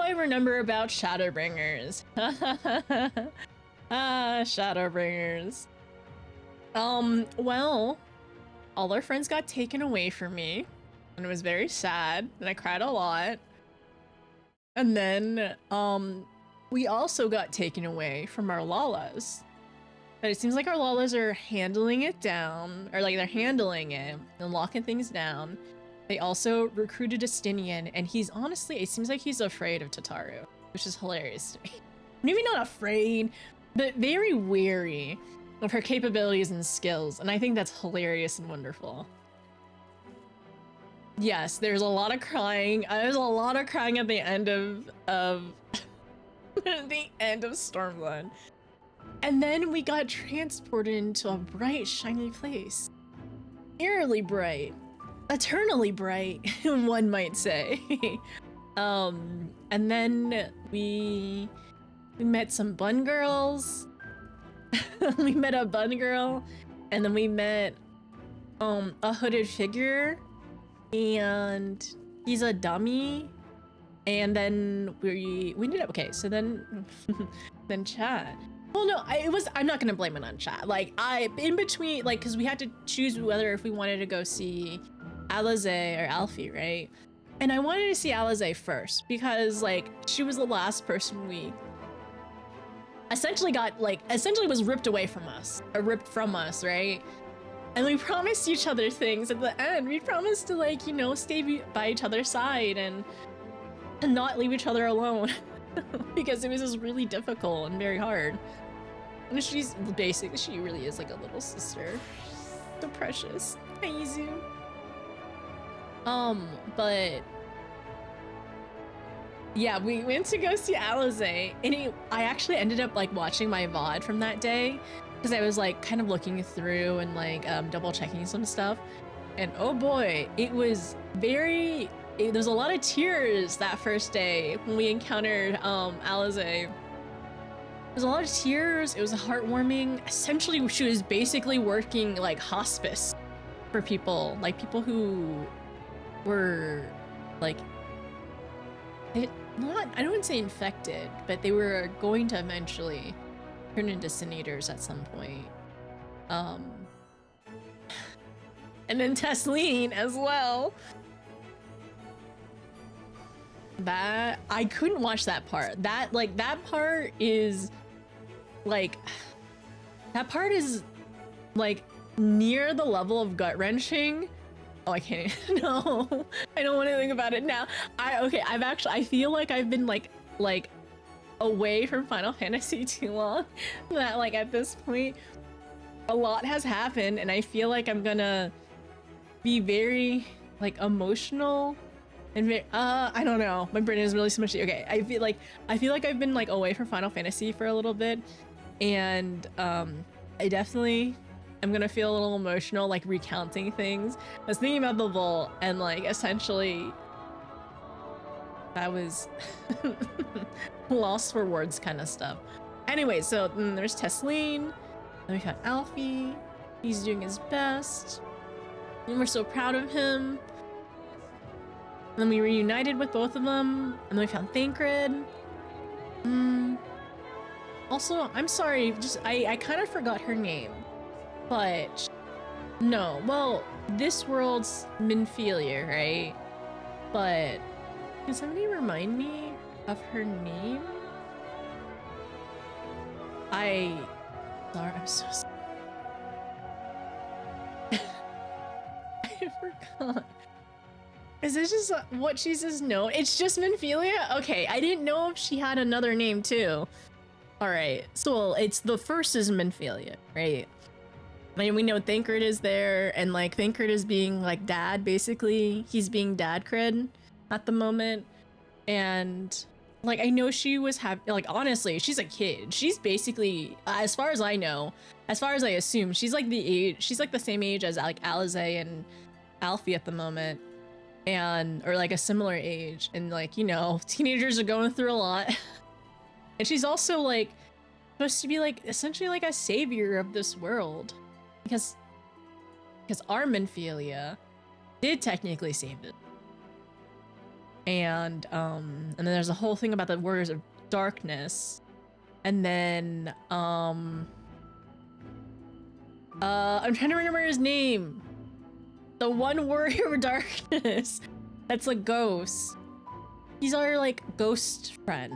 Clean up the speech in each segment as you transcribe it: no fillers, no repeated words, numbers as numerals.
I remember about Shadowbringers. Shadowbringers. Well, all our friends got taken away from me, and it was very sad, and I cried a lot. And then, we also got taken away from our Lalas. But it seems like our Lalas are handling it down, or like they're handling it and locking things down. They also recruited Justinian, and he's honestly, it seems like he's afraid of Tataru, which is hilarious to me. Maybe not afraid, but very wary of her capabilities and skills, and I think that's hilarious and wonderful. Yes, there's a lot of crying. There's a lot of crying at the end of the end of Stormblood. And then we got transported into a bright, shiny place. Eerily bright. Eternally bright, one might say. And then we met some bun girls. We met a bun girl, and then we met a hooded figure, and he's a dummy. And then we ended up okay. So then then chat. Well, no, I'm not gonna blame it on chat. Like in between, like, because we had to choose whether if we wanted to go see Alize or Alfie, right? And I wanted to see Alize first because like she was the last person we essentially was ripped away from us, or ripped from us, right? And we promised each other things at the end. We promised to, like, you know, stay by each other's side and not leave each other alone because it was just really difficult and very hard. And she's basically, she really is like a little sister. So precious. Hi, Izu. But yeah, we went to go see Alize, and I actually ended up like watching my VOD from that day because I was like kind of looking through and like double checking some stuff, and oh boy, it was there was a lot of tears that first day when we encountered Alize. There's a lot of tears. It was heartwarming. Essentially, she was basically working like hospice for people, like people who were like I don't want to say infected, but they were going to eventually turn into sin eaters at some point. And then Tesleen as well. That I couldn't watch that part. That part is like near the level of gut-wrenching. Oh, I can't even, no, I don't want to think about it now. I feel like I've been like away from Final Fantasy too long that like at this point a lot has happened, and I feel like I'm gonna be very like emotional and very, I don't know, my brain is really smushy. Okay, I feel like I've been like away from Final Fantasy for a little bit, and I definitely I'm gonna feel a little emotional, like recounting things. I was thinking about the vault, and like essentially that was lost for words kind of stuff. Anyway, so there's Tesleen, then we found Alfie. He's doing his best, and we're so proud of him. And then we reunited with both of them, and then we found Thancred. Also, I'm sorry, just I kind of forgot her name. But no, well, this world's Minfilia, right? But can somebody remind me of her name? I'm so sorry. I forgot. Is this just what she's just known? It's just Minfilia? Okay, I didn't know if she had another name too. All right, so it's the first is Minfilia, right? I mean, we know Thancred is there, and like Thancred is being like dad, basically. He's being dad cred at the moment. And like, I know she was like, honestly, she's a kid. She's basically, as far as I know, as far as I assume, she's like the same age as like Alize and Alfie at the moment. Or like a similar age. And like, you know, teenagers are going through a lot. And she's also like supposed to be like essentially like a savior of this world. Because our Minfilia did technically save it. And then there's a whole thing about the Warriors of Darkness. And then I'm trying to remember his name. The one Warrior of Darkness that's a ghost. He's our like ghost friend.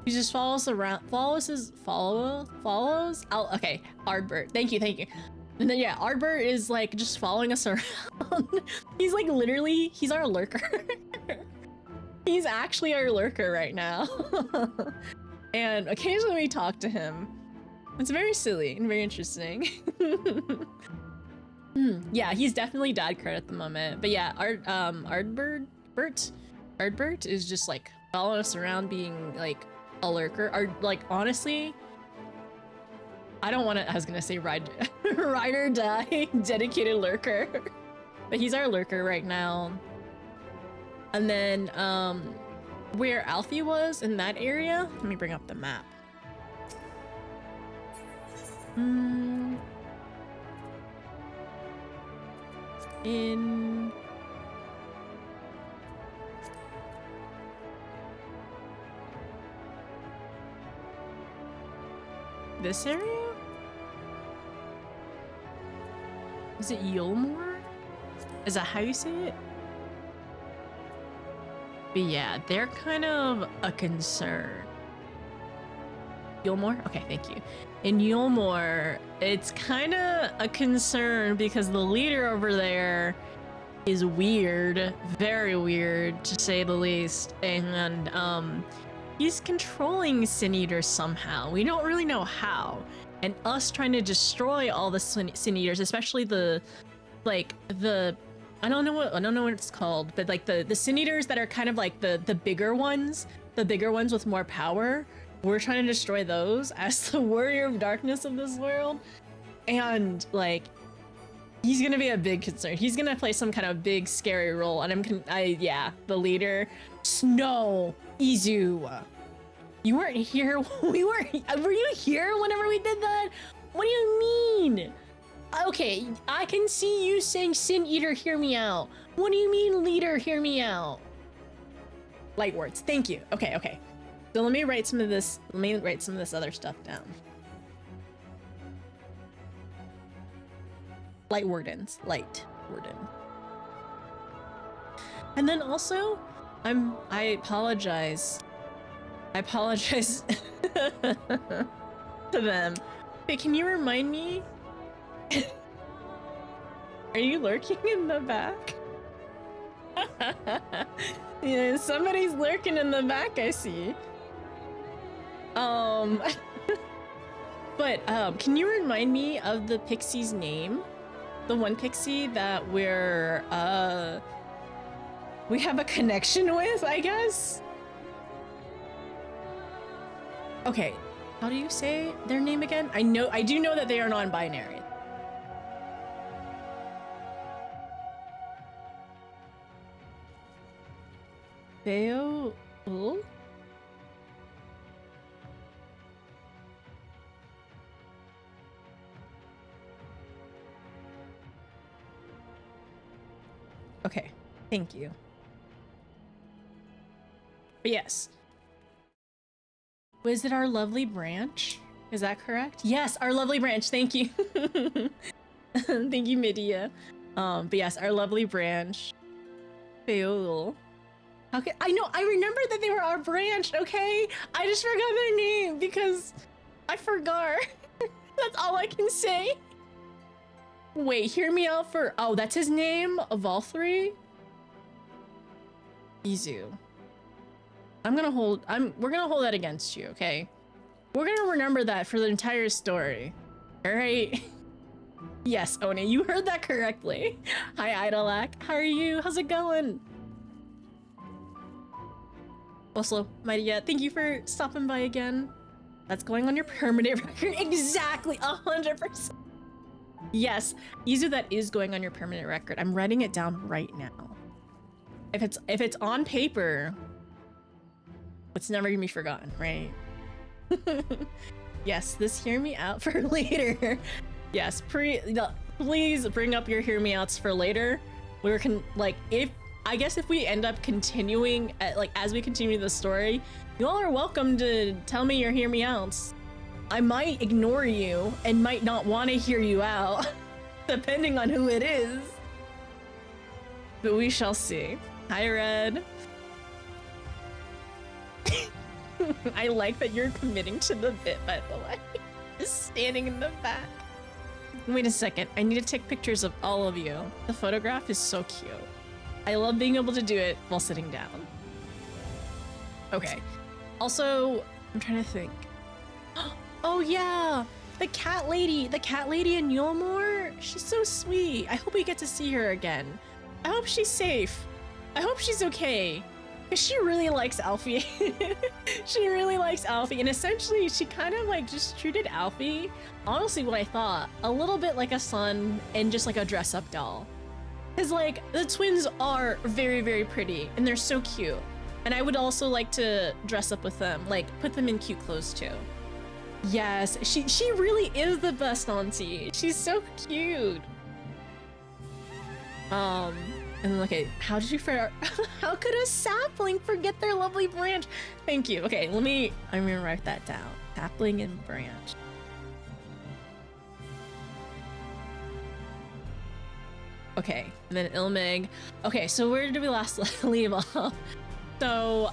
He just follows around, follows. Okay, Ardbert. Thank you. And then yeah, Ardbert is like just following us around. He's like literally, he's our lurker. He's actually our lurker right now. And occasionally we talk to him. It's very silly and very interesting. Yeah, he's definitely dad card at the moment. But yeah, Ardbert is just like following us around, being like a lurker. Like honestly, I don't want to. I was gonna say ride or die dedicated lurker, but he's our lurker right now. And then where Alfie was in that area. Let me bring up the map. In this area? Is it Yulmore? Is that how you say it? But yeah, they're kind of a concern. Yulmore? Okay, thank you. In Yulmore, it's kind of a concern because the leader over there is weird, very weird to say the least, and he's controlling Sin Eaters somehow. We don't really know how. And us trying to destroy all the Sin Eaters, especially the I don't know what it's called, but like the Sin Eaters that are kind of like the bigger ones with more power. We're trying to destroy those as the Warrior of Darkness of this world. And like he's gonna be a big concern. He's gonna play some kind of big scary role, and yeah, the leader. Snow, Izu. You weren't here. Were you here whenever we did that? What do you mean? Okay, I can see you saying Sin Eater, hear me out. What do you mean, leader, hear me out? Light words, thank you. Okay. So let me write some of this other stuff down. Light warden. And then also, I apologize to them. Hey, can you remind me? Are you lurking in the back? Yeah, somebody's lurking in the back, I see. But can you remind me of the pixie's name? The one pixie that we have a connection with, I guess? Okay, how do you say their name again? I do know that they are non-binary. Theo? Okay, thank you. But yes. Was it our lovely branch? Is that correct? Yes, our lovely branch. Thank you. Thank you, Midia. But yes, our lovely branch. Feol. Okay, I know. I remember that they were our branch. Okay, I just forgot their name because I forgot. That's all I can say. Wait, hear me out for. Oh, that's his name of all three. Izu. We're gonna hold that against you, okay? We're gonna remember that for the entire story. All right. Yes, Oni, you heard that correctly. Hi, Idolak. How are you? How's it going? Also, Mighty, thank you for stopping by again. That's going on your permanent record. Exactly, 100%. Yes, Izu, that is going on your permanent record. I'm writing it down right now. If it's on paper, it's never gonna be forgotten, right? Yes, this hear me out for later. Yes, please bring up your hear me outs for later. We can, like, if I guess if we end up continuing, like as we continue the story, you all are welcome to tell me or hear me out. I might ignore you and might not want to hear you out, depending on who it is. But we shall see. Hi, Red. I like that you're committing to the bit, by the way. Just standing in the back. Wait a second. I need to take pictures of all of you. The photograph is so cute. I love being able to do it while sitting down. Okay. Also, I'm trying to think. Oh yeah, the cat lady in Yulmore. She's so sweet. I hope we get to see her again. I hope she's safe. I hope she's okay. Cause she really likes Alfie. She really likes Alfie, and essentially she kind of like just treated Alfie, honestly what I thought, a little bit like a son and just like a dress-up doll. Cause like the twins are very, very pretty and they're so cute. And I would also like to dress up with them, like put them in cute clothes too. Yes, she really is the best auntie. She's so cute. And okay, how did you how could a sapling forget their lovely branch? Thank you. Okay, I'm gonna write that down. Sapling and branch. Okay, and then Ilmig. Okay, so where did we last leave off? So,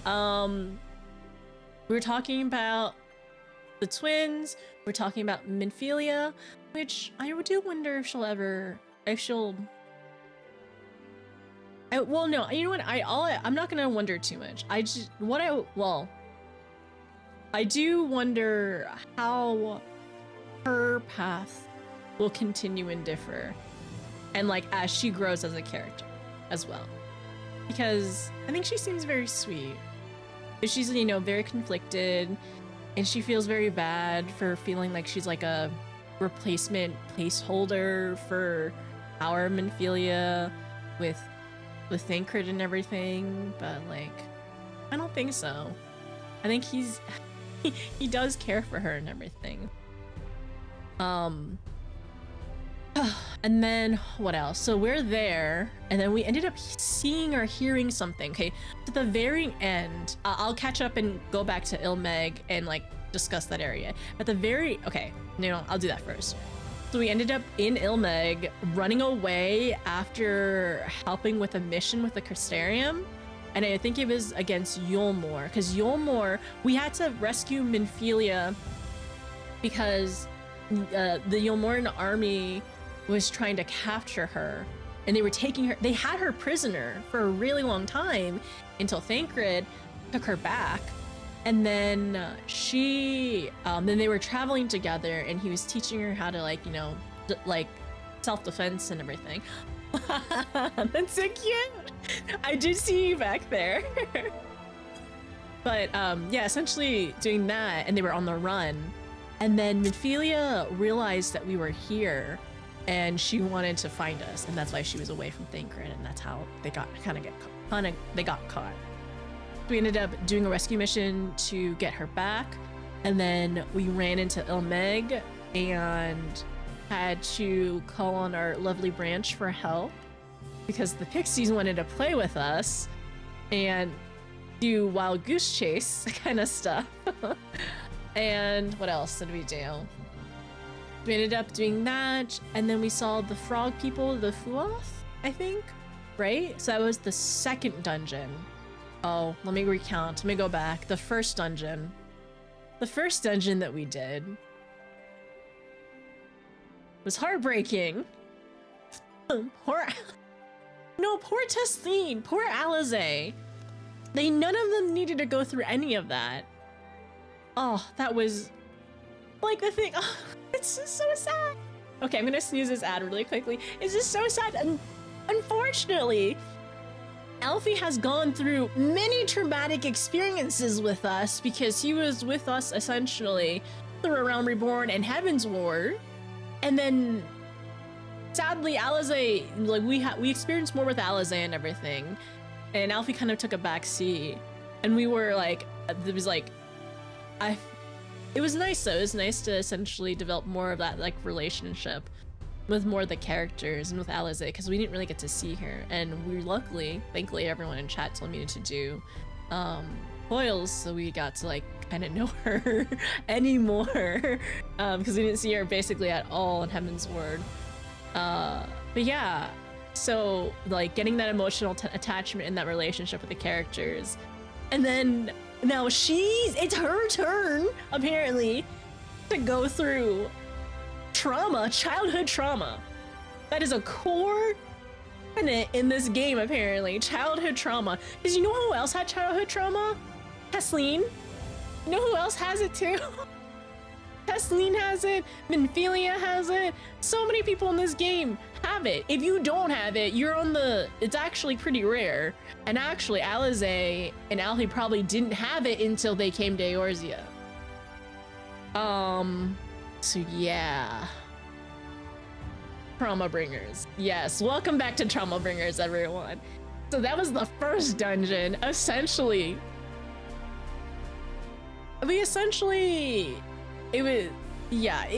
we were talking about the twins. We're talking about Minfilia, which I do wonder if well, no, you know what? I'm not gonna wonder too much. I do wonder how her path will continue and differ, and like as she grows as a character as well, because I think she seems very sweet. She's, you know, very conflicted, and she feels very bad for feeling like she's like a replacement placeholder for our Minfilia with Thancred and everything, but like I don't think so. I think he does care for her and everything. And then what else? So we're there, and then we ended up seeing or hearing something. Okay, at the very end, I'll catch up and go back to Ilmeg and like discuss that area. I'll do that first. So we ended up in Ilmeg, running away after helping with a mission with the Crystarium, and I think it was against Yulmore, because Yulmore, we had to rescue Minfilia because the Yulmoran army was trying to capture her, and they were taking her. They had her prisoner for a really long time until Thancred took her back, and then then they were traveling together, and he was teaching her how to like self-defense and everything. That's so cute. I did see you back there. But yeah, essentially doing that, and they were on the run, and then Minfilia realized that we were here, and she wanted to find us, and that's why she was away from Thancred, and that's how they got caught. We ended up doing a rescue mission to get her back, and then we ran into Ilmeg and had to call on our lovely branch for help because the pixies wanted to play with us and do wild goose chase kind of stuff. And what else did we do? We ended up doing that, and then we saw the frog people, the Fuoth, I think, right? So that was the second dungeon. Oh, let me recount. Let me go back. The first dungeon that we did was heartbreaking. Poor Tesleen, poor Alize. None of them needed to go through any of that. Oh, that was like the thing. Oh, it's just so sad. Okay, I'm gonna snooze this ad really quickly. It's just so sad, and unfortunately, Alfie has gone through many traumatic experiences with us because he was with us essentially through A Realm Reborn and Heaven's Ward, and then sadly Alize, like we experienced more with Alize and everything, and Alfie kind of took a back seat, and we were like, it was nice though. It was nice to essentially develop more of that like relationship with more of the characters and with Alize, because we didn't really get to see her, and we luckily, thankfully, everyone in chat told me to do foils, so we got to like kind of know her anymore, because we didn't see her basically at all in Heaven's Ward. But yeah, so like getting that emotional attachment in that relationship with the characters, and then now it's her turn apparently to go through trauma, childhood trauma. That is a core tenet in this game apparently, childhood trauma. Because you know who else had childhood trauma? Tesleen. You know who else has it too? Tesleen has it, Minfilia has it, so many people in this game have it. If you don't have it, you're on the, it's actually pretty rare. And actually Alize and Alfie probably didn't have it until they came to Eorzea. So yeah. Traumabringers. Yes, welcome back to Traumabringers, everyone. So that was the first dungeon, essentially. It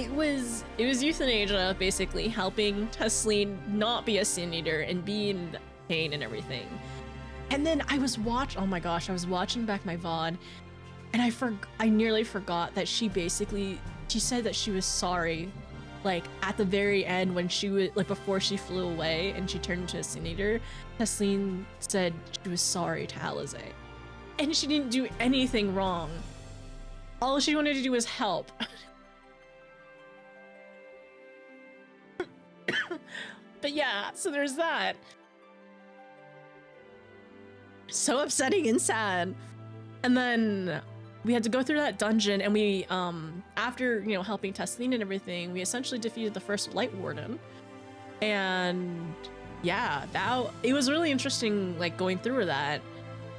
was euthanasia, basically helping Tesleen not be a sin eater and be in pain and everything. And then I was watching back my VOD, and I nearly forgot that she said that she was sorry, like at the very end when she was like before she flew away and she turned into a sin eater. Tesleen said she was sorry to Alize, and she didn't do anything wrong. All she wanted to do was help. But yeah, so there's that. So upsetting and sad. And then we had to go through that dungeon, and we, after, you know, helping Tesleen and everything, we essentially defeated the first Light Warden. And yeah, it was really interesting, like, going through that.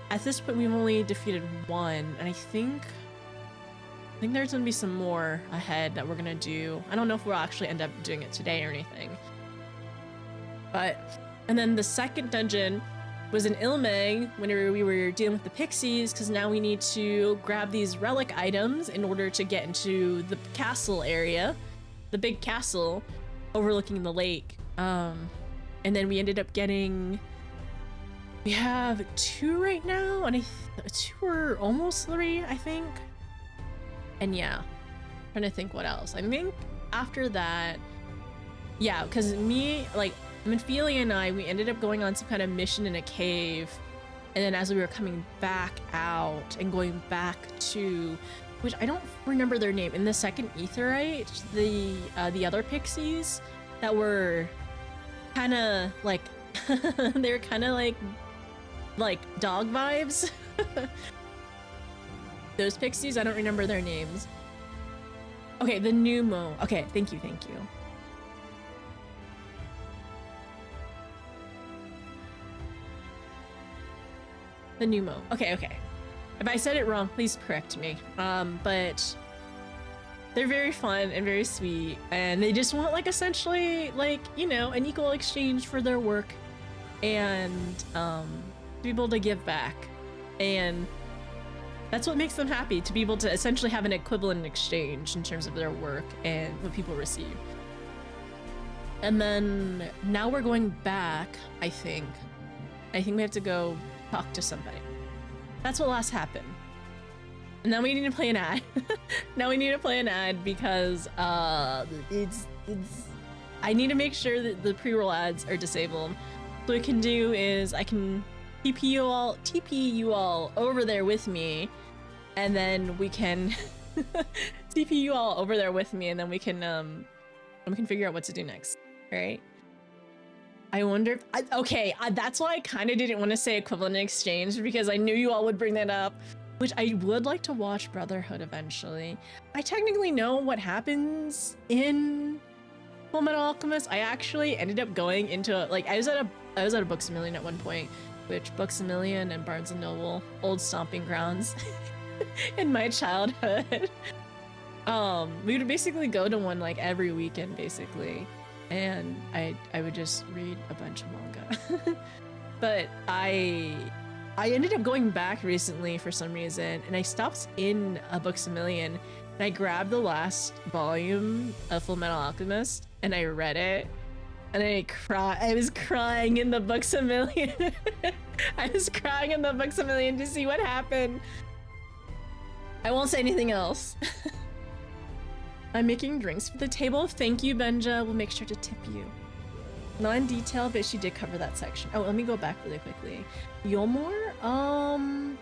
At this point, we've only defeated one, and I think there's gonna be some more ahead that we're gonna do. I don't know if we'll actually end up doing it today or anything. And then the second dungeon was in Ilmeg, whenever we were dealing with the pixies, because now we need to grab these relic items in order to get into the castle area, the big castle overlooking the lake. And then we ended up getting, we have 2 right now, and 2 or almost 3, I think. And yeah, trying to think what else. I think after that, yeah, because Minfilia and I, we ended up going on some kind of mission in a cave, and then as we were coming back out and going back to, which I don't remember their name, in the second Aetheryte, the other pixies that were kind of like they were kind of like dog vibes. Those pixies, I don't remember their names. Okay, the Numo. Okay, thank you. The Numo. Okay. If I said it wrong, please correct me. But they're very fun and very sweet, and they just want, like, essentially, like, you know, an equal exchange for their work, and to be able to give back. And that's what makes them happy, to be able to essentially have an equivalent exchange in terms of their work and what people receive. And then now we're going back, I think we have to go talk to somebody. That's what last happened. And now we need to play an ad. Because it's I need to make sure that the pre-roll ads are disabled. So what I can do is I can TP you all over there with me, and then we can TP you all over there with me, and then we can figure out what to do next. All right. I wonder if that's why I kind of didn't want to say equivalent exchange, because I knew you all would bring that up, which I would like to watch Brotherhood eventually. I technically know what happens in Fullmetal Alchemist. I actually ended up going into I was at a Books A Million at one point, which Books A Million and Barnes & Noble, old stomping grounds in my childhood. We would basically go to one like every weekend basically, and I would just read a bunch of manga. But I ended up going back recently for some reason, and I stopped in a Books A Million, and I grabbed the last volume of Fullmetal Alchemist, and I read it, And I was crying in the books a million. I was crying in the books a million to see what happened. I won't say anything else. I'm making drinks for the table. Thank you, Benja. We'll make sure to tip you. Not in detail, but she did cover that section. Oh, let me go back really quickly. Yulmore?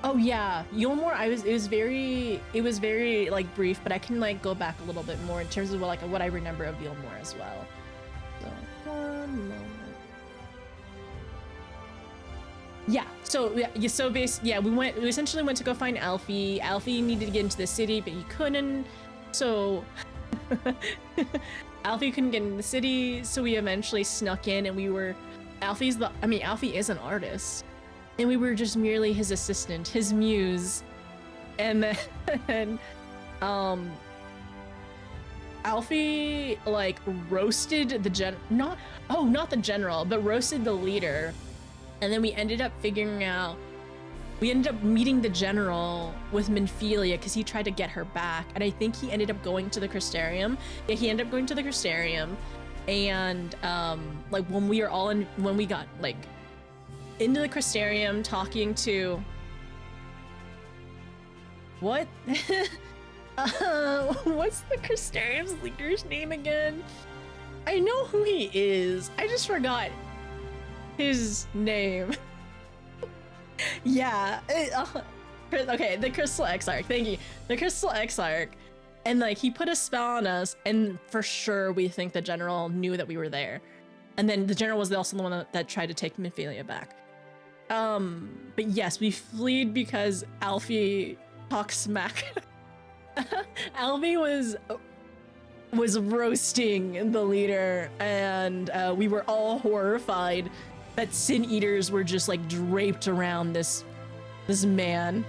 Oh yeah, Yulmore. It was very like brief, but I can like go back a little bit more in terms of what I remember of Yulmore as well. So one moment. Yeah. So we essentially went to go find Alfie. Alfie needed to get into the city, but he couldn't. So Alfie couldn't get into the city, so we eventually snuck in, and Alfie is an artist. And we were just merely his assistant, his muse. And then, Alfie, like, roasted the not the general, but roasted the leader. And then we ended up meeting the general with Minphelia because he tried to get her back. And I think he ended up going to the Crystarium. Yeah, he ended up going to the Crystarium. And, like, when we got, like, into the Crystarium talking to what? What's the Crystarium's leader's name again? I know who he is. I just forgot his name. Yeah. Okay, the Crystal Exarch. Thank you. The Crystal Exarch. And like he put a spell on us, and for sure we think the general knew that we were there. And then the general was also the one that tried to take Minphelia back. But yes, we fled because Alfie talked smack. Alfie was roasting the leader, and we were all horrified that Sin Eaters were just like draped around this man.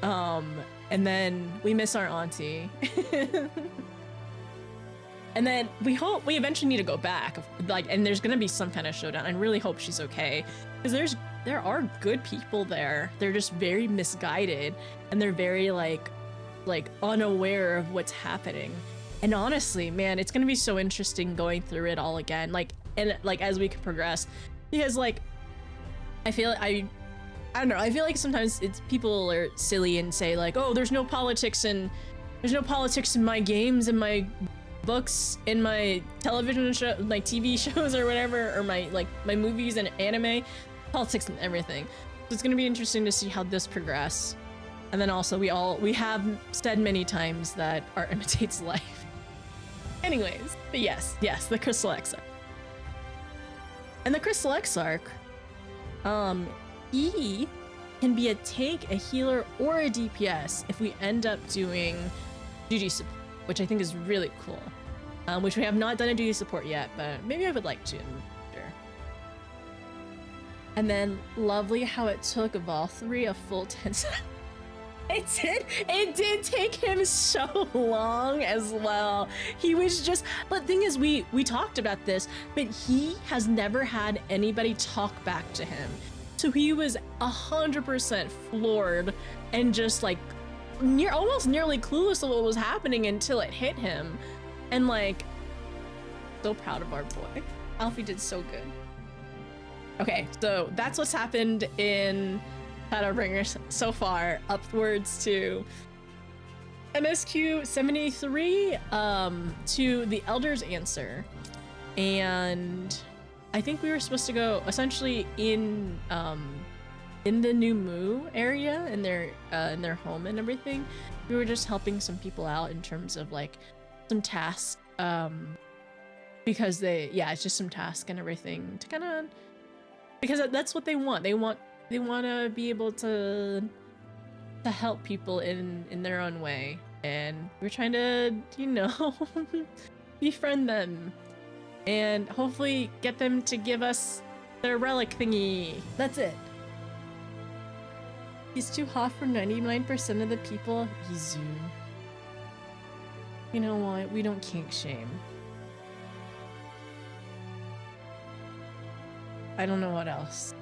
And then we miss our auntie. And then we eventually need to go back, like, and there's gonna be some kind of showdown. I really hope she's okay, because there are good people there. They're just very misguided, and they're very like unaware of what's happening. And honestly, man, it's gonna be so interesting going through it all again, like, and like as we can progress, because like I don't know, I feel like sometimes people are silly and say like, oh, there's no politics in my games and my books, in my television show, my TV shows or whatever, or my movies and anime, politics and everything. So it's gonna be interesting to see how this progress. And then also we have said many times that art imitates life. Anyways, but yes, the Crystal Exarch. And the Crystal Exarch, he can be a tank, a healer, or a DPS if we end up doing duty support, which I think is really cool. Which we have not done a duty support yet, but maybe I would like to. Sure. And then lovely how it took Valkyrie a full 10 seconds. It did take him so long as well. He was just, but the thing is, we talked about this, but he has never had anybody talk back to him. So he was 100% floored and just like almost nearly clueless of what was happening until it hit him. And like, so proud of our boy. Alfie did so good. Okay, so that's what's happened in Shadowbringers so far, upwards to MSQ 73, to the Elder's Answer. And I think we were supposed to go essentially in the New Mu area, in their home and everything. We were just helping some people out in terms of like some tasks, because it's just some tasks and everything to kind of, because that's what they want. They want to be able to help people in their own way, and we're trying to, befriend them and hopefully get them to give us their relic thingy. That's it. He's too hot for 99% of the people. Izu. You know what? We don't kink shame. I don't know what else.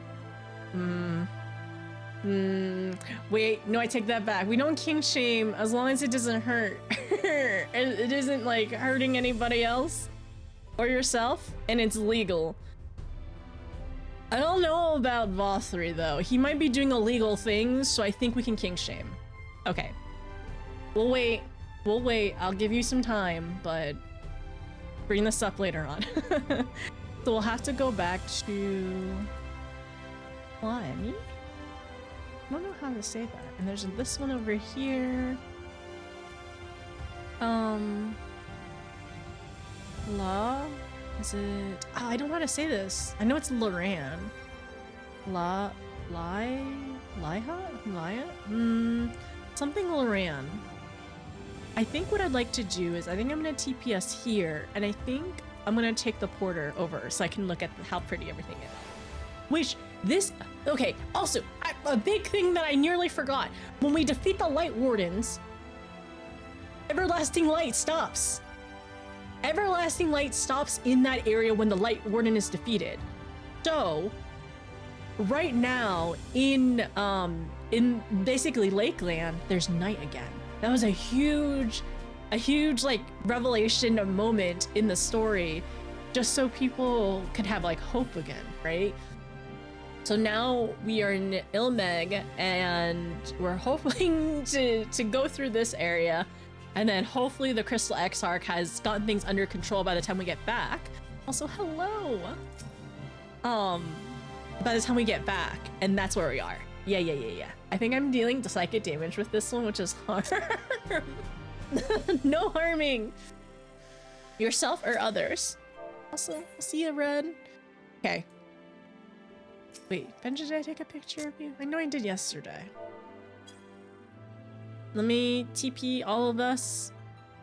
Wait, no, I take that back. We don't kink shame as long as it doesn't hurt. It isn't like hurting anybody else. or yourself, and it's legal. I don't know about Vothri though. He might be doing illegal things, so I think we can kink shame. Okay. We'll wait. We'll wait. I'll give you some time, but bring this up later on. So we'll have to go back to Pliny? I don't know how to say that. And there's this one over here. La? Is it? Oh, I don't know how to say this. I know it's Loran. Something Loran. I think what I'd like to do is I think I'm gonna TPS here, and I think I'm gonna take the porter over so I can look at how pretty everything is. Which this, okay, also, a big thing that I nearly forgot. When we defeat the Light Wardens, Everlasting Light stops. Everlasting Light stops in that area when the Light Warden is defeated. So, right now, in basically Lakeland, there's night again. That was a huge like revelation, a moment in the story, just so people could have like hope again, right? So now we are in Ilmeg, and we're hoping to go through this area, and then hopefully the Crystal Exarch has gotten things under control by the time we get back. Also, hello! By the time we get back, and that's where we are. Yeah. I think I'm dealing psychic damage with this one, which is harm. No harming yourself or others. Also, I'll see you, Red. Okay. Wait, Benja, did I take a picture of you? I know I did yesterday. Let me TP all of us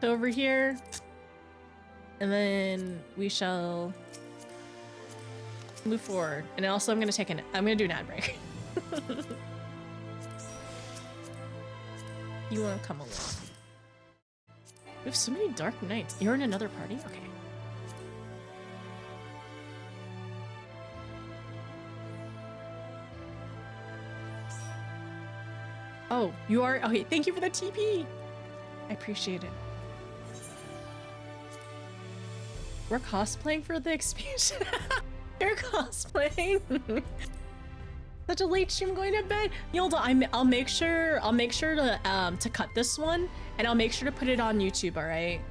over here, and then we shall move forward. And also, I'm gonna do an ad break. You wanna come along? We have so many dark nights. You're in another party? Okay. Oh, you are? Okay, thank you for the TP. I appreciate it. We're cosplaying for the expansion. You're cosplaying. Such a late stream, going to bed. Yolda, I'll make sure to cut this one, and I'll make sure to put it on YouTube, all right?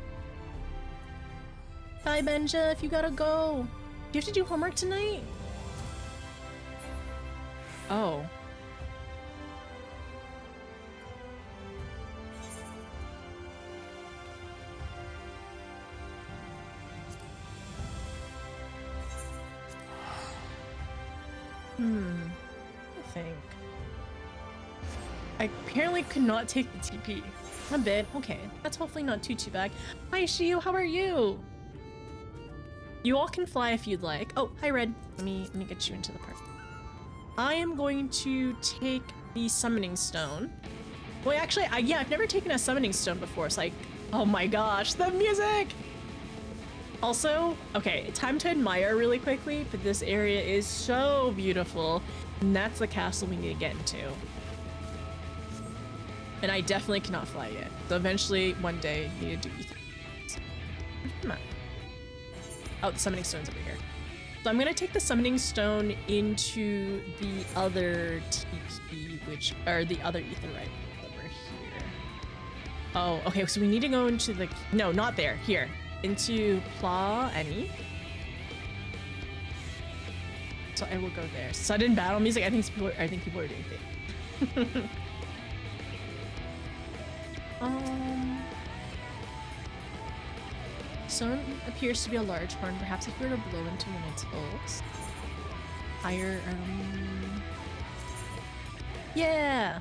Bye, Benja, if you gotta go. Do you have to do homework tonight? Oh. I think. I apparently could not take the TP. A bit. Okay. That's hopefully not too bad. Hi, Shiu. How are you? You all can fly if you'd like. Oh, hi, Red. Let me get you into the park. I am going to take the summoning stone. Well, actually, I've never taken a summoning stone before. It's like, oh my gosh, the music! Also, okay, time to admire really quickly, but this area is so beautiful, and that's the castle we need to get into. And I definitely cannot fly yet, so eventually, one day, you need to do ether. Come on. Oh, the summoning stone's over here. So I'm gonna take the summoning stone into the other TP, or the other etherite over here. Oh, okay, so we need to go into the, no, not there, here. Into Pliny. So I will go there. Sudden battle music. I think people are doing things. Stone appears to be a large horn. Perhaps if we were to blow into one of its holes. Higher. Yeah.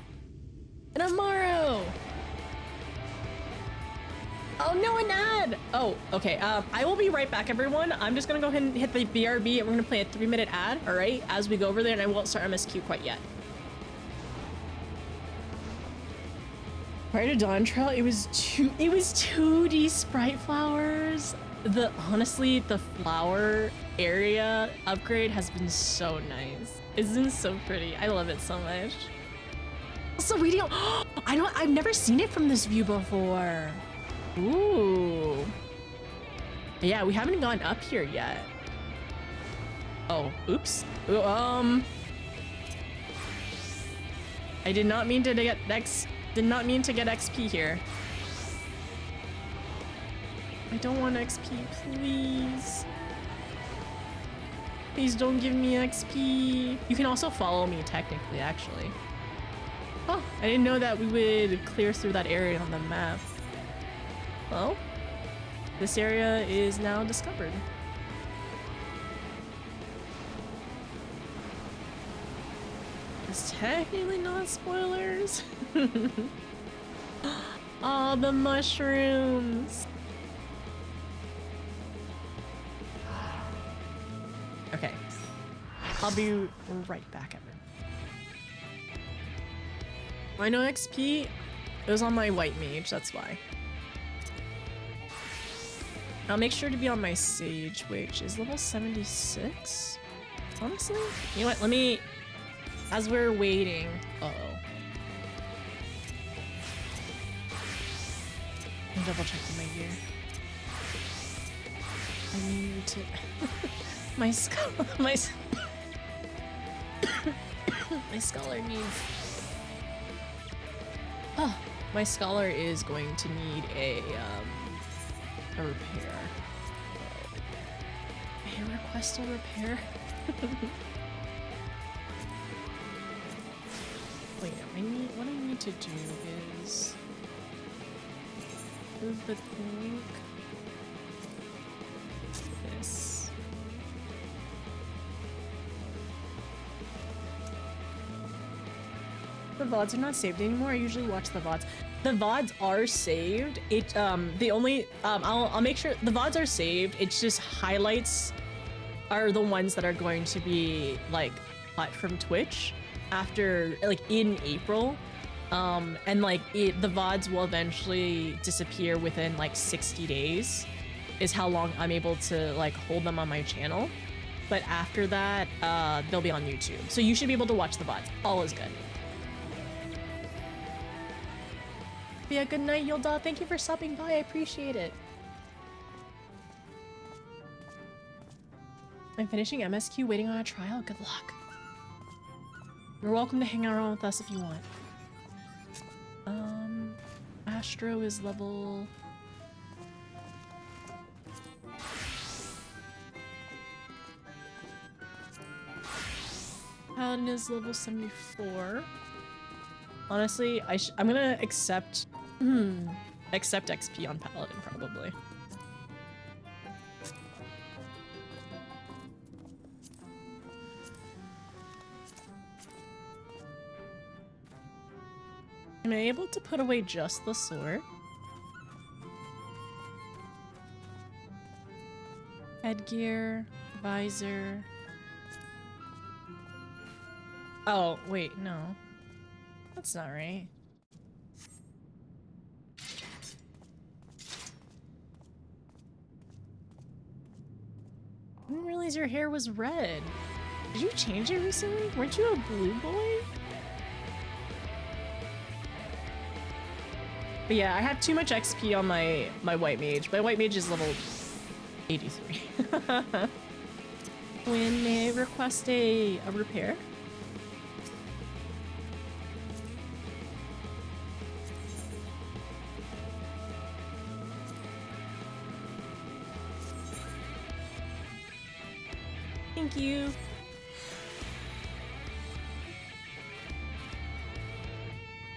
And Amaro. Oh no, an ad! Oh, okay. I will be right back, everyone. I'm just gonna go ahead and hit the BRB, and we're gonna play a 3-minute ad, all right? As we go over there, and I won't start MSQ quite yet. Prior to Dawn Trail, it was 2D sprite flowers. Honestly, the flower area upgrade has been so nice. It's been so pretty. I love it so much. Also, I've never seen it from this view before. Ooh. Yeah, we haven't gone up here yet. Oh, oops. I did not mean to get XP here. I don't want XP, please. Please don't give me XP. You can also follow me technically, actually. Oh, I didn't know that we would clear through that area on the map. Well, this area is now discovered. It's technically not spoilers. Oh, the mushrooms. Okay. I'll be right back, Evan. I know XP. It was on my white mage, that's why. I'll make sure to be on my sage, which is level 76. Honestly, you know what? Let me, as we're waiting. I'm double checking my gear. I need to. My scholar needs. Oh, my scholar is going to need a repair. May I request a repair? Wait, no, what I need to do is move the thing. This. The VODs are not saved anymore. I usually watch the VODs. The VODs are saved. I'll make sure the VODs are saved. It's just highlights are the ones that are going to be like cut from Twitch after like in April. And like the VODs will eventually disappear within like 60 days is how long I'm able to like hold them on my channel. But after that, they'll be on YouTube. So you should be able to watch the VODs. All is good. Yeah, good night, Yolda. Thank you for stopping by. I appreciate it. I'm finishing MSQ, waiting on a trial. Good luck. You're welcome to hang around with us if you want. Astro is level... Paladin is level 74. Honestly, I'm gonna accept XP on Paladin, probably. Am I able to put away just the sword? Headgear, visor. Oh, wait, no. That's not right. I didn't realize your hair was red. Did you change it recently? Weren't you a blue boy? But yeah, I have too much XP on my white mage. My white mage is level 83. When may I request a repair? Thank you.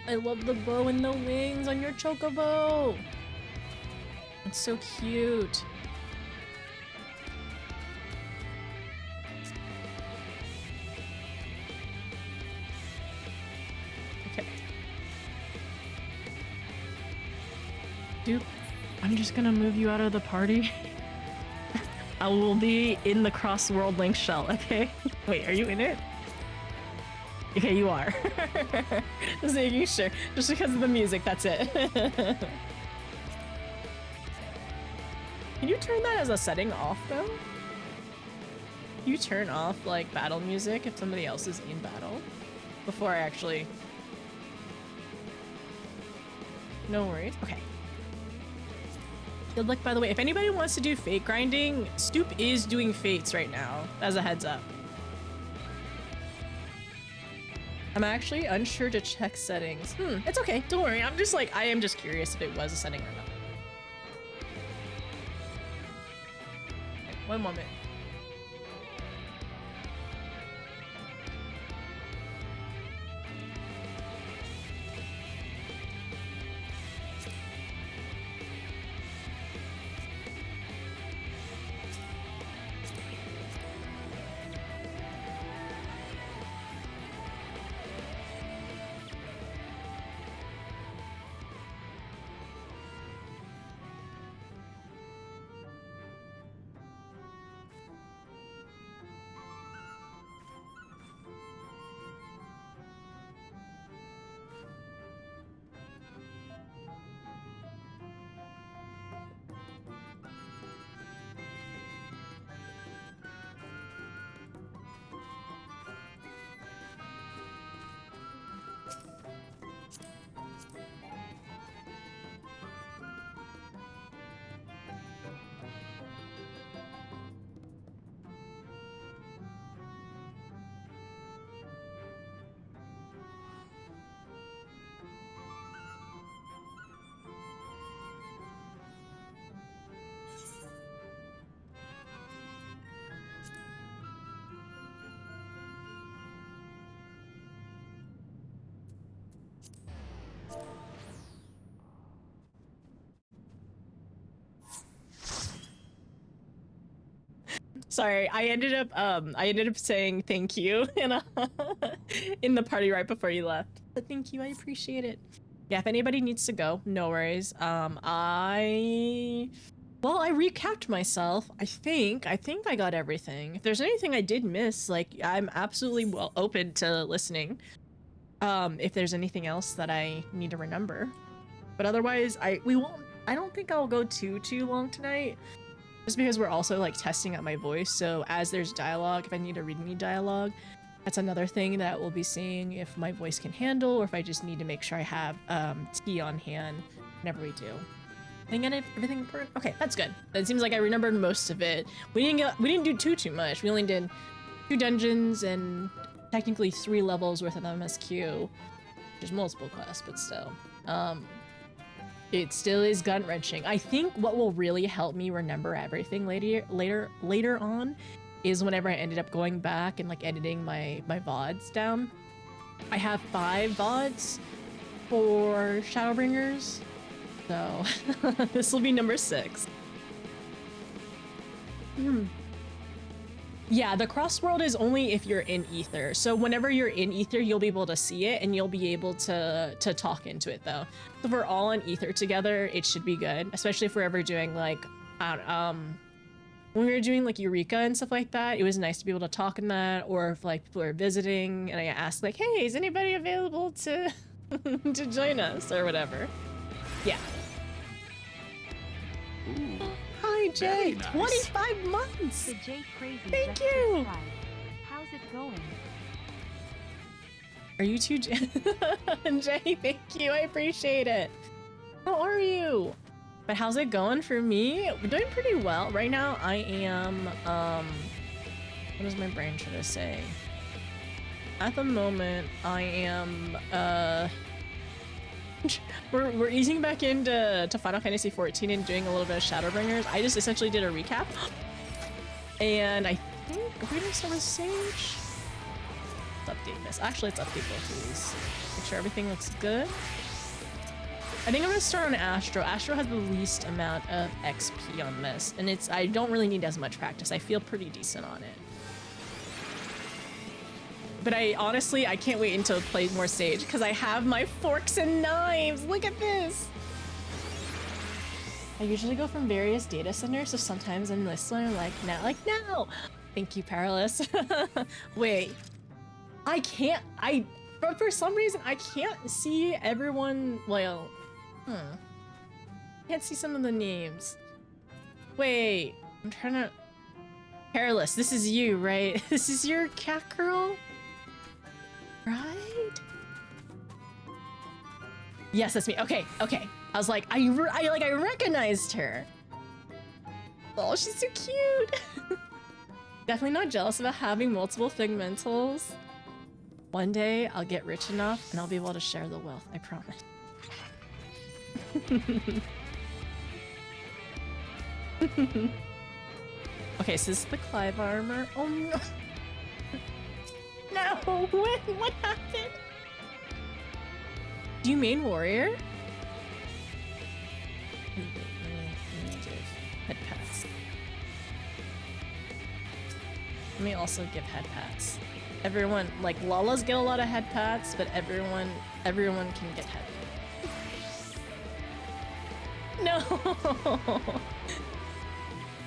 I love the bow and the wings on your chocobo. It's so cute. Okay. Dude, I'm just gonna move you out of the party. I will be in the cross-world link shell, okay? Wait, are you in it? Okay, you are. Just making sure. Just because of the music, that's it. Can you turn that as a setting off, though? You turn off, like, battle music if somebody else is in battle? Before I actually... No worries. Okay. Good luck, by the way. If anybody wants to do fate grinding, Stoop is doing fates right now, as a heads up. I'm actually unsure to check settings. It's okay. Don't worry. I'm just like, I am just curious if it was a setting or not. Okay, one moment. Sorry, I ended up saying thank you in the party right before you left. But thank you, I appreciate it. Yeah, if anybody needs to go, no worries. I recapped myself. I think I got everything. If there's anything I did miss, like, I'm absolutely open to listening. If there's anything else that I need to remember. But otherwise, I don't think I'll go too long tonight. Just because we're also like testing out my voice, so as there's dialogue, if I need to read any dialogue, that's another thing that we'll be seeing if my voice can handle, or if I just need to make sure I have tea on hand whenever we do. I think I get everything important. Okay, that's good. It seems like I remembered most of it. We didn't do too much. We only did 2 dungeons and technically 3 levels worth of MSQ, which is multiple quests, but still. It still is gut-wrenching. I think what will really help me remember everything later on is whenever I ended up going back and like editing my VODs down. I have 5 VODs for Shadowbringers, so this will be number 6. Yeah, the crossworld is only if you're in Ether. So whenever you're in Ether, you'll be able to see it and you'll be able to talk into it though. So if we're all in Ether together, it should be good. Especially if we're ever doing like, when we were doing like Eureka and stuff like that, it was nice to be able to talk in that. Or if like people are visiting and I ask like, hey, is anybody available to, to join us or whatever? Yeah. Ooh. Hi, Jay. Nice. 25 months. The Jay Crazy. Thank you. How's it going? Are you too, Jay? Thank you. I appreciate it. How are you? But how's it going for me? We're doing pretty well. Right now, I am, what does my brain try to say? At the moment, I am, we're easing back into Final Fantasy XIV and doing a little bit of Shadowbringers. I just essentially did a recap. And I think, are we gonna start with Sage? Let's update this. Actually, let's update both of these. Make sure everything looks good. I think I'm gonna start on Astro. Astro has the least amount of XP on this, and I don't really need as much practice. I feel pretty decent on it. But I can't wait until I play more Sage because I have my forks and knives. Look at this. I usually go from various data centers, so sometimes in this one I'm like now. Thank you, Perilous. Wait, I can't. But for some reason I can't see everyone. Well, can't see some of the names. Wait, I'm trying to. Perilous, this is you, right? This is your cat girl. Right? Yes, that's me. Okay. I was like, I recognized her. Oh, she's so cute. Definitely not jealous about having multiple pigmentals. One day I'll get rich enough and I'll be able to share the wealth, I promise. Okay, so this is the Clive armor. Oh no! No! What happened? Do you main warrior? Head pats. Let me also give head pats. Everyone, like Lalas get a lot of head pats, but everyone can get head pats. No!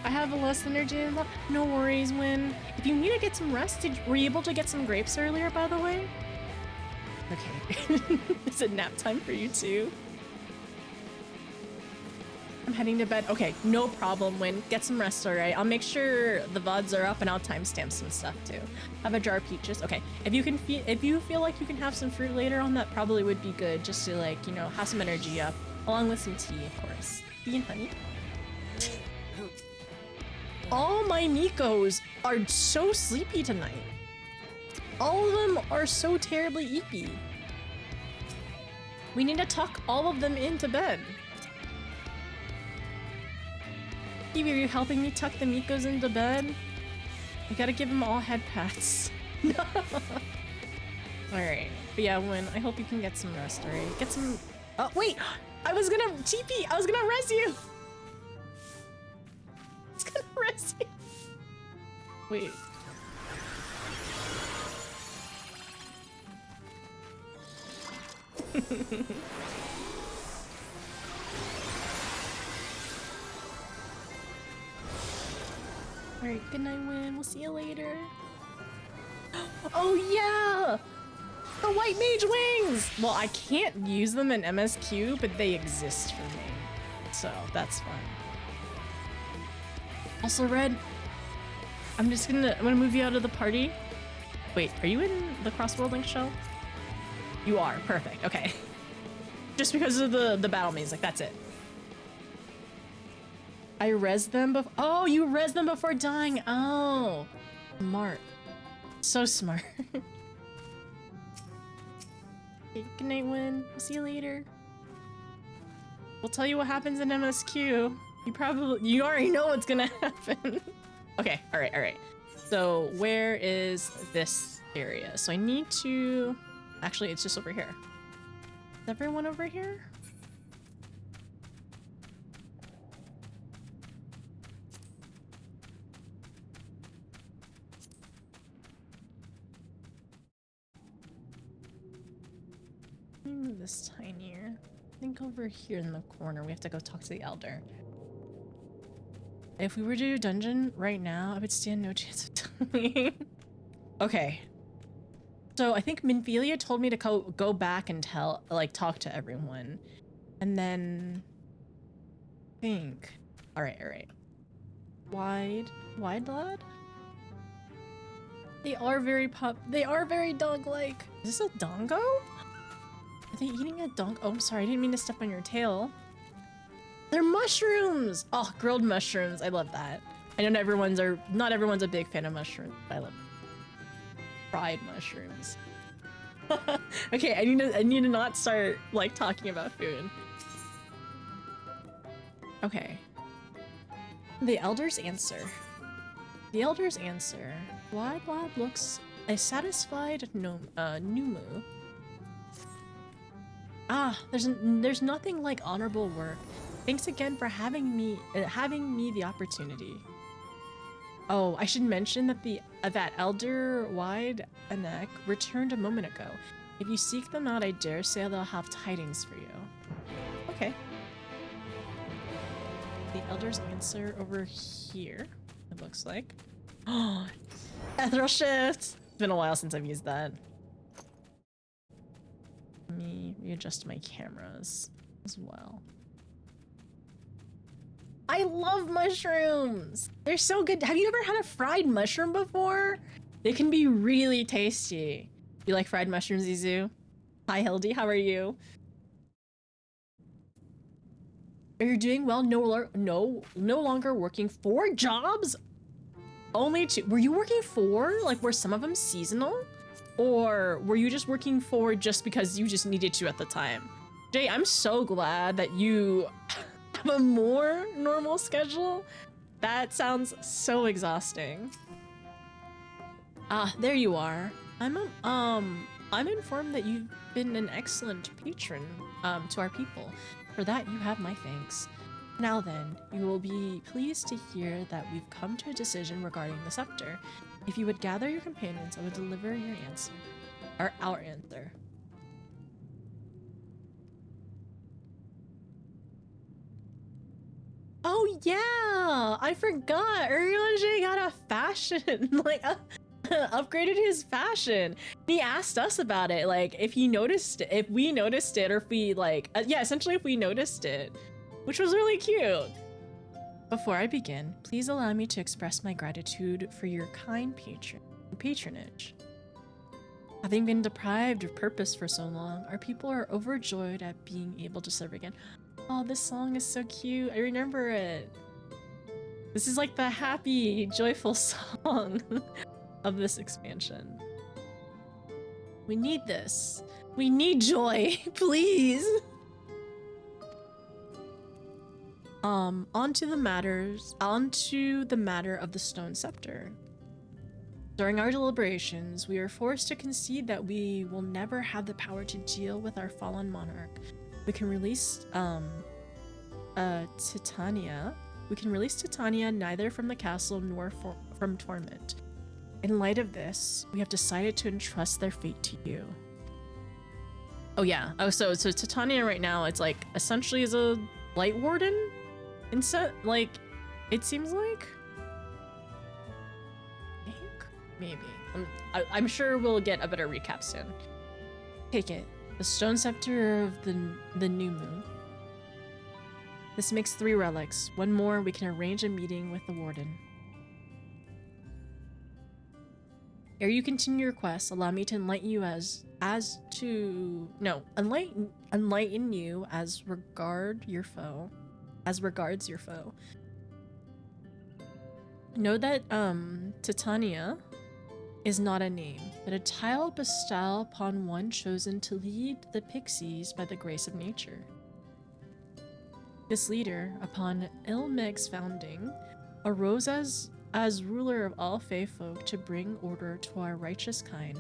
I have a less energy than that. No worries, Win. If you need to get some rest, were you able to get some grapes earlier, by the way? Okay. Is it nap time for you too? I'm heading to bed. Okay, no problem, Win. Get some rest, alright? I'll make sure the VODs are up and I'll timestamp some stuff too. Have a jar of peaches. Okay, if you feel like you can have some fruit later on, that probably would be good, just to, like, you know, have some energy up, along with some tea, of course. Tea and honey. All my Nikos are so sleepy tonight. All of them are so terribly eepy. We need to tuck all of them into bed. Stevie, are you helping me tuck the Nikos into bed? We gotta give them all head pats. No. Alright. But yeah, Win, I hope you can get some rest, alright? Get some... Oh, wait! I was gonna TP! I was gonna res you! I was gonna res you! Wait. Alright, good night, Win. We'll see you later. Oh yeah! The white mage wings! Well, I can't use them in MSQ, but they exist for me. So, that's fine. Also, Red, I'm gonna move you out of the party. Wait, are you in the cross-worlding show? You are, perfect, okay. Just because of the battle music, that's it. I res them before. Oh, you res them before dying. Oh, smart. So smart. Okay, good night, Win. I'll see you later. We'll tell you what happens in MSQ. You already know what's gonna happen. Okay, all right. So where is this area? So I need to. Actually, it's just over here. Is everyone over here? Move this tinier. I think over here in the corner we have to go talk to the elder. If we were to do a dungeon right now, I would stand no chance of dying. Okay. So I think Minfilia told me to go back and talk to everyone. And then I think. Alright. Wide lad? They are very dog-like. Is this a dongo? Are they eating a dongo? Oh, I'm sorry, I didn't mean to step on your tail. They're mushrooms! Oh, grilled mushrooms. I love that. I know not everyone's a big fan of mushrooms, but I love them. Fried mushrooms. Okay, I need to not start like talking about food. Okay. The elder's answer. Wide lad looks a satisfied Numu. Ah, there's nothing like honorable work. Thanks again for having me the opportunity. Oh, I should mention that that elder wide neck returned a moment ago. If you seek them out, I dare say they'll have tidings for you. Okay. The elder's answer over here, it looks like. Oh, ethereal shift! It's been a while since I've used that. Let me readjust my cameras as well. I love mushrooms! They're so good. Have you ever had a fried mushroom before? They can be really tasty. You like fried mushrooms, Izu? Hi, Hildy, how are you? Are you doing well? No longer working 4 jobs? Only 2. Were you working 4? Like, were some of them seasonal? Or were you just working 4 just because you just needed to at the time? Jay, I'm so glad that you have a more normal schedule. That sounds so exhausting. Ah, there you are. I'm informed that you've been an excellent patron to our people. For that, you have my thanks. Now then, you will be pleased to hear that we've come to a decision regarding the scepter. If you would gather your companions, I would deliver your answer. Or our answer. Oh yeah! I forgot! Urianger got a fashion! Like, upgraded his fashion. He asked us about it, like, if we noticed it, or if we, like, yeah, essentially if we noticed it. Which was really cute. Before I begin, please allow me to express my gratitude for your kind patronage. Having been deprived of purpose for so long, our people are overjoyed at being able to serve again. Oh, this song is so cute. I remember it. This is like the happy, joyful song of this expansion. We need this. We need joy, please. Onto the matter of the stone scepter. During our deliberations, we are forced to concede that we will never have the power to deal with our fallen monarch. We can release Titania. We can release Titania neither from the castle nor from torment. In light of this, we have decided to entrust their fate to you. Oh yeah. Oh, so Titania right now, it's like essentially is a light warden. Instead, like, it seems like. Maybe. I'm sure we'll get a better recap soon. Take it. The stone scepter of the new moon. This makes 3 relics. One more, we can arrange a meeting with the warden. Ere you continue your quest, allow me to enlighten you enlighten you as regards your foe. Know that Titania is not a name, but a title bestowed upon one chosen to lead the pixies by the grace of nature. This leader, upon Ilmeg's founding, arose as ruler of all Fae folk to bring order to our righteous kind.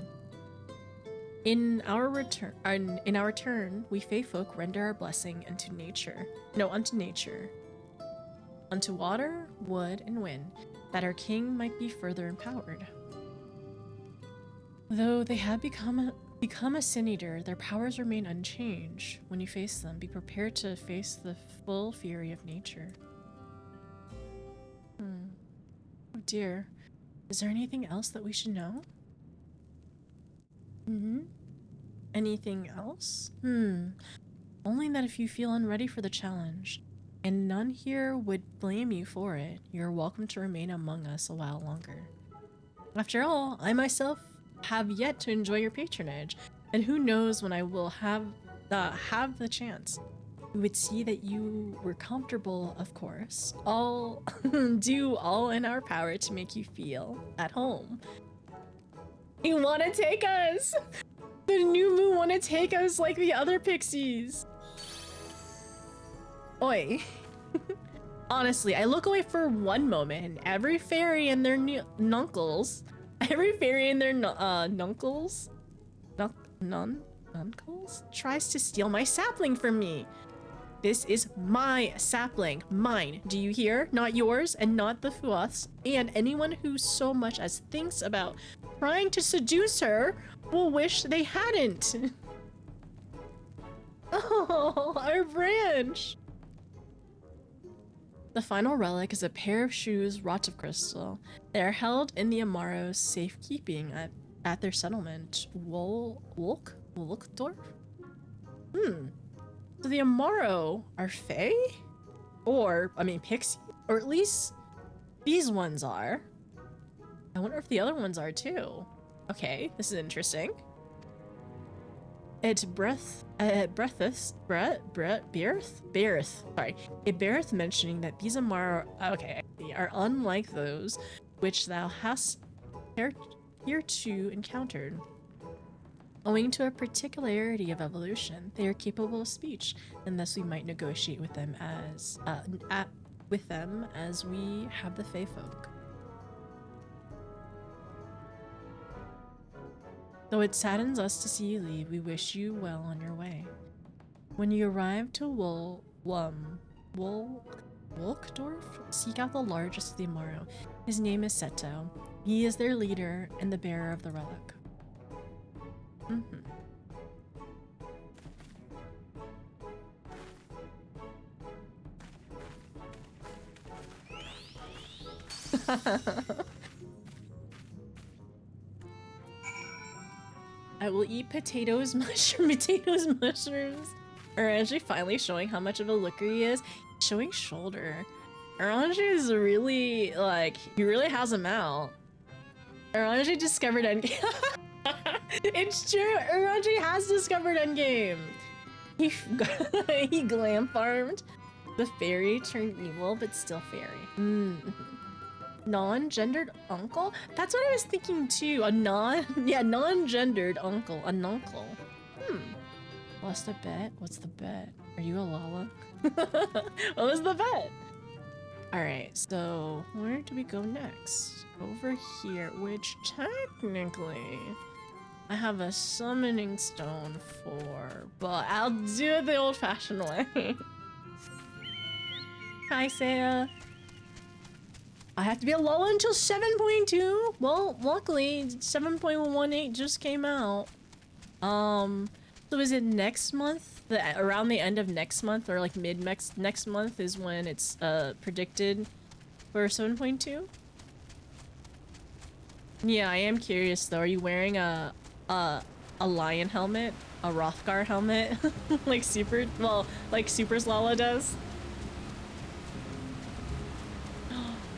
In our turn, we Fae folk render our blessing unto nature, unto water, wood, and wind, that our king might be further empowered. Though they have become a sin eater, their powers remain unchanged. When you face them, be prepared to face the full fury of nature. Oh dear. Is there anything else that we should know? Anything else? Only that if you feel unready for the challenge, and none here would blame you for it, you're welcome to remain among us a while longer. After all, I myself have yet to enjoy your patronage, and who knows when I will have the chance. We would see that you were comfortable, of course. Do all in our power to make you feel at home. You want to take us? The new moon want to take us like the other pixies. Oi. Honestly, I look away for one moment and every fairy and their nuncles tries to steal my sapling from me. This is my sapling, mine. Do you hear? Not yours and not the Fuath's. And anyone who so much as thinks about trying to seduce her will wish they hadn't. Oh, our branch. The final relic is a pair of shoes wrought of crystal. They are held in the Amaro's safekeeping at their settlement, Wolkdorf? So the Amaro are Fae? Or, I mean, Pixie? Or at least these ones are. I wonder if the other ones are too. Okay, this is interesting. It beareth mentioning that these Amaro, are unlike those which thou hast hereto encountered. Owing to a particularity of evolution, they are capable of speech, and thus we might negotiate with them as we have the Fae folk. Though it saddens us to see you leave, we wish you well on your way. When you arrive to Wolkdorf, seek out the largest of the Amaro. His name is Seto. He is their leader and the bearer of the relic. I will eat potatoes, mushrooms. Orange finally showing how much of a looker he is. Showing shoulder. Orange is really, like, he really has him out. Orange discovered endgame. It's true, Orange has discovered endgame. He glam farmed. The fairy turned evil, but still fairy. Non-gendered uncle? That's what I was thinking too. Non-gendered uncle. An uncle. Lost a bet? What's the bet? Are you a Lala? What was the bet? Alright, so where do we go next? Over here, which technically I have a summoning stone for, but I'll do it the old-fashioned way. Hi, Saya. I have to be a Lola until 7.2. Well, luckily 7.18 just came out. So is it next month? Around the end of next month, or like mid next month is when it's predicted for 7.2? Yeah, I am curious though. Are you wearing a lion helmet? A Rothgar helmet? like Super's Lala does?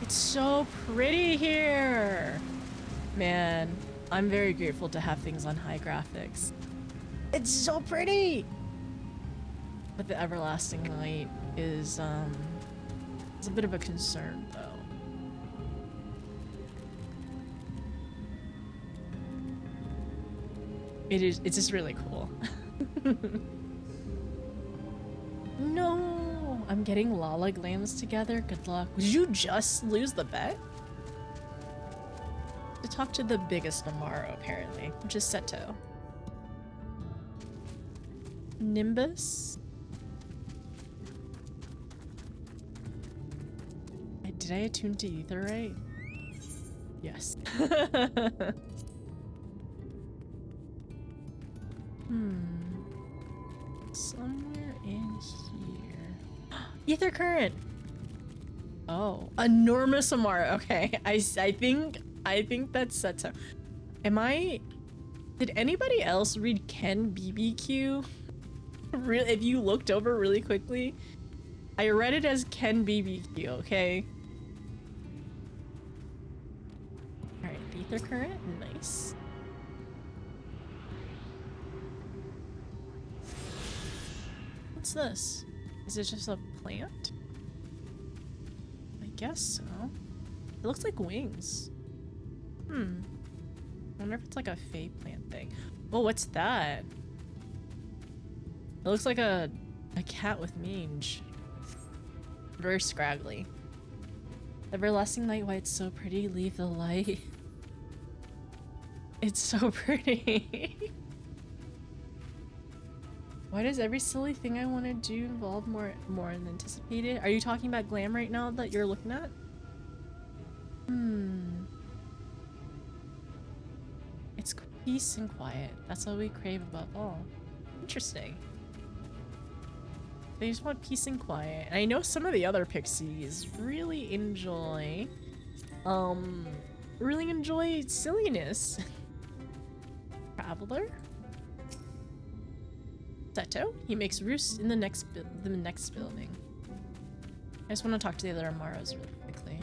It's so pretty here! Man, I'm very grateful to have things on high graphics. It's so pretty! But the everlasting light is a bit of a concern though. It's just really cool. No! I'm getting Lala glams together. Good luck. Did you just lose the bet? To talk to the biggest Amaro, apparently, which is Seto. Nimbus? Did I attune to ether right? Yes. Somewhere in here. Ether current! Oh. Enormous Amaro. Okay. I think that's Seto. Did anybody else read Ken BBQ? Really, if you looked over really quickly, I read it as Ken BBQ, okay? Alright, ether current, nice. What's this? Is it just a plant? I guess so. It looks like wings. I wonder if it's like a Fae plant thing. Oh, what's that? It looks like a cat with mange. Very scraggly. Everlasting light, why it's so pretty. Leave the light. It's so pretty. Why does every silly thing I want to do involve more than anticipated? Are you talking about glam right now that you're looking at? It's peace and quiet. That's what we crave above all. Interesting. They just want peace and quiet. And I know some of the other pixies really enjoy silliness. Traveler? Seto? He makes roosts in the next building. I just want to talk to the other Amaros really quickly.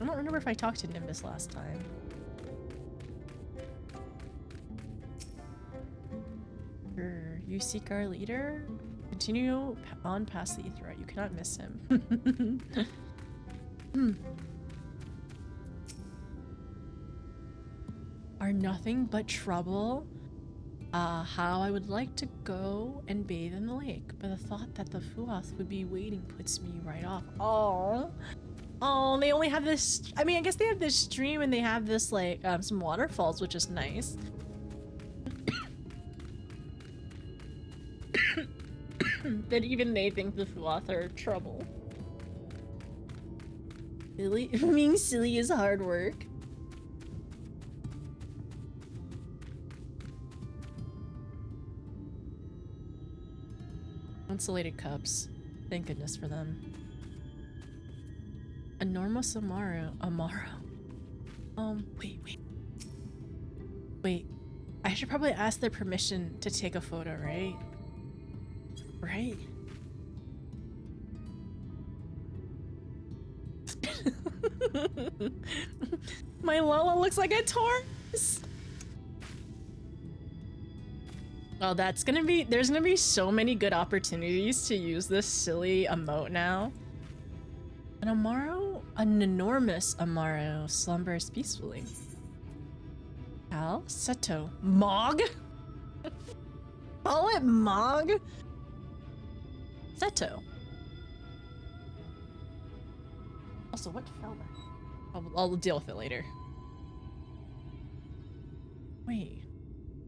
I don't remember if I talked to Nimbus last time. You seek our leader? Continue on past the Aetheryte. You cannot miss him. Are nothing but trouble? How I would like to go and bathe in the lake, but the thought that the Fuath would be waiting puts me right off. Oh, they only have this. I mean, I guess they have this stream and they have this like some waterfalls, which is nice. But even they think the Fuath are trouble. Really? Being silly is hard work. Insulated cups. Thank goodness for them. Enormous Amaro. Wait. I should probably ask their permission to take a photo, right? Right? My Lola looks like a Taurus. Oh, there's gonna be so many good opportunities to use this silly emote now. An enormous Amaro slumbers peacefully. Al Seto. Mog? Call it Mog? Seto. Also, what fell back? I'll deal with it later. Wait.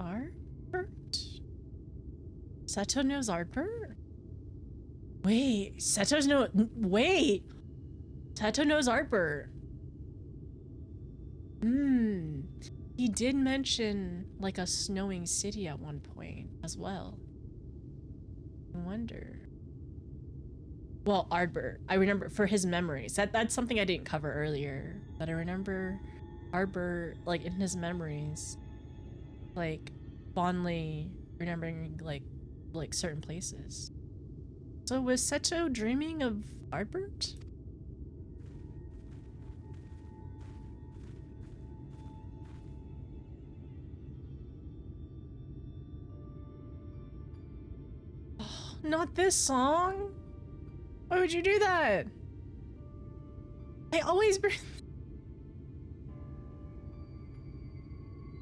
Arbert? Seto knows Arbert? Wait, Seto knows Arbert. He did mention like a snowing city at one point as well. I wonder. Well, Arbert, I remember for his memories. That's something I didn't cover earlier, but I remember Arbert like in his memories, like fondly remembering like certain places. So was Seto dreaming of Arbert? Oh, not this song. Why would you do that? I always bring.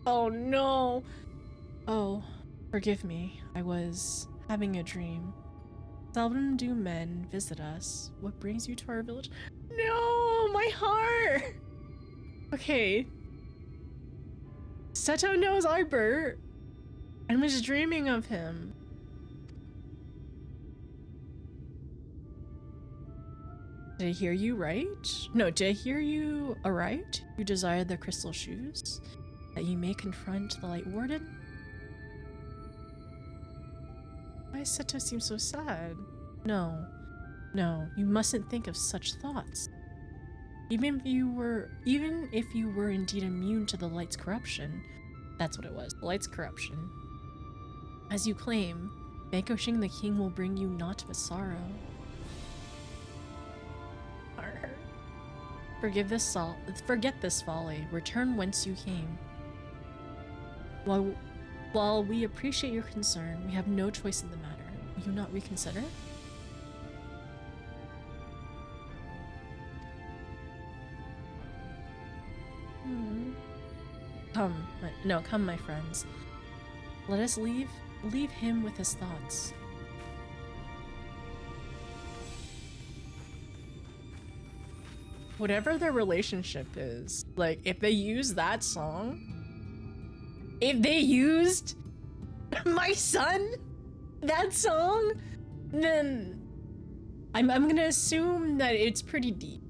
Oh no. Oh, forgive me. I was having a dream. Seldom do men visit us. What brings you to our village? No, my heart. Okay. Seto knows Arbert and was dreaming of him. Did I hear you right? No, did I hear you aright? You desire the crystal shoes that you may confront the Light Warden? Why does Seto seem so sad? No, you mustn't think of such thoughts. Even if you were indeed immune to the light's corruption, that's what it was, the light's corruption. As you claim, vanquishing the king will bring you naught but sorrow. Forget this folly. Return whence you came. While we appreciate your concern, we have no choice in the matter. Will you not reconsider? Come, my friends. Let us leave him with his thoughts. Whatever their relationship is, like, if they use that song, if they used my son, that song, then I'm gonna assume that it's pretty deep.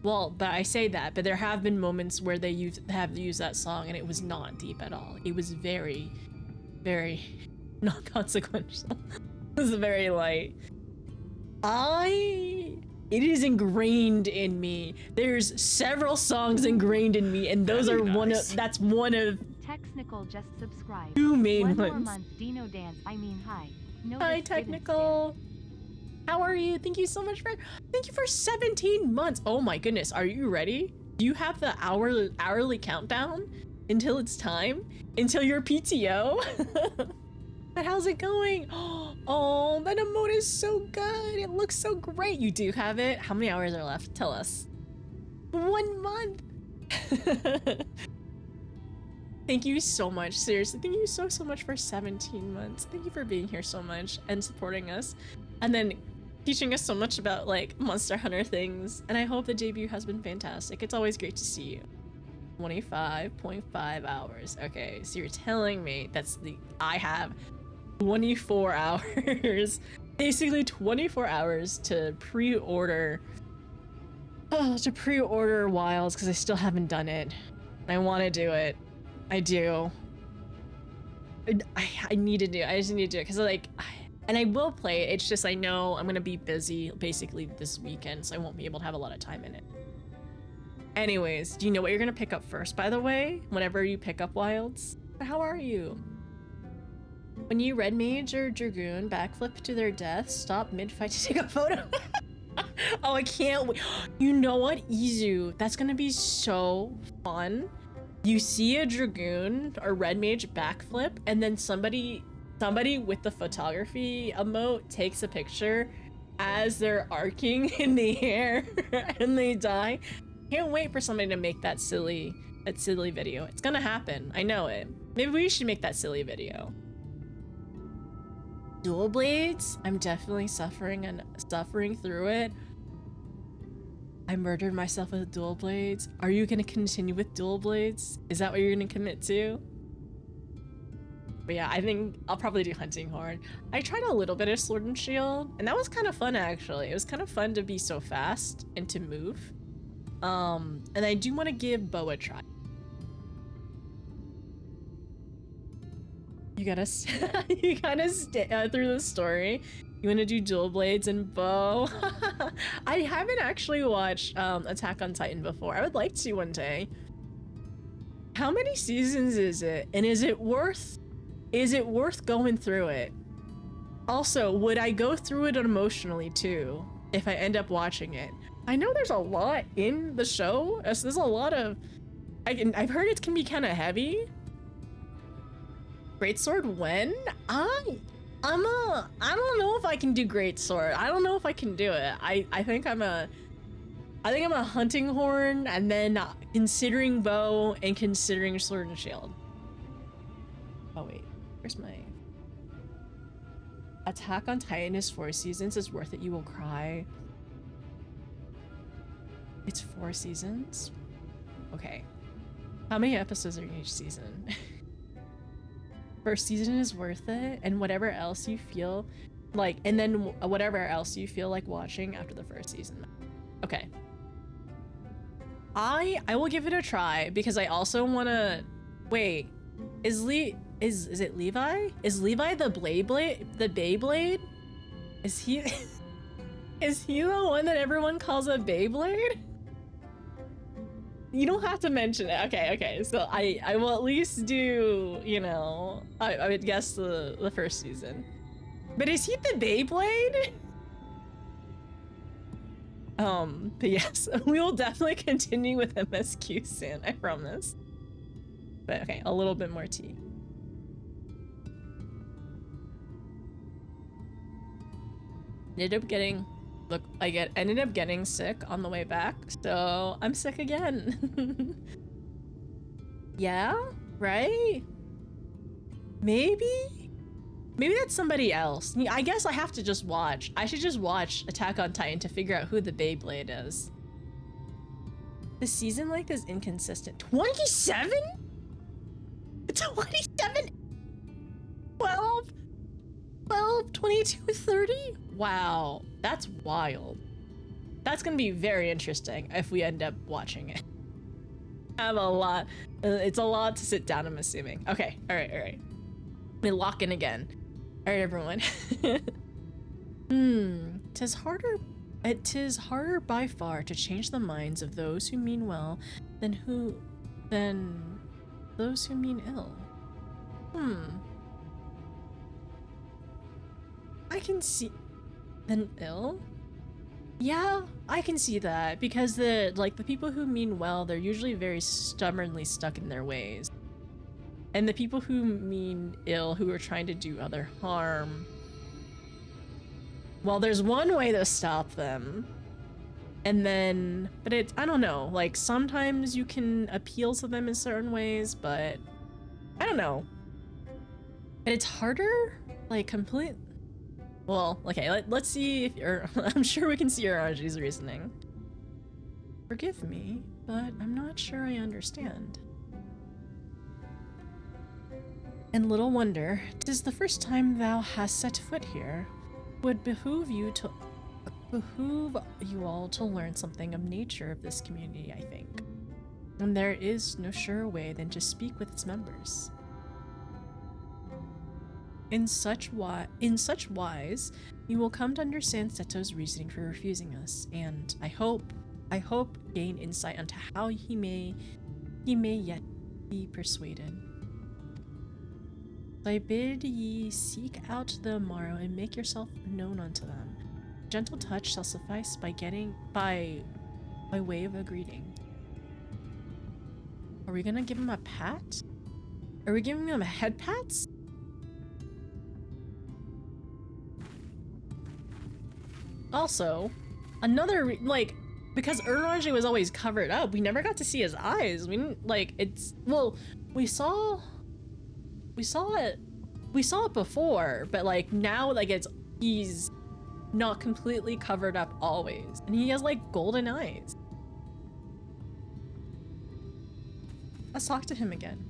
Well, but I say that, but there have been moments where they have used that song and it was not deep at all. It was very, very not consequential. It was very light. It is ingrained in me. There's several songs ingrained in me, and those are nice. That's one of Technical just subscribed. two main One more ones. month, Dino Dance. Hi. Hi, Technical. How are you? Thank you so much thank you for 17 months. Oh my goodness, are you ready? Do you have the hourly countdown until it's time? Until your PTO? But how's it going? Oh, that emote is so good. It looks so great. You do have it? How many hours are left? Tell us. 1 month. Thank you so much. Seriously, thank you so much for 17 months. Thank you for being here so much and supporting us. And then teaching us so much about like Monster Hunter things. And I hope the debut has been fantastic. It's always great to see you. 25.5 hours. Okay, so you're telling me I have 24 hours. Basically 24 hours to pre-order Wilds because I still haven't done it. I want to do it. I do. I need to do it. I just need to do it because and I will play it. It's just I know I'm gonna be busy basically this weekend, so I won't be able to have a lot of time in it. Anyways, do you know what you're gonna pick up first, by the way? Whenever you pick up Wilds? How are you? When you Red Mage or Dragoon backflip to their death, stop mid-fight to take a photo. Oh, I can't wait. You know what, Izu? That's gonna be so fun. You see a Dragoon or Red Mage backflip, and then somebody with the photography emote takes a picture as they're arcing in the air and they die. Can't wait for somebody to make that silly video. It's gonna happen. I know it. Maybe we should make that silly video. Dual blades? I'm definitely suffering through it. I murdered myself with dual blades. Are you gonna continue with dual blades? Is that what you're gonna commit to? But yeah, I think I'll probably do Hunting Horn. I tried a little bit of Sword and Shield, and that was kind of fun actually. It was kind of fun to be so fast and to move. And I do want to give Bow a try. You gotta stay through the story. You want to do dual blades and bow? I haven't actually watched Attack on Titan before. I would like to one day. How many seasons is it? And is it worth going through it? Also, would I go through it emotionally too if I end up watching it? I know there's a lot in the show. There's a lot of... I've heard it can be kind of heavy. Greatsword when? I don't know if I can do Greatsword. I don't know if I can do it. I think I'm a Hunting Horn, and then considering Bow and considering Sword and Shield. Oh wait, where's my... Attack on Titan is 4 seasons. It's worth it. You will cry. It's 4 seasons? Okay. How many episodes are in each season? First season is worth it, and whatever else you feel like, and then whatever else you feel like watching after the first season. Okay. I will give it a try because I also want to... Wait, is it Levi? Is Levi the Beyblade? Is he is he the one that everyone calls a Beyblade? You don't have to mention it. Okay. So I will at least do, you know, I would guess the first season. But is he the Beyblade? But yes, we will definitely continue with MSQ soon, I promise. But okay, a little bit more tea. Ended up getting sick on the way back, so I'm sick again. Yeah, right? Maybe that's somebody else. I guess I have to just watch. I should just watch Attack on Titan to figure out who the Beyblade is. The season length is inconsistent. 27? 27? 12? 22, 30? Wow, that's wild. That's gonna be very interesting if we end up watching it. I have a lot. It's a lot to sit down, I'm assuming. Okay, all right. Let me lock in again. All right, everyone. Tis harder by far to change the minds of those who mean well than those who mean ill. I can see... Then ill? Yeah, I can see that, because the people who mean well, they're usually very stubbornly stuck in their ways. And the people who mean ill, who are trying to do other harm, well, there's one way to stop them. And then, but it's, I don't know, like sometimes you can appeal to them in certain ways, but I don't know. And it's harder, like complete. Well, okay, let's see if you're, I'm sure we can see Araji's reasoning. Forgive me, but I'm not sure I understand. And little wonder, 'tis the first time thou hast set foot here. Would behoove you all to learn something of nature of this community, I think. And there is no surer way than to speak with its members. In such wise, you will come to understand Seto's reasoning for refusing us, and I hope gain insight into how he may yet be persuaded. I bid ye seek out the Amaro and make yourself known unto them. Gentle touch shall suffice by way of a greeting. Are we gonna give him a pat? Are we giving him a head pats? Also, another because Uraji was always covered up, we never got to see his eyes. We didn't we saw it before, but like now he's not completely covered up always, and he has like golden eyes. Let's talk to him again.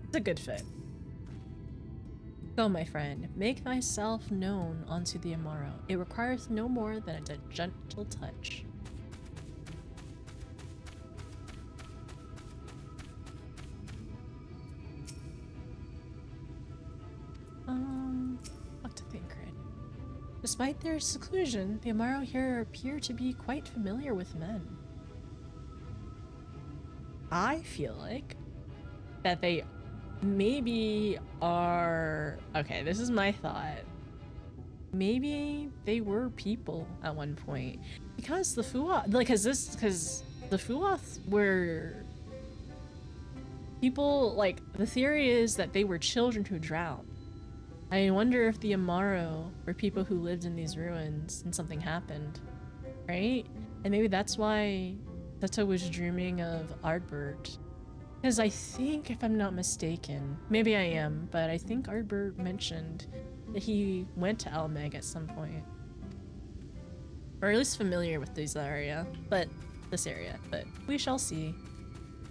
It's a good fit. Go, my friend, make thyself known unto the Amaro. It requires no more than a gentle touch. What to think, right? Despite their seclusion, the Amaro here appear to be quite familiar with men. I feel like that they maybe are... Okay, this is my thought. Maybe they were people at one point. Because the Fuath... because the Fuath were... people, the theory is that they were children who drowned. I wonder if the Amaro were people who lived in these ruins and something happened, right? And maybe that's why Seto was dreaming of Ardbert. Because I think, if I'm not mistaken, maybe I am, but I think Ardbert mentioned that he went to Almeg at some point. Or at least familiar with this area, but we shall see.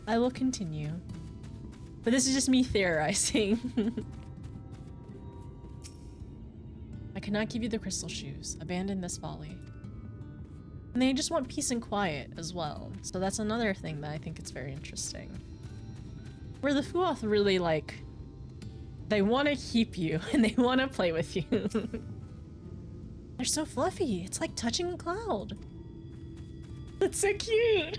I will continue. But this is just me theorizing. I cannot give you the crystal shoes. Abandon this folly. And they just want peace and quiet as well. So that's another thing that I think is very interesting. Where the Fuath really, they want to keep you and they want to play with you. They're so fluffy. It's like touching a cloud. That's so cute.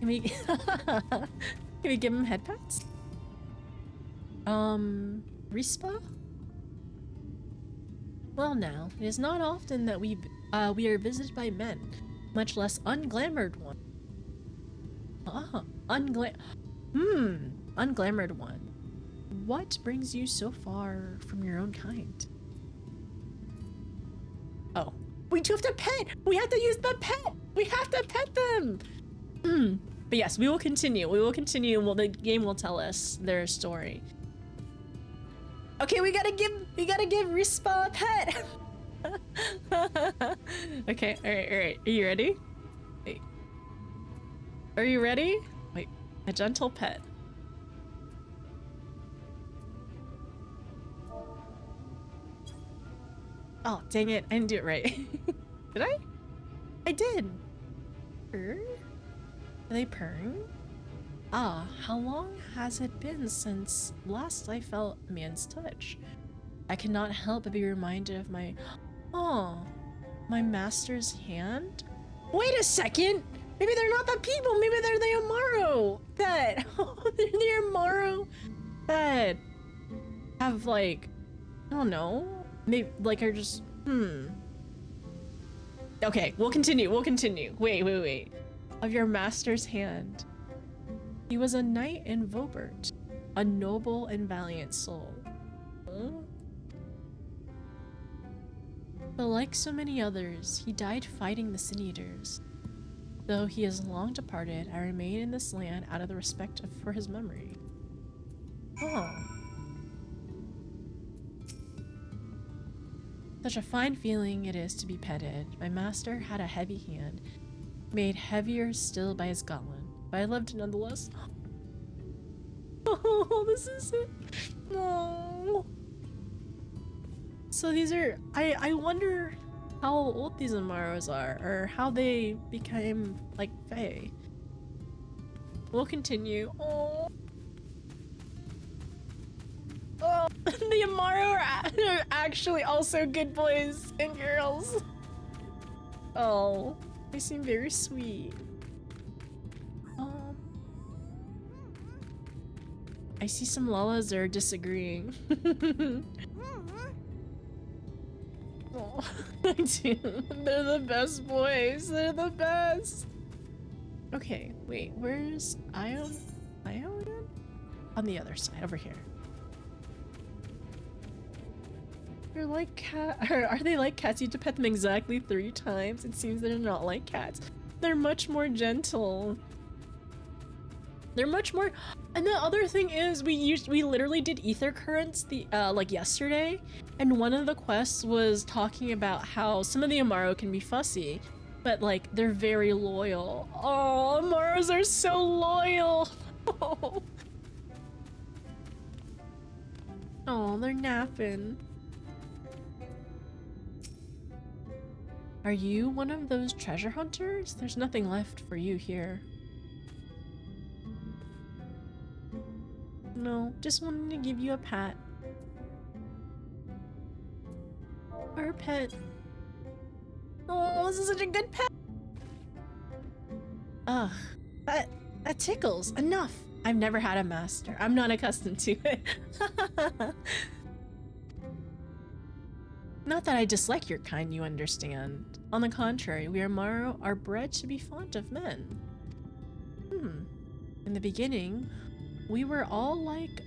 Can we give him head pats? Respa? Well now, it is not often that we are visited by men, much less unglamored one. Unglamored one. What brings you so far from your own kind? Oh, we do have to pet! We have to use the pet! We have to pet them! But yes, we will continue. Well, the game will tell us their story. Okay, we gotta give Rispa a pet! Okay, alright. Are you ready? Wait. Are you ready? Wait, a gentle pet. Oh, dang it, I didn't do it right. Did I? I did. Purr? Are they purring? Ah, how long has it been since last I felt a man's touch? I cannot help but be reminded of my master's hand? Wait a second! Maybe they're not the people, maybe they're the Amaro that they're the Amaro that have I don't know, maybe are just Okay, we'll continue. Wait. Of your master's hand. He was a knight in Vobert, a noble and valiant soul. Huh? But like so many others, he died fighting the Sin Eaters. Though he is long departed, I remain in this land out of the respect for his memory. Oh. Such a fine feeling it is to be petted. My master had a heavy hand, made heavier still by his goblin, but I loved it nonetheless. Oh, this is it. No. So these are, I wonder how old these Amaros are, or how they became, like, Fae. We'll continue. Oh. Oh, the Amaro are actually also good boys and girls. Oh, they seem very sweet. I see some Lalas are disagreeing. Oh, I do. They're the best boys. They're the best. Okay, wait, where's Ion? Ion? On the other side, over here. They're like cat. Are they like cats? You have to pet them exactly 3 times. It seems they're not like cats. They're much more gentle. They're much more. And the other thing is, we literally did ether currents like yesterday, and one of the quests was talking about how some of the Amaro can be fussy, but like they're very loyal. Oh, Amaros are so loyal. Oh, they're napping. Are you one of those treasure hunters? There's nothing left for you here. No, just wanted to give you a pat. Or a pet. Oh, this is such a good pet. Ugh, that tickles. Enough. I've never had a master. I'm not accustomed to it. Not that I dislike your kind, you understand. On the contrary, we Amaro are bred to be fond of men. In the beginning, we were all like,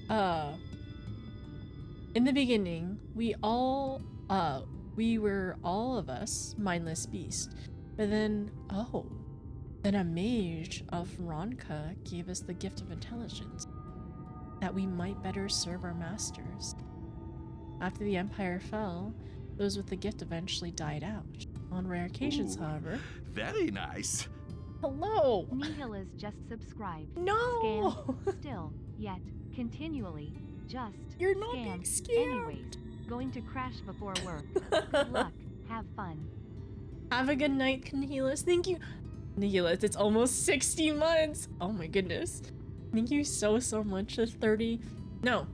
in the beginning, we were all of us mindless beasts. But then, then a mage of Ronka gave us the gift of intelligence, that we might better serve our masters. After the Empire fell, those with the gift eventually died out. On rare occasions, however. Very nice. Hello! Nihil is just subscribed. No! Scam, still, yet, continually, just You're not scam. being scammed. Anyways, going to crash before work. Good luck. Have fun. Have a good night, Nihilus. Thank you. Nihilus, it's almost 60 months. Oh my goodness. Thank you so much for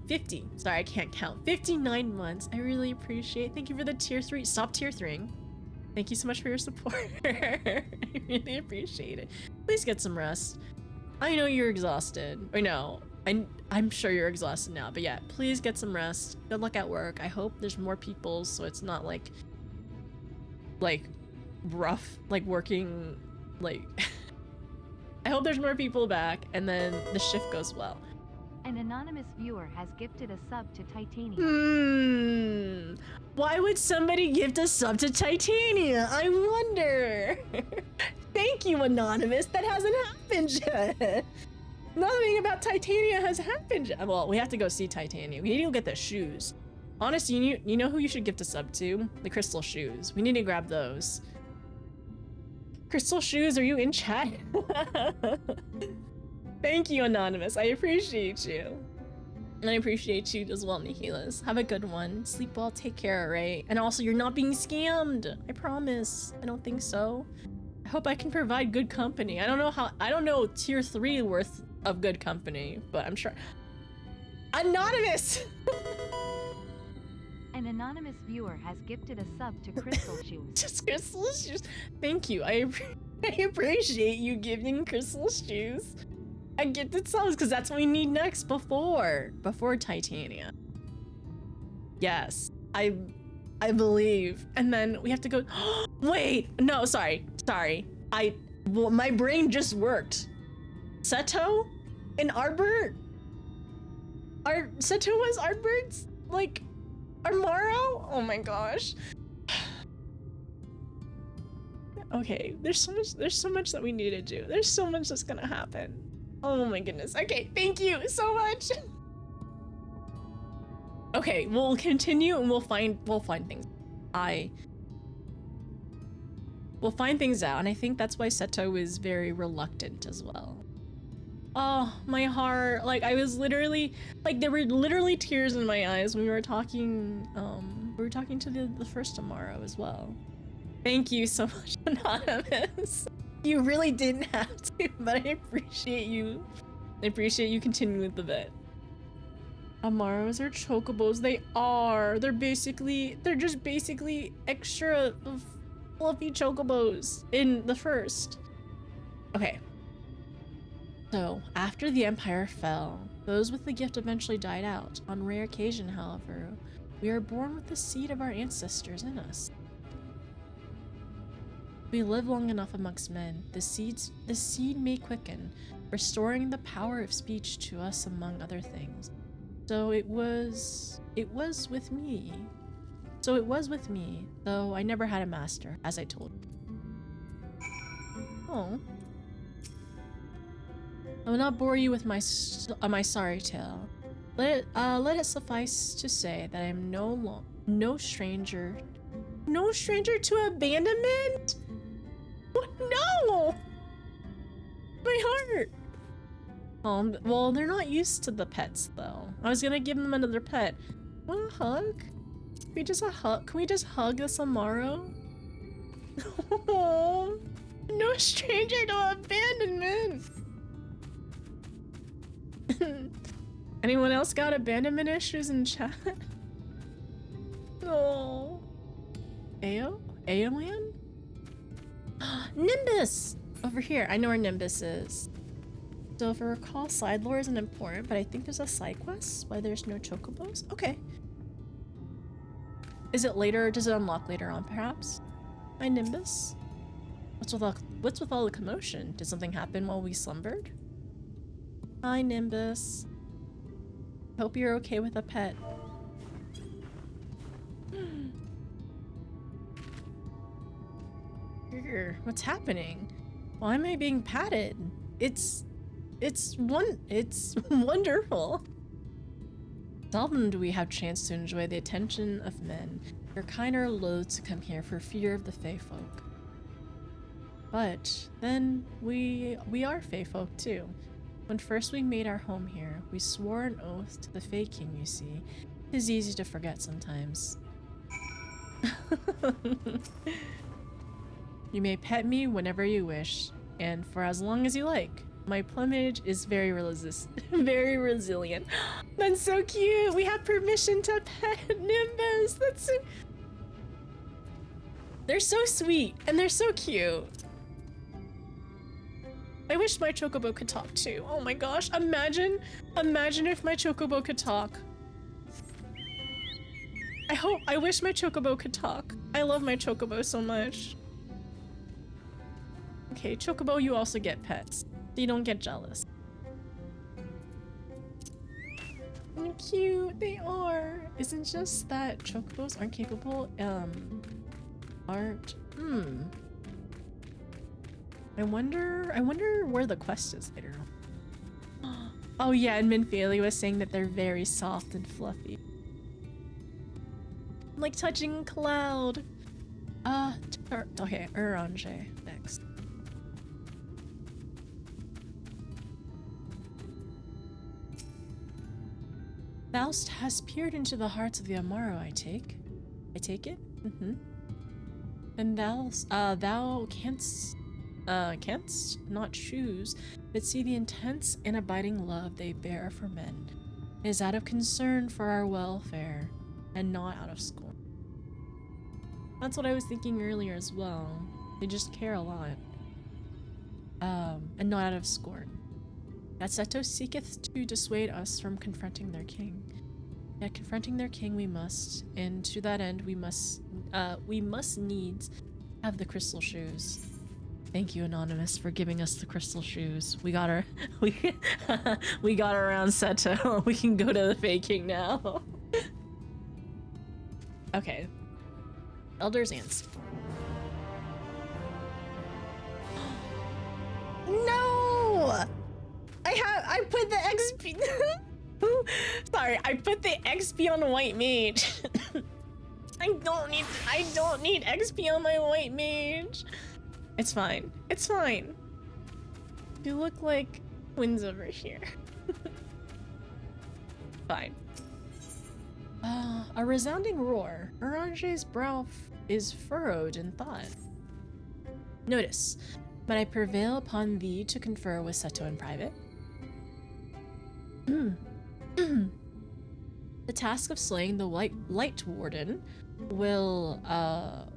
50. Sorry, I can't count. 59 months. I really appreciate it. Thank you for the tier 3. Stop tier 3ing. Thank you so much for your support. I really appreciate it. Please get some rest. I know you're exhausted. Or no, I'm sure you're exhausted now. But yeah, please get some rest. Good luck at work. I hope there's more people so it's not like rough, like working, like I hope there's more people back and then the shift goes well. An anonymous viewer has gifted a sub to Titania. Why would somebody gift a sub to Titania? I wonder. Thank you, Anonymous. That hasn't happened yet. Nothing about Titania has happened yet. Well, we have to go see Titania. We need to go get the shoes. Honestly, you know who you should gift a sub to? The crystal shoes. We need to grab those. Crystal shoes, are you in chat? Thank you, Anonymous. I appreciate you. And I appreciate you as well, Nihilas. Have a good one. Sleep well, take care, alright? And also, you're not being scammed. I promise. I don't think so. I hope I can provide good company. I don't know tier 3 worth of good company, but I'm sure. Anonymous! An anonymous viewer has gifted a sub to Crystal Shoes. Just Crystal Shoes. Thank you. I appreciate you giving Crystal Shoes a gifted subs because that's what we need next before Titania. Yes, I believe. And then we have to go. Wait, no, sorry. Well, my brain just worked. Seto and Arbor? Seto was Artbird's? Like, Armaro? Oh my gosh. Okay, there's so much that we need to do. There's so much that's gonna happen. Oh my goodness. Okay, thank you so much. Okay, we'll continue and we'll find things. We'll find things out, and I think that's why Seto is very reluctant as well. Oh, my heart. Like, I was literally, like, there were literally tears in my eyes when we were talking to the first tomorrow as well. Thank you so much, Anonymous. You really didn't have to, but I appreciate you. I appreciate you continuing with the bit. Amaros are chocobos. They are. They're just basically extra fluffy chocobos in the first. Okay. So, after the Empire fell, those with the gift eventually died out. On rare occasion, however, we are born with the seed of our ancestors in us. We live long enough amongst men, the seed may quicken, restoring the power of speech to us among other things. So it was with me. Though I never had a master, as I told you. Oh. I will not bore you with my sorry tale. Let it suffice to say that I am no stranger to abandonment. No! My heart! Well, they're not used to the pets, though. I was gonna give them another pet. Want a hug? Can we just hug this Amaro? Oh, no stranger to abandonment! Anyone else got abandonment issues in chat? Oh. Aolan? Nimbus! Over here. I know where Nimbus is. So if I recall, side lore isn't important, but I think there's a side quest why there's no chocobos. Okay. Is it later? Does it unlock later on, perhaps? Hi, Nimbus. What's with all the commotion? Did something happen while we slumbered? Hi, Nimbus. Hope you're okay with a pet. What's happening? Why am I being patted? It's wonderful. Seldom do we have chance to enjoy the attention of men. Your kind are loath to come here for fear of the Fae folk. But then we are Fae folk too. When first we made our home here, we swore an oath to the Fae King, you see. It is easy to forget sometimes. You may pet me whenever you wish, and for as long as you like. My plumage is very resilient. That's so cute! We have permission to pet Nimbus! That's so... They're so sweet, and they're so cute. I wish my chocobo could talk too. Oh my gosh, imagine if my chocobo could talk. I wish my chocobo could talk. I love my chocobo so much. Okay, chocobo, you also get pets. So you don't get jealous. They're cute, they are. Isn't just that chocobos aren't capable, I wonder where the quest is later on. Oh yeah, and Minfaili was saying that they're very soft and fluffy. Like touching cloud. Okay, Orange next. Thou hast peered into the hearts of the Amaro, I take it? Mm-hmm. And thou canst not choose, but see the intense and abiding love they bear for men. It is out of concern for our welfare, and not out of scorn. That's what I was thinking earlier as well. They just care a lot. And not out of scorn. That Seto seeketh to dissuade us from confronting their king. Yet confronting their king we must, and to that end we must needs have the crystal shoes. Thank you, Anonymous, for giving us the crystal shoes. We got our we got around Seto. We can go to the Fey King now. Okay. Elder's Ants. No! I put the XP. Sorry, I put the XP on the white mage. I don't need XP on my white mage. It's fine. It's fine. You look like twins over here. Fine. A resounding roar. Orange's brow is furrowed in thought. Notice, but I prevail upon thee to confer with Seto in private. The task of slaying the light warden will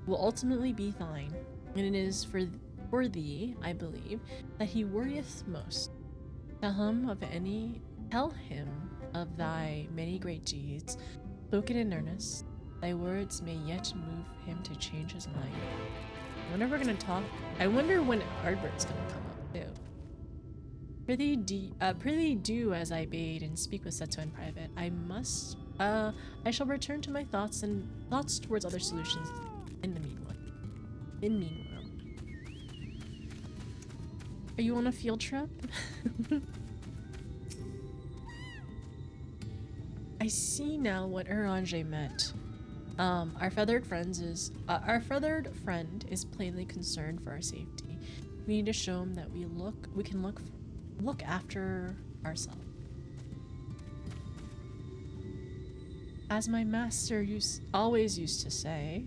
ultimately be thine, and it is for thee, I believe, that he worrieth most. Tell him of thy many great deeds, spoken in earnest. Thy words may yet move him to change his mind. I wonder if we're gonna talk. I wonder when Ardbert's gonna come up too. Prithee do as I bade and speak with Seto in private. I shall return to my thoughts towards other solutions in the meanwhile. Are you on a field trip? I see now what Orange meant. Our feathered friend is plainly concerned for our safety. We need to show him that we can look after ourselves. As my master always used to say,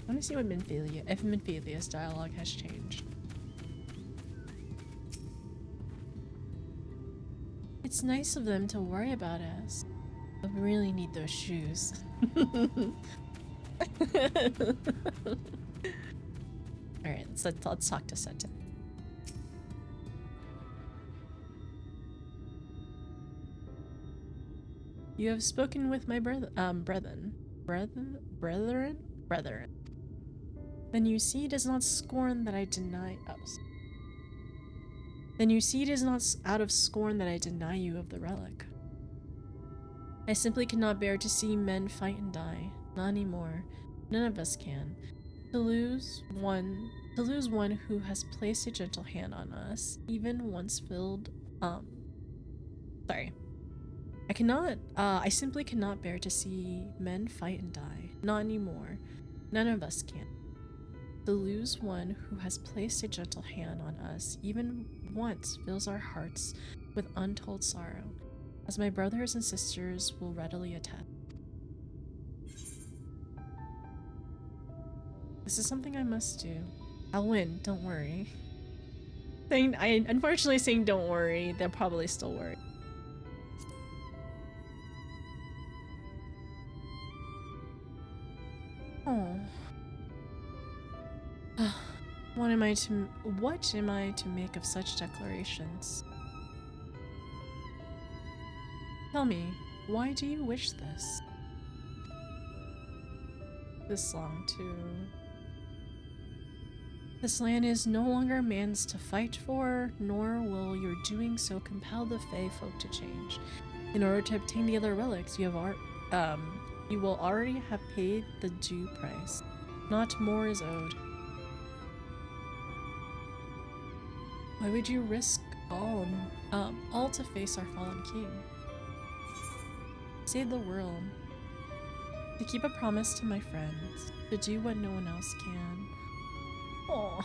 I want to see what if Minthelia's dialogue has changed. It's nice of them to worry about us, but we really need those shoes. Alright, let's talk to Seto. You have spoken with my brethren. Then you see it is not scorn that I deny us. Then you see it is not out of scorn that I deny you of the relic. I simply cannot bear to see men fight and die. Not anymore. None of us can. To lose one who has placed a gentle hand on us, even once filled, sorry. I simply cannot bear to see men fight and die. Not anymore. None of us can. To lose one who has placed a gentle hand on us, even once, fills our hearts with untold sorrow, as my brothers and sisters will readily attest. This is something I must do. I'll win, don't worry. Unfortunately saying don't worry, they'll probably still worry. Oh. What am I to make of such declarations? Tell me, why do you wish this? This song too. This land is no longer man's to fight for, nor will your doing so compel the Fae folk to change. In order to obtain the other relics, you will already have paid the due price. Not more is owed. Why would you risk all to face our fallen king? Save the world. To keep a promise to my friends. To do what no one else can. Oh,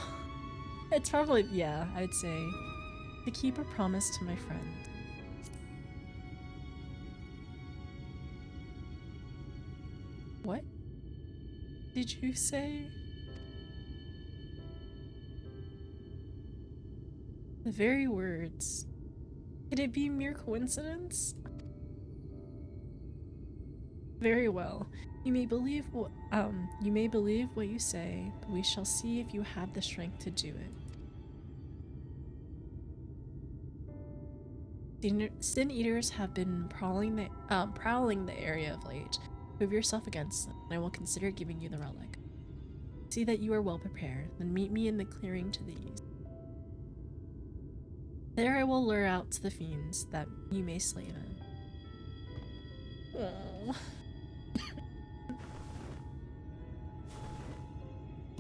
it's probably, yeah, I'd say. To keep a promise to my friends. What did you say? The very words. Could it be mere coincidence? Very well. You may believe what you say, but we shall see if you have the strength to do it. Sin Eaters have been prowling the area of late. Prove yourself against them, and I will consider giving you the relic. See that you are well prepared, then meet me in the clearing to the east. There I will lure out to the fiends, that you may slay them.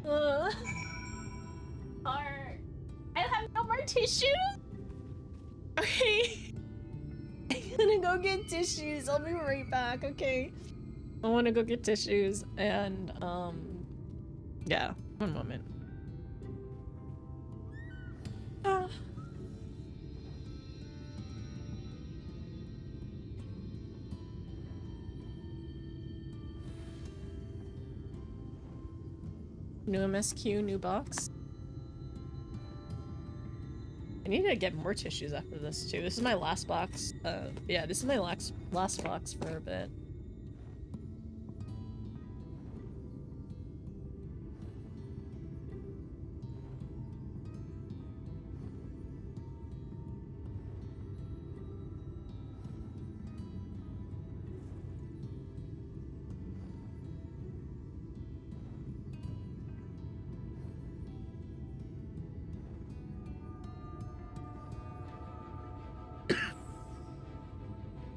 Oh. Heart. I have no more tissues? Okay. I'm gonna go get tissues. I'll be right back, okay? I wanna go get tissues and, yeah, one moment. Ah. New MSQ, new box. I need to get more tissues after this too. This is my last box. Yeah, this is my last box for a bit.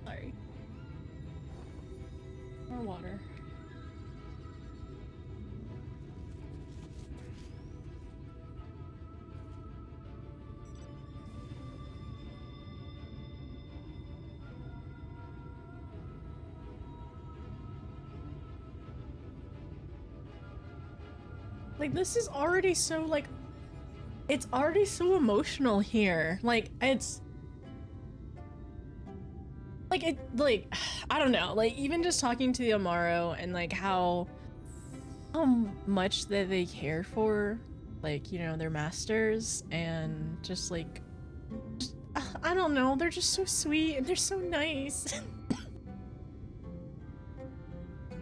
Sorry. More water. Like, this is already so, like, it's already so emotional here. Like, it's... Like, I don't know. Like, even just talking to the Amaro and, like, how much that they care for, like, you know, their masters and just, like... I don't know. They're just so sweet and they're so nice.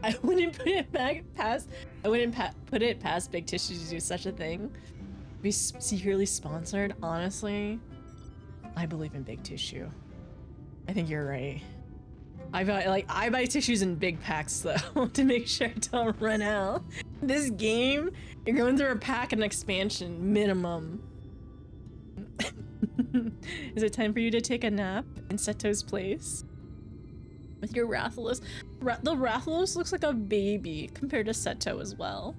I wouldn't put it past Big Tissue to do such a thing. Be secretly sponsored, honestly. I believe in Big Tissue. I think you're right. I buy tissues in big packs though to make sure I don't run out. This game, you're going through a pack and expansion minimum. Is it time for you to take a nap in Seto's place? With your Rathalos. The Rathalos looks like a baby compared to Seto as well.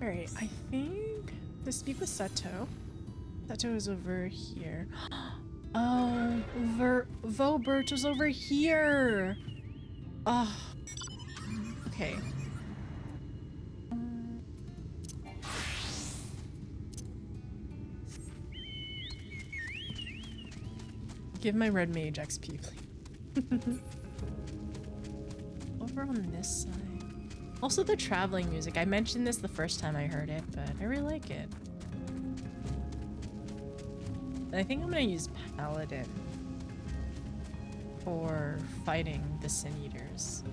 Alright, I think to speak with Seto. Seto is over here. Oh, Vobert was over here. Oh, okay. Give my red mage XP, please. Over on this side. Also the traveling music. I mentioned this the first time I heard it, but I really like it. I think I'm gonna use Paladin for fighting the Sin Eaters.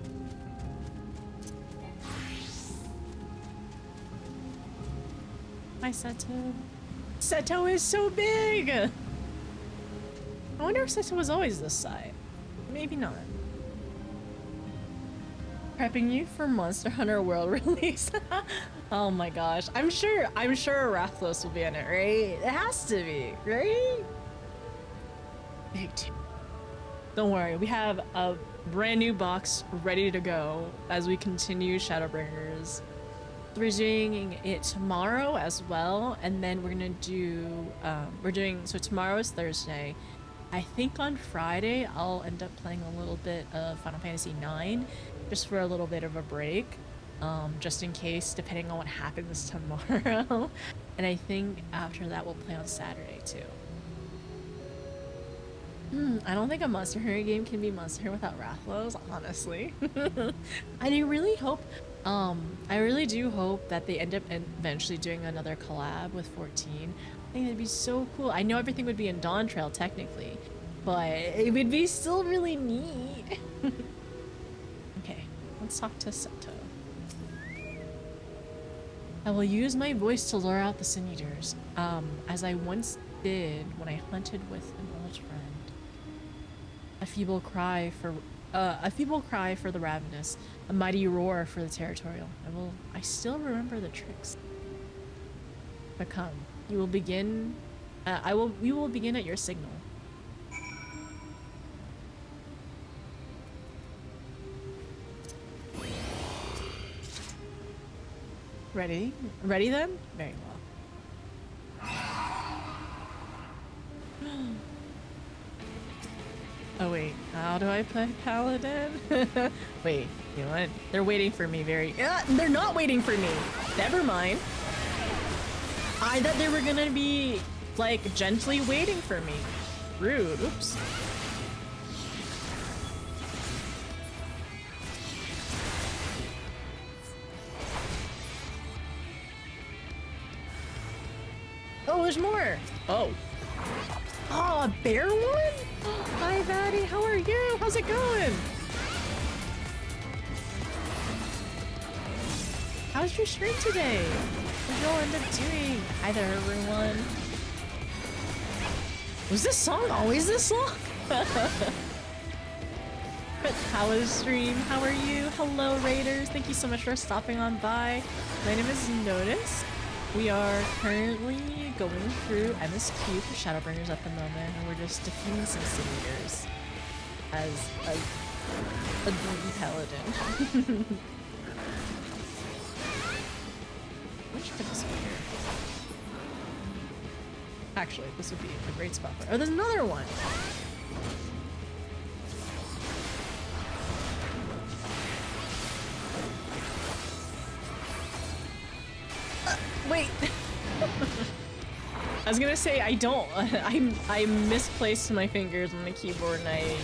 Hi, Seto. Seto is so big! I wonder if Seto was always this side. Maybe not. Prepping you for Monster Hunter World release. Oh my gosh. I'm sure Rathalos will be in it, right? It has to be, right? Big two. Don't worry, we have a brand new box ready to go as we continue Shadowbringers. We're doing it tomorrow as well, and then we're gonna do, so tomorrow is Thursday. I think on Friday I'll end up playing a little bit of Final Fantasy IX, just for a little bit of a break, just in case, depending on what happens tomorrow. And I think after that we'll play on Saturday too. I don't think a Monster Hunter game can be Monster Hunter without Rathalos, honestly. And I really hope, I really do hope that they end up eventually doing another collab with 14. I think that'd be so cool. I know everything would be in Dawn Trail technically, but it would be still really neat. Okay, let's talk to Seto. I will use my voice to lure out the sin eaters, as I once did when I hunted with an old friend. A feeble cry for the ravenous, a mighty roar for the territorial. I still remember the tricks. But come, you will begin. We will begin at your signal. Ready? Ready then? Very well. Oh wait, how do I play Paladin? Wait, you know what? They're waiting for me they're not waiting for me! Never mind. I thought they were gonna be, like, gently waiting for me. Rude, oops. Oh, there's more! Oh. Oh, a bear one? Hi, Maddie. How are you? How's it going? How's your stream today? What did y'all end up doing? Hi there, everyone. Was this song always this long? How was stream? How are you? Hello, Raiders. Thank you so much for stopping on by. My name is Notice. We are currently going through MSQ for Shadowbringers at the moment, and we're just defeating some sin eaters as a greedy paladin. Which put this over here? Actually, this would be a great spot for. Oh, there's another one. Wait. I was gonna say I misplaced my fingers on the keyboard and I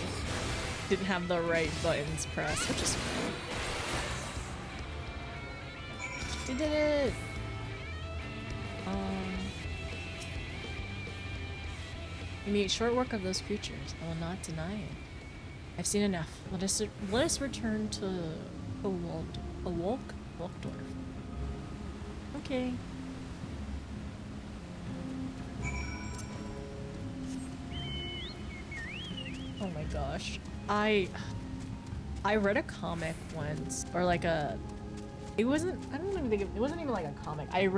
didn't have the right buttons pressed, which is fine. We did it! We made short work of those creatures. I will not deny it. I've seen enough. Let us return to Waldorf. Okay. Oh my gosh. I read a comic once, or like it wasn't even like a comic. I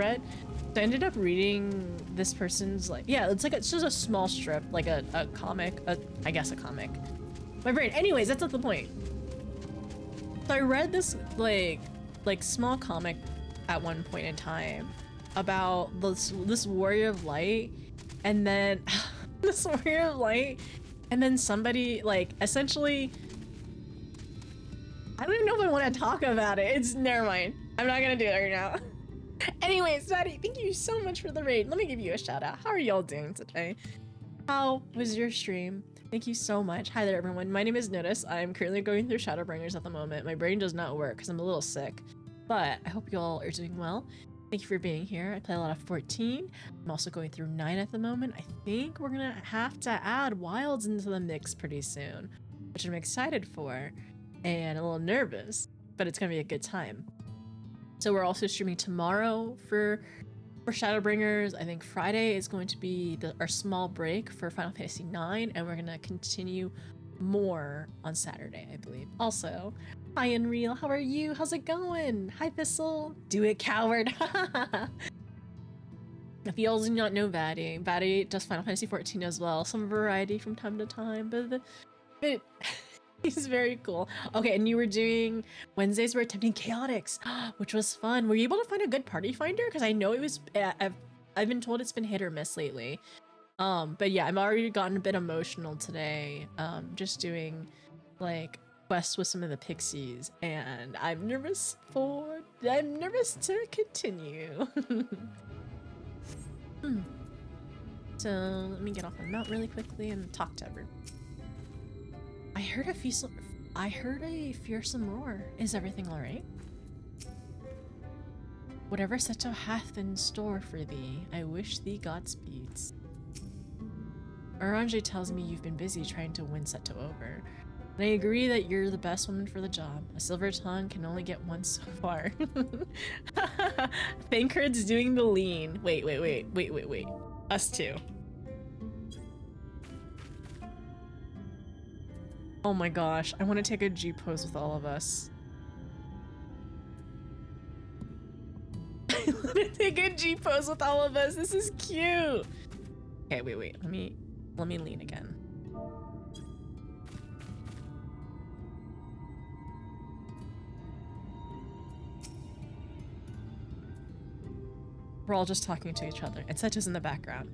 ended up reading this person's, like, yeah, it's just a small strip, like a comic, I guess a comic. My brain. Anyways, that's not the point. So I read this like small comic at one point in time about this warrior of light, and then this warrior of light, and then somebody, like, essentially, I don't even know if I want to talk about it. Never mind. I'm not gonna do it right now. Anyways, Daddy, thank you so much for the raid. Let me give you a shout out. How are y'all doing today? How was your stream? Thank you so much. Hi there, everyone. My name is Notice. I'm currently going through Shadowbringers at the moment. My brain does not work because I'm a little sick, but I hope y'all are doing well. Thank you for being here. I play a lot of 14. I'm also going through 9 at the moment. I think we're gonna have to add wilds into the mix pretty soon, which I'm excited for and a little nervous, but it's gonna be a good time. So we're also streaming tomorrow for Shadowbringers. I think Friday is going to be our small break for Final Fantasy IX, and we're gonna continue more on Saturday, I believe. Also, hi Unreal, how are you? How's it going? Hi Thistle. Do it, coward. If you all do not know Vaddy does Final Fantasy 14 as well. Some variety from time to time, but he's very cool. Okay, and you were doing Wednesdays were attempting chaotics, which was fun. Were you able to find a good party finder? Because I know it was, I've been told it's been hit or miss lately. But yeah, I've already gotten a bit emotional today, just doing like quests with some of the pixies, and I'm nervous to continue. So let me get off the mount really quickly and talk to everyone. I heard a fearsome roar. Is everything alright? Whatever Seto hath in store for thee, I wish thee Godspeeds. Orange tells me you've been busy trying to win Seto over. I agree that you're the best woman for the job. A silver tongue can only get one so far. Thankred's doing the lean. Wait. Us too. Oh my gosh, I want to take a G pose with all of us. I want to take a G pose with all of us. This is cute. Okay, wait. Let me lean again. We're all just talking to each other, and Seto's in the background.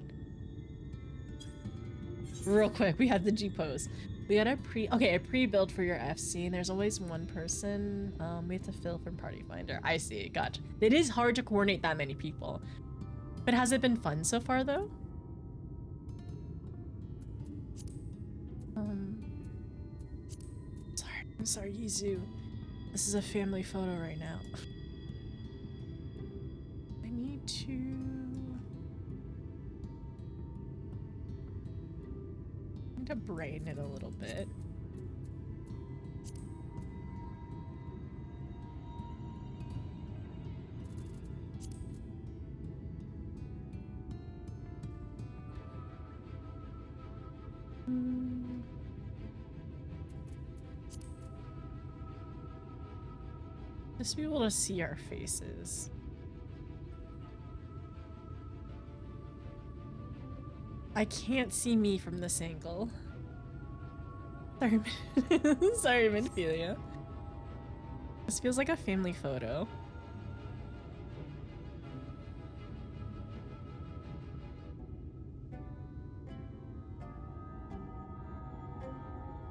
Real quick, we had the G pose. We got a pre-build for your FC, and there's always one person we have to fill from Party Finder. I see, gotcha. It is hard to coordinate that many people. But has it been fun so far, though? I'm sorry, Yizu. This is a family photo right now. I need to brain it a little bit. Just be able to see our faces. I can't see me from this angle. Sorry, sorry, Minphilia. This feels like a family photo.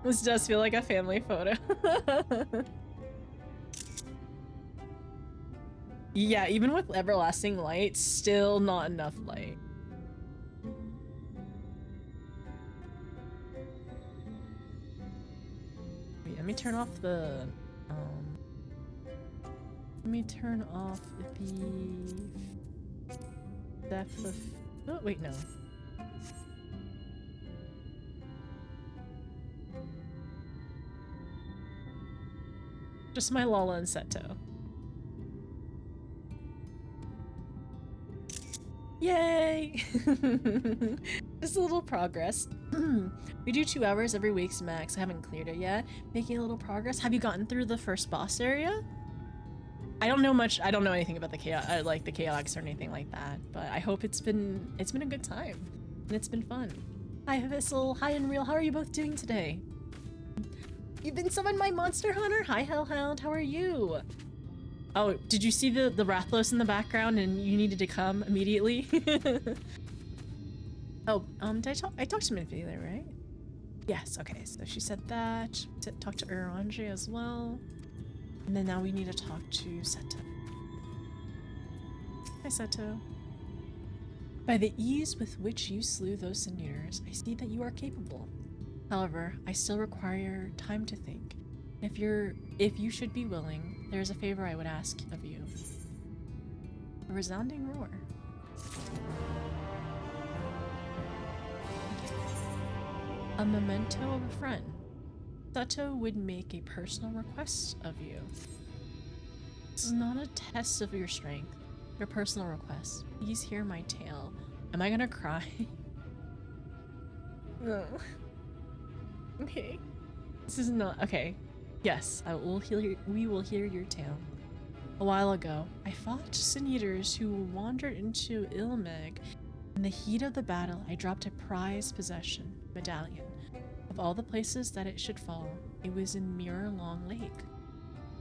This does feel like a family photo. Yeah, even with everlasting light, still not enough light. Wait, let me turn off the depth of, oh wait, no. Just my Lala and Seto. Yay! Just a little progress. We do 2 hours every week's max. I haven't cleared it yet. Making a little progress. Have you gotten through the first boss area? I don't know much. I don't know anything about the chaos, like the chaos or anything like that. But I hope it's been a good time, and it's been fun. Hi Vissel. Hi Unreal. How are you both doing today? You've been summoned by Monster Hunter. Hi Hellhound. How are you? Oh, did you see the Rathlos in the background and you needed to come immediately? Oh, I talked to Minphilia, right? Yes, okay, so she said that. Talk to Uranji as well. And then now we need to talk to Seto. Hi, Seto. By the ease with which you slew those Sin-Eaters, I see that you are capable. However, I still require time to think. If you should be willing, there is a favor I would ask of you. A resounding roar. A memento of a friend. Seto would make a personal request of you. This is not a test of your strength, your personal request. Please hear my tale. Am I gonna cry? No. Okay. This is not okay. Yes, we will hear your tale. A while ago, I fought Sin-Eaters who wandered into Ilmeg. In the heat of the battle, I dropped a prized possession, medallion. Of all the places that it should fall, it was in Mirror Long Lake.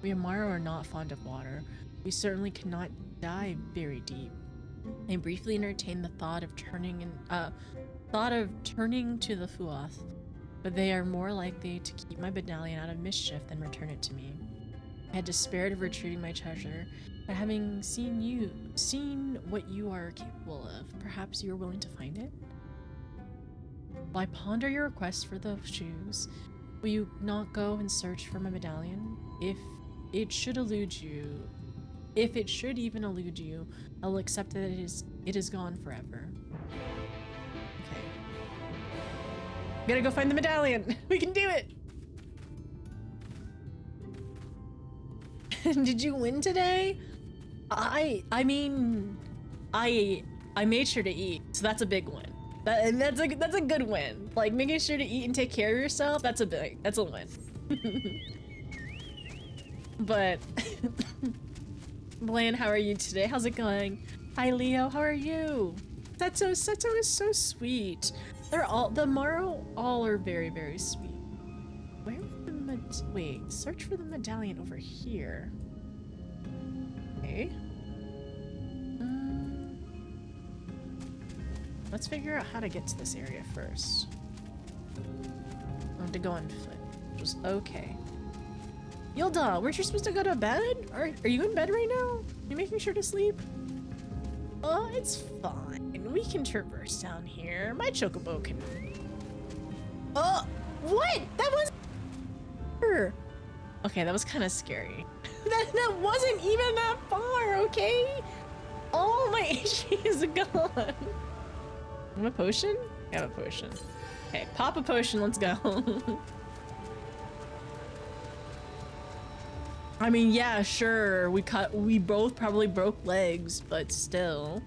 We Amaro are not fond of water. We certainly cannot dive very deep. I briefly entertained the thought of turning to the Fuath, but they are more likely to keep my medallion out of mischief than return it to me. I had despaired of retrieving my treasure, but having seen what you are capable of, perhaps you are willing to find it? While I ponder your request for the shoes, will you not go and search for my medallion? If it should even elude you, I'll accept that it is gone forever. Okay. We gotta go find the medallion. We can do it. Did you win today? I mean, I made sure to eat, so that's a big win. That's a good win. Like making sure to eat and take care of yourself, that's a win. But Blaine, how are you today? How's it going? Hi Leo, how are you? Seto is so sweet. The Morrow all are very, very sweet. Where the wait, search for the medallion over here. Okay. Let's figure out how to get to this area first. I have to go on foot. Just okay. Yilda, weren't you supposed to go to bed? Are you in bed right now? You making sure to sleep? Oh, it's fine. We can traverse down here. My chocobo can. Oh, what? That was. Okay, that was kind of scary. that wasn't even that far. Okay. All my HP is gone. I have a potion? I have a potion. Okay, pop a potion, let's go. I mean, yeah, sure, we both probably broke legs, but still.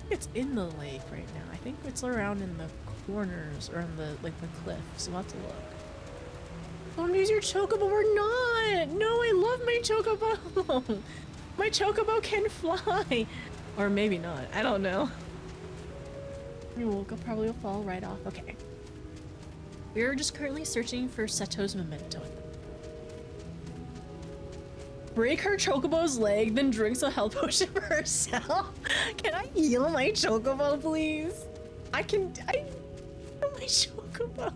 It's in the lake right now. I think it's around in the corners or in the the cliff, so we'll have to look. Don't use your chocobo or not! No, I love my chocobo! My chocobo can fly! Or maybe not, I don't know. We'll probably fall right off, okay. We're just currently searching for Seto's memento. Break her chocobo's leg, then drinks a health potion for herself? Can I heal my chocobo, please? I heal my chocobo.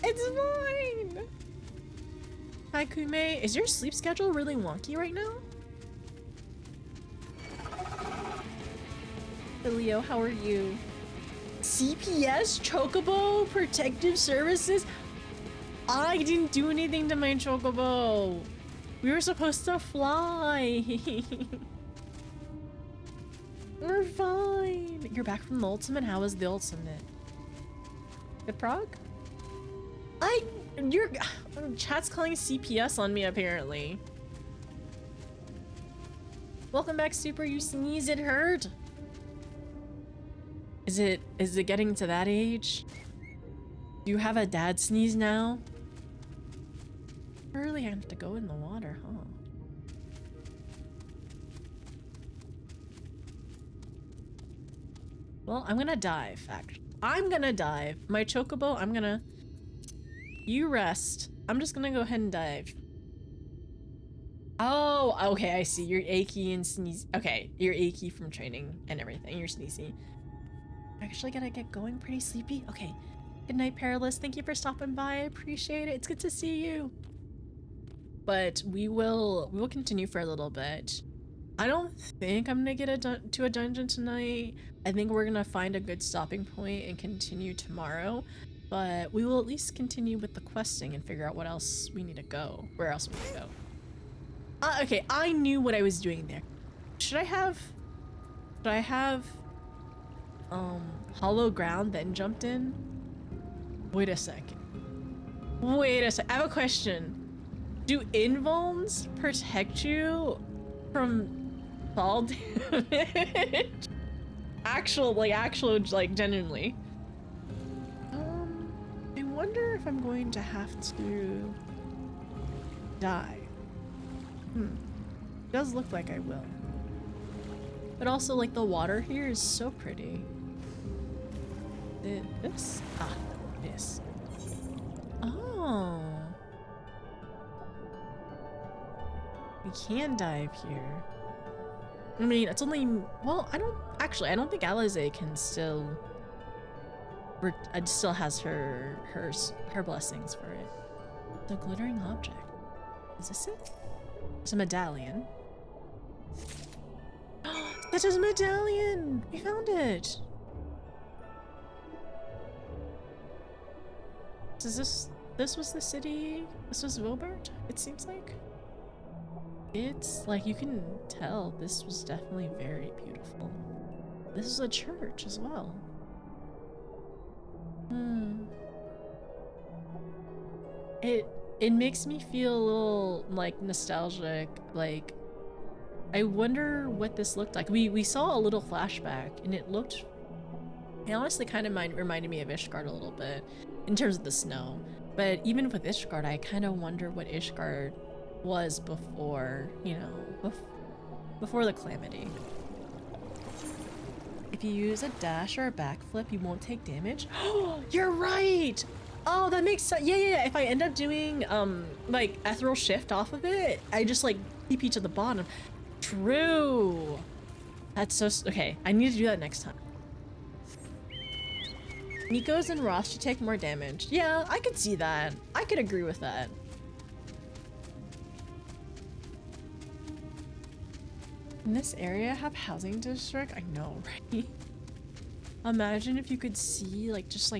It's fine! Hi, Kume. Is your sleep schedule really wonky right now? Leo, how are you? CPS Chocobo Protective Services? I didn't do anything to my chocobo. We were supposed to fly. We're fine. You're back from the ultimate? How was the ultimate? Good prog? Your chat's calling CPS on me apparently. Welcome back, Super. You sneeze, it hurt. Is it getting to that age? Do you have a dad sneeze now? Early, I have to go in the water, huh? Well, I'm gonna dive, actually. I'm gonna dive. My chocobo, you rest. I'm just gonna go ahead and dive. Oh, okay, I see. You're achy and sneeze. Okay, you're achy from training and everything. You're sneezy. Actually gotta get going, pretty sleepy. Okay. Good night, Perilous. Thank you for stopping by. I appreciate it. It's good to see you. But we will continue for a little bit. I don't think I'm gonna get to a dungeon tonight. I think we're gonna find a good stopping point and continue tomorrow. But we will at least continue with the questing and figure out what else we need to go. Where else we need to go. Okay, I knew what I was doing there. Should I have hollow ground then jumped in? Wait a second. I have a question. Do invulns protect you from fall damage? Actual, genuinely. I wonder if I'm going to have to die. Does look like I will. But also, like, the water here is so pretty. This? Ah, this. Oh. We can dive here. I mean, it's only, well, I don't think Alize can still has her blessings for it. The glittering object. Is this it? It's a medallion. That is a medallion! We found it! This was the city? This was Wilbert, it seems like? It's like, you can tell this was definitely very beautiful. This is a church as well. It makes me feel a little like nostalgic. Like, I wonder what this looked like. We saw a little flashback, and it honestly kind of reminded me of Ishgard a little bit in terms of the snow. But even with Ishgard, I kind of wonder what Ishgard was before, you know, before the calamity. If you use a dash or a backflip, you won't take damage. Oh, you're right! Oh, that makes sense. Yeah. If I end up doing, like, ethereal shift off of it, I just, like, TP to the bottom. True! That's so... Okay, I need to do that next time. Nico's and Ross should take more damage. Yeah, I could see that. I could agree with that. In this area have housing district? I know, right? Imagine if you could see like just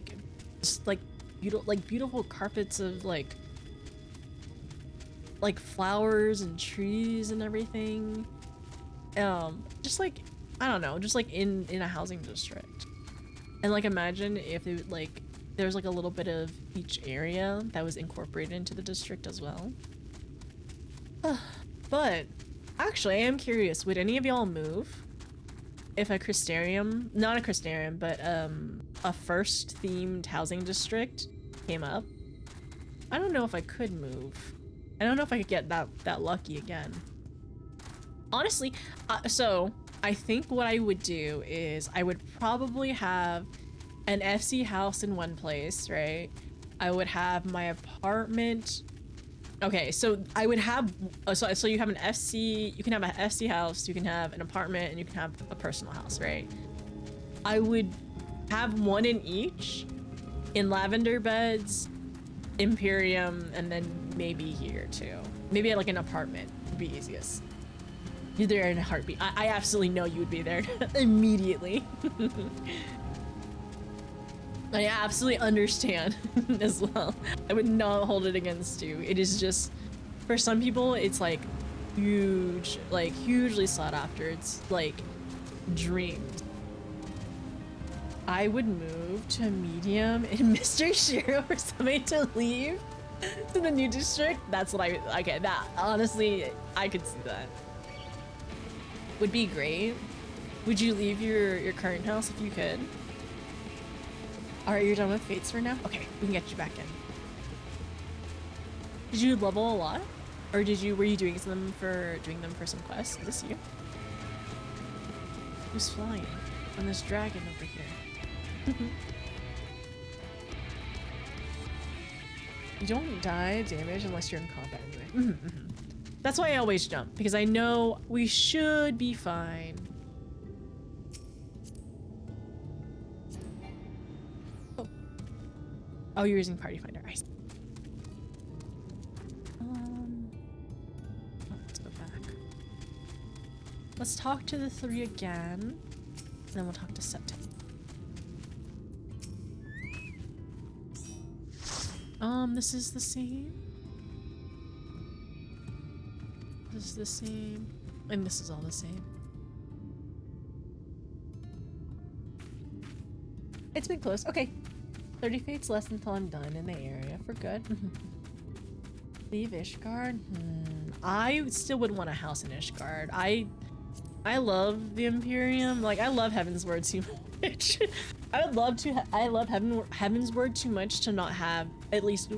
beautiful carpets of like flowers and trees and everything. Just like, I don't know, just like in a housing district. And like imagine if it like there's like a little bit of each area that was incorporated into the district as well. But actually, I am curious, would any of y'all move if a Crystarium, not a Crystarium, but a first themed housing district came up? I don't know if I could move. I don't know if I could get that lucky again. Honestly, so I think what I would do is I would probably have an FC house in one place, right? I would have my apartment. Okay, so I would have, so you have an FC, you can have an FC house, you can have an apartment, and you can have a personal house, right? I would have one in each, in Lavender Beds, Imperium, and then maybe here too. Maybe like an apartment would be easiest. You're there in a heartbeat. I absolutely know you would be there immediately. I absolutely understand as well. I would not hold it against you. It is just, for some people, it's like huge, like hugely sought after. It's like dreamed. I would move to a medium and Mr. Shiro for somebody to leave to the new district. That's what okay, that, honestly, I could see that. Would be great. Would you leave your current house if you could? Alright, you're done with Fates for now? Okay, we can get you back in. Did you level a lot? Or were you doing them for some quests? Is this you? Who's flying? On this dragon over here. You don't die damage unless you're in combat anyway. That's why I always jump, because I know we should be fine. Oh, you're using Party Finder. I see. Let's go back. Let's talk to the 3 again, and then we'll talk to Septim. This is the same. This is the same, and this is all the same. It's been close. Okay. 30 fates less until I'm done in the area for good. Leave Ishgard? I still would want a house in Ishgard. I love the Imperium. Like, I love Heavensward too much. I love Heavensward too much to not have at least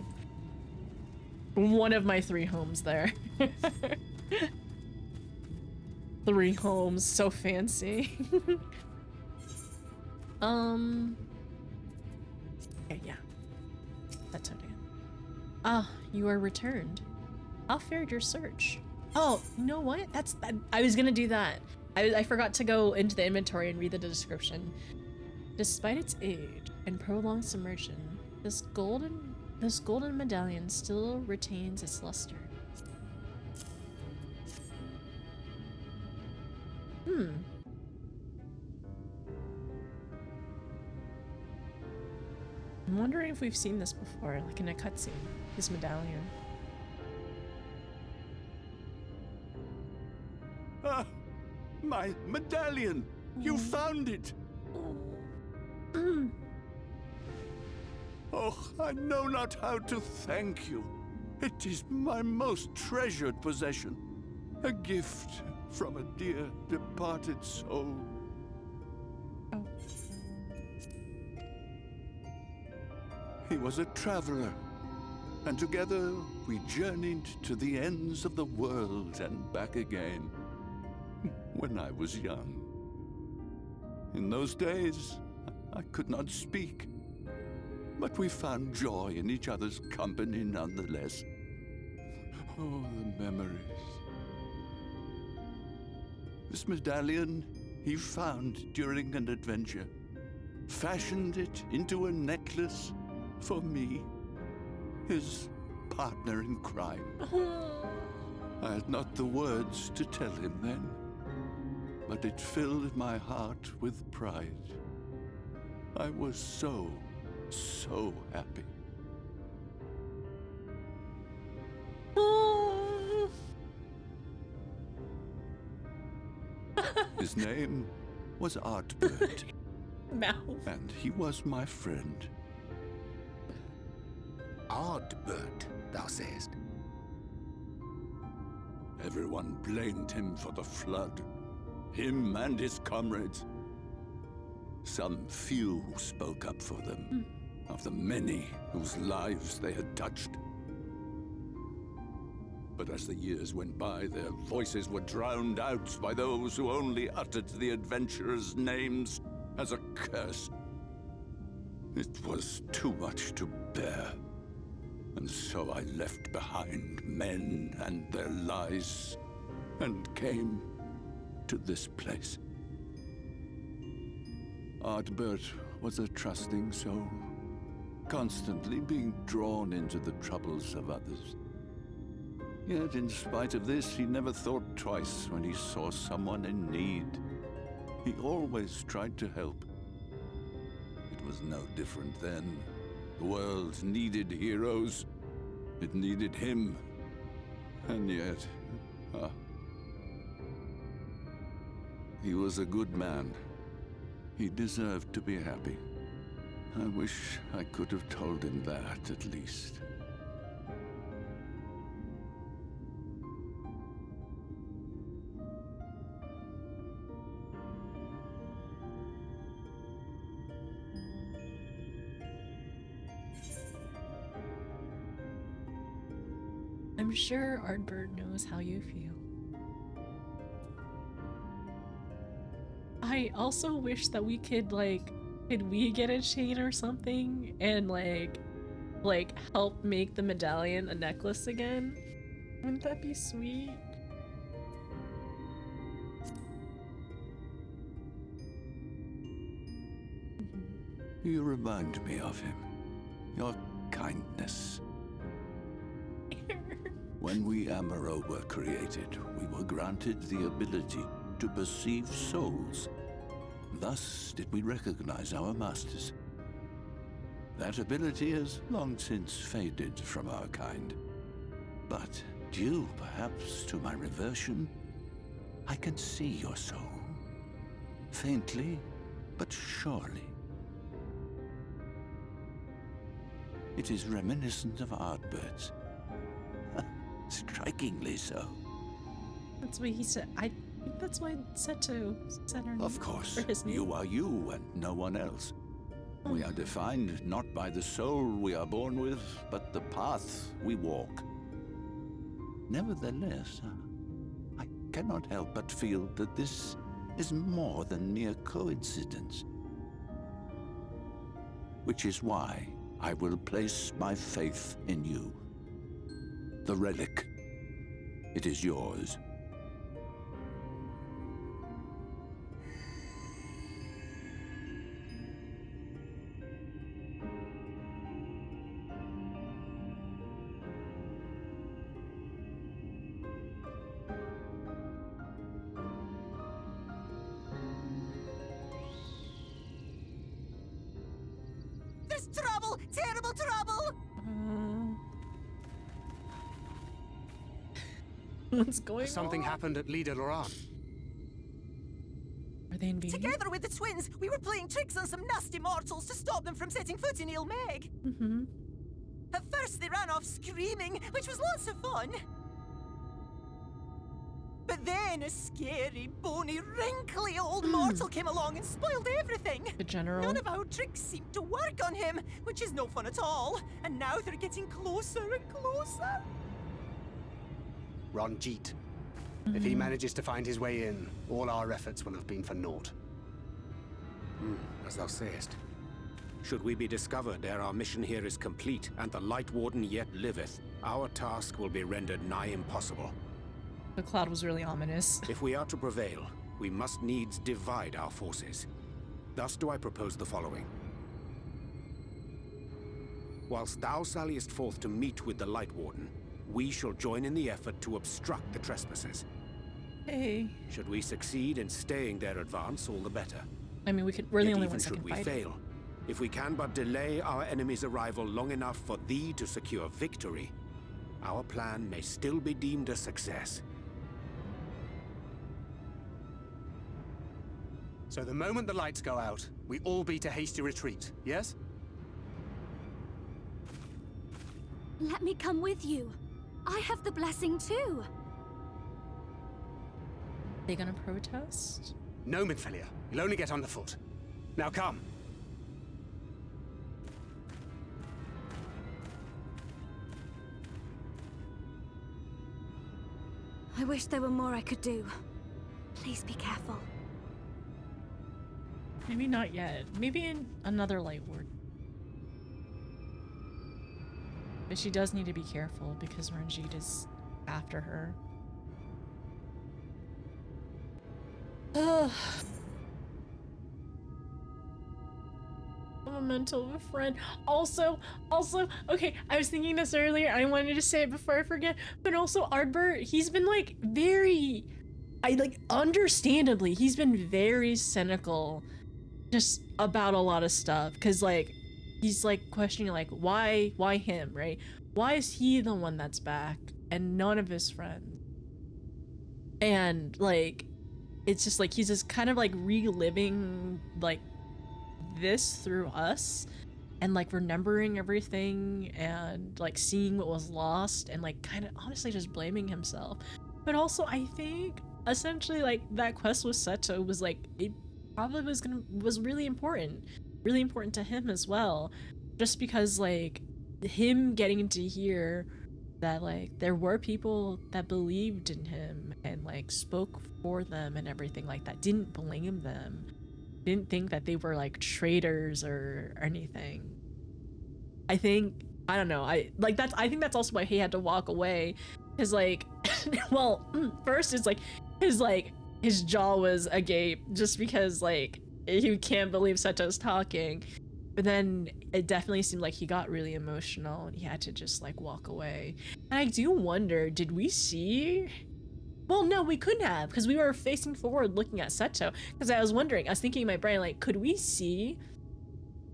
one of my 3 homes there. 3 homes, so fancy. Okay, yeah. That's how it. Ah, you are returned. How fared your search? Oh, you know what? I was gonna do that. I forgot to go into the inventory and read the description. Despite its age and prolonged submersion, this golden medallion still retains its luster. I'm wondering if we've seen this before, like in a cutscene, this medallion. Ah, my medallion! You found it! Oh, I know not how to thank you. It is my most treasured possession. A gift from a dear departed soul. Oh. He was a traveler, and together we journeyed to the ends of the world and back again when I was young. In those days, I could not speak, but we found joy in each other's company nonetheless. Oh, the memories. This medallion he found during an adventure, fashioned it into a necklace for me, his partner in crime. I had not the words to tell him then, but it filled my heart with pride. I was so happy. His name was Artbird, Mouth. and he was my friend. Ardbert, thou sayest. Everyone blamed him for the flood, him and his comrades. Some few spoke up for them, of the many whose lives they had touched. But as the years went by, their voices were drowned out by those who only uttered the adventurers' names as a curse. It was too much to bear, and so I left behind men and their lies, and came to this place. Ardbert was a trusting soul, constantly being drawn into the troubles of others. Yet in spite of this, he never thought twice when he saw someone in need. He always tried to help. It was no different then. The world needed heroes. It needed him. And yet, he was a good man. He deserved to be happy. I wish I could have told him that, at least. I'm sure Artbird knows how you feel. I also wish that we could we get a chain or something and like help make the medallion a necklace again? Wouldn't that be sweet? You remind me of him. Your kindness. When we Amaro were created, we were granted the ability to perceive souls. Thus did we recognize our masters. That ability has long since faded from our kind. But due perhaps to my reversion, I can see your soul. Faintly, but surely. It is reminiscent of Ardbert's. Strikingly so. That's what he said. I think that's why Seto said her name. Of course, for his name. you are you and no one else. We are defined not by the soul we are born with, but the path we walk. Nevertheless, I cannot help but feel that this is more than mere coincidence. Which is why I will place my faith in you. The relic. It is yours. There's trouble! Terrible trouble! What's going Something on? happened at Lida Loran. Are they invading? Together with the twins, we were playing tricks on some nasty mortals to stop them from setting foot in Ilmeg. Mm-hmm. At first, they ran off screaming, which was lots of fun. But then a scary, bony, wrinkly old mortal came along and spoiled everything. The general. None of our tricks seemed to work on him, which is no fun at all. And now they're getting closer and closer. Ranjit. If he manages to find his way in, all our efforts will have been for naught. As thou sayest. Should we be discovered ere our mission here is complete, and the Light Warden yet liveth, our task will be rendered nigh impossible. The cloud was really ominous. If we are to prevail, we must needs divide our forces. Thus do I propose the following. Whilst thou salliest forth to meet with the Light Warden, we shall join in the effort to obstruct the trespassers. Hey. Should we succeed in staying their advance, all the better. I mean, we're the Yet only even ones that should can we fight. fail, if we can but delay our enemy's arrival long enough for thee to secure victory, our plan may still be deemed a success. So the moment the lights go out, we all beat a hasty retreat, yes? Let me come with you. I have the blessing too. They gonna protest? No, Midfelia. You'll only get underfoot. Now come. I wish there were more I could do. Please be careful. Maybe not yet. Maybe in another Light Ward. But she does need to be careful because Ranjit is after her. Ugh. I'm a mental of a friend. Also, okay, I was thinking this earlier. I wanted to say it before I forget. But also, Ardbert, he's been like understandably, he's been very cynical just about a lot of stuff. Cause like, he's like questioning like, why him, right? Why is he the one that's back and none of his friends? And like, it's just like, he's just kind of like reliving like this through us and like remembering everything and like seeing what was lost and like kind of honestly just blaming himself. But also I think essentially like that quest with Seto was like, it probably was really important to him as well, just because like him getting to hear that like there were people that believed in him and like spoke for them and everything like that, didn't blame them, didn't think that they were like traitors or anything. I think, I don't know, I think that's also why he had to walk away, because like well, first it's like his jaw was agape just because like he can't believe Seto's talking. But then it definitely seemed like he got really emotional and he had to just like walk away. And I do wonder, did we see? Well, no, we couldn't have, because we were facing forward looking at Seto. Because I was thinking in my brain, like, could we see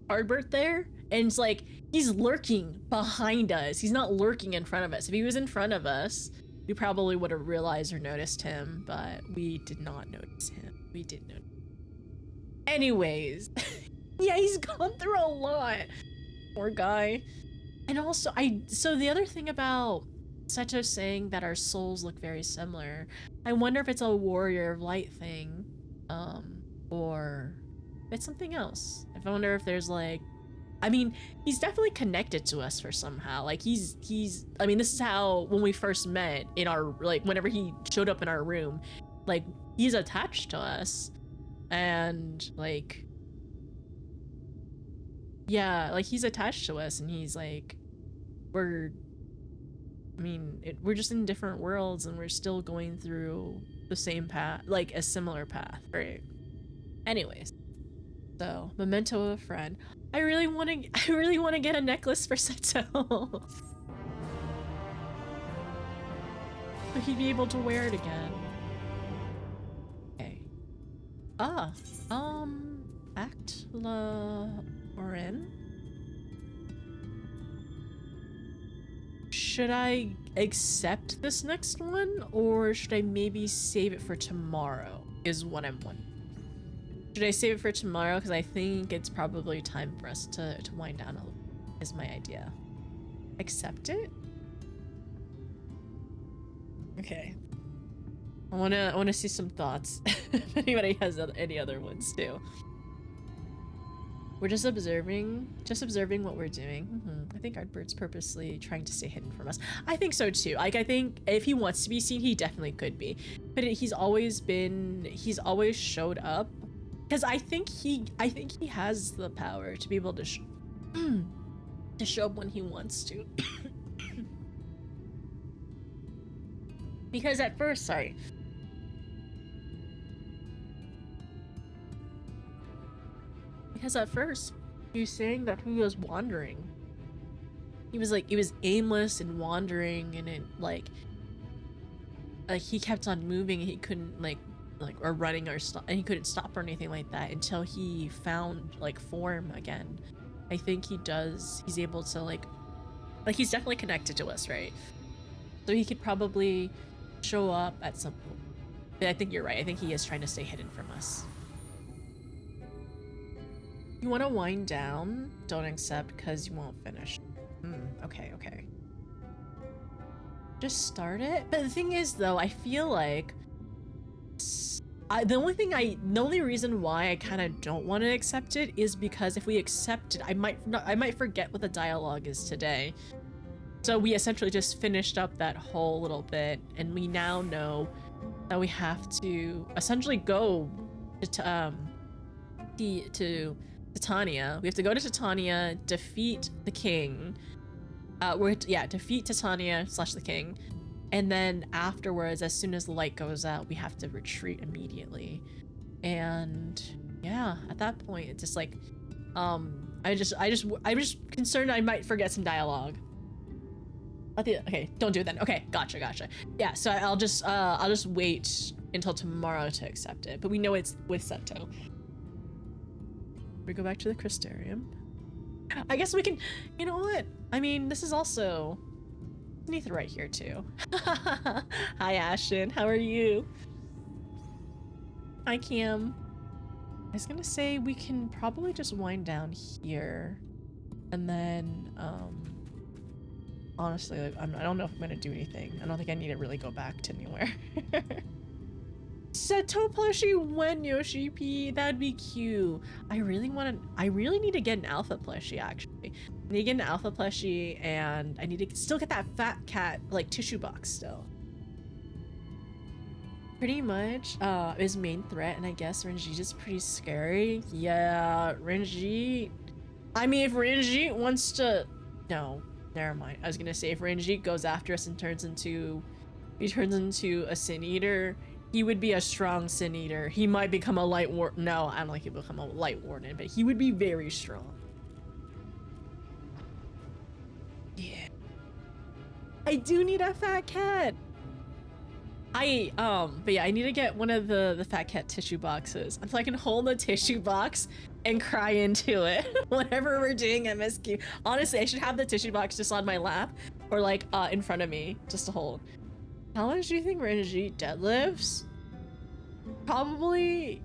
Ardbert there? And it's like, he's lurking behind us. He's not lurking in front of us. If he was in front of us, we probably would have realized or noticed him, but we did not notice him. We did notice. Anyways. Yeah, he's gone through a lot. Poor guy. And also, so the other thing about Seto saying that our souls look very similar, I wonder if it's a Warrior of Light thing, or it's something else. I wonder if there's like, I mean, he's definitely connected to us for somehow. Like he's, I mean, this is how, when we first met in our, like whenever he showed up in our room, like he's attached to us and like, yeah, like he's attached to us and he's like, we're just in different worlds and we're still going through the same path, like a similar path, right? Anyways, so memento of a friend. I really want to get a necklace for Seto. So he'd be able to wear it again. Okay. Act la Oren. Should I accept this next one, or should I maybe save it for tomorrow, is what I'm wondering. Should I save it for tomorrow? Because I think it's probably time for us to wind down a little, is my idea. Accept it? Okay. I wanna see some thoughts. If anybody has any other ones too. We're just observing what we're doing. I think Artbird's purposely trying to stay hidden from us. I think so too. Like, I think if he wants to be seen, he definitely could be. But he's always showed up. Because I think he has the power to be able to show up when he wants to. Because at first, sorry. Because at first, he was saying that he was wandering. He was aimless and wandering, and it like he kept on moving. And he couldn't or running or stop, and he couldn't stop or anything like that until he found like form again. I think he's able to like he's definitely connected to us, right? So he could probably show up at some point. But I think you're right. I think he is trying to stay hidden from us. You want to wind down? Don't accept because you won't finish. Okay. Just start it. But the thing is, though, I feel like the only reason why I kind of don't want to accept it is because if we accept it, I might forget what the dialogue is today. So we essentially just finished up that whole little bit, and we now know that we have to essentially go to Titania. We have to go to Titania, defeat the king. Defeat Titania / the king. And then afterwards, as soon as the light goes out, we have to retreat immediately. And yeah, at that point, it's just like, I'm just concerned I might forget some dialogue. Okay, don't do it then. Okay, gotcha. Yeah, so I'll just wait until tomorrow to accept it. But we know it's with Sento. We go back to the Crystarium. I guess we can, you know what? I mean, this is also Neither right here too. Hi Ashton, how are you? Hi Cam. I was gonna say we can probably just wind down here, and then honestly, like, I don't know if I'm gonna do anything. I don't think I need to really go back to anywhere. Seto plushie when Yoshi P, that'd be cute. I really need to get an alpha plushie actually. I need to get an alpha plushie, and I need to still get that fat cat like tissue box still. Pretty much is main threat, and I guess Renjit is pretty scary. Yeah, Renjit. I mean, if Renjit wants to, no, never mind. I was gonna say if Renjit goes after us and turns into a Sin Eater, he would be a strong Sin Eater. He might become a light warden. No, I don't think he'll become a light warden, but he would be very strong. Yeah. I do need a fat cat. But yeah, I need to get one of the fat cat tissue boxes so I can hold the tissue box and cry into it whenever we're doing MSQ. Honestly, I should have the tissue box just on my lap or like in front of me just to hold. How much do you think Renjit deadlifts? Probably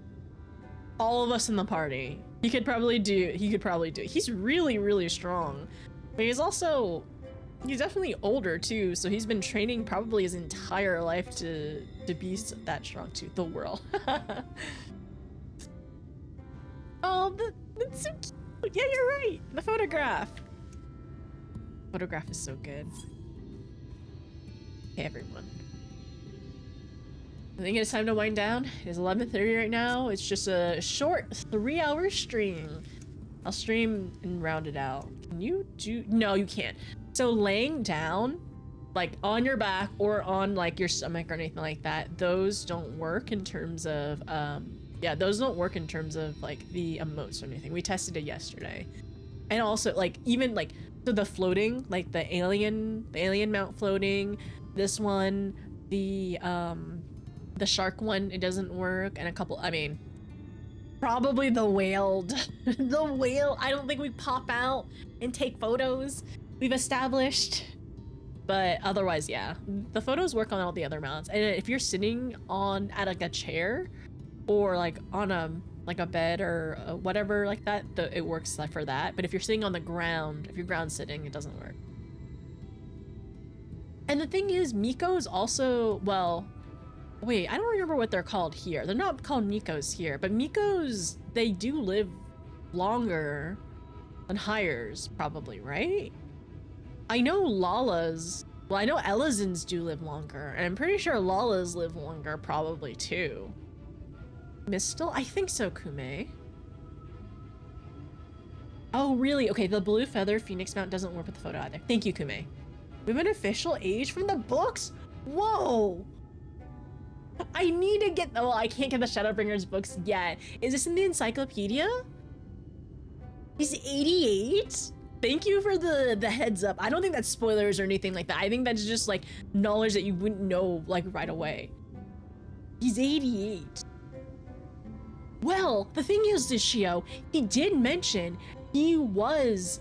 all of us in the party. He could probably do it. He's really, really strong. But he's definitely older too, so he's been training probably his entire life to be that strong too. The world. Oh, that's so cute. Yeah, you're right. The photograph. Photograph is so good. Hey everyone. I think it's time to wind down. It's 11:30 right now. It's just a short 3-hour stream. I'll stream and round it out. Can you do? No, you can't. So laying down, like on your back or on like your stomach or anything like that, those don't work in terms of, those don't work in terms of like the emotes or anything. We tested it yesterday. And also like, even like, so the floating, like the alien mount floating, this one, the shark one, it doesn't work. And a couple, I mean, probably the whale, the whale, I don't think we pop out and take photos. We've established, but otherwise, yeah, the photos work on all the other mounts. And if you're sitting at like a chair or like on a like a bed or whatever like that, it works for that. But if you're sitting on the ground, if you're ground sitting, it doesn't work. And the thing is, Miko's also, well, wait, I don't remember what they're called here. They're not called Mikos here, but Mikos, they do live longer than Hires, probably, right? I know Lala's, well, I know Elizans do live longer, and I'm pretty sure Lala's live longer, probably, too. Mistel? I think so, Kume. Oh, really? Okay, the blue feather Phoenix mount doesn't work with the photo either. Thank you, Kume. We have an official age from the books? Whoa! I need to get, well, I can't get the Shadowbringers books yet. Is this in the encyclopedia? He's 88? Thank you for the heads up. I don't think that's spoilers or anything like that. I think that's just like knowledge that you wouldn't know like right away. He's 88. Well, the thing is, Shio, he did mention he was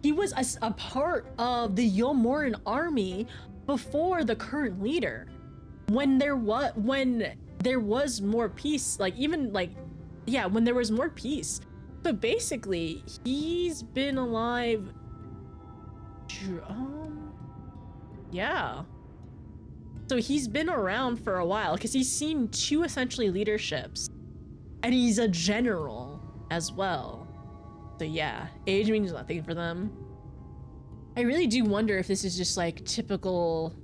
a part of the Yomoran army before the current leader. When there was more peace, like even like, yeah, when there was more peace. So basically, he's been alive, yeah. So he's been around for a while because he's seen 2 essentially leaderships, and he's a general as well. So yeah, age means nothing for them. I really do wonder if this is just like typical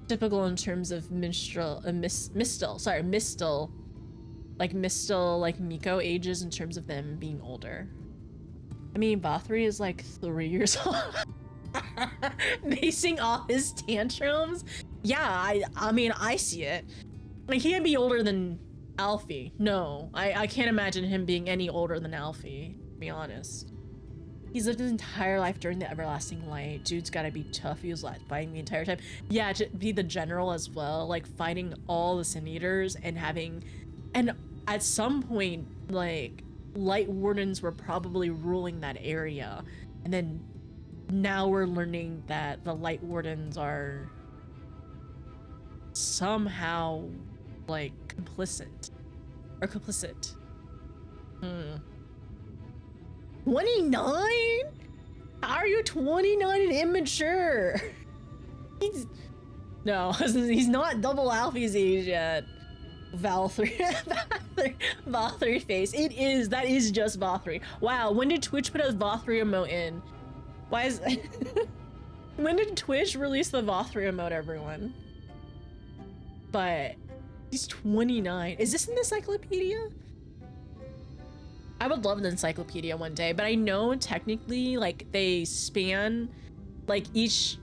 in terms of Mistel, like Miko ages in terms of them being older. I mean, Vathri is like 3 years old. Basing all his tantrums. Yeah, I mean, I see it. Like, he can't be older than Alfie. No, I can't imagine him being any older than Alfie, to be honest. He's lived his entire life during the Everlasting Light. Dude's gotta be tough. He was like fighting the entire time. Yeah, to be the general as well, like fighting all the Sin Eaters and at some point, like, Light Wardens were probably ruling that area. And then now we're learning that the Light Wardens are somehow, like, complicit. 29? How are you 29 and immature? He's not double Alfie's age yet. Valthry face. That is just Vathri. Wow, when did Twitch put a Vathri emote in? Why is when did Twitch release the Vathri emote, everyone? But he's 29. Is this in the encyclopedia? I would love an encyclopedia one day, but I know technically like they span like each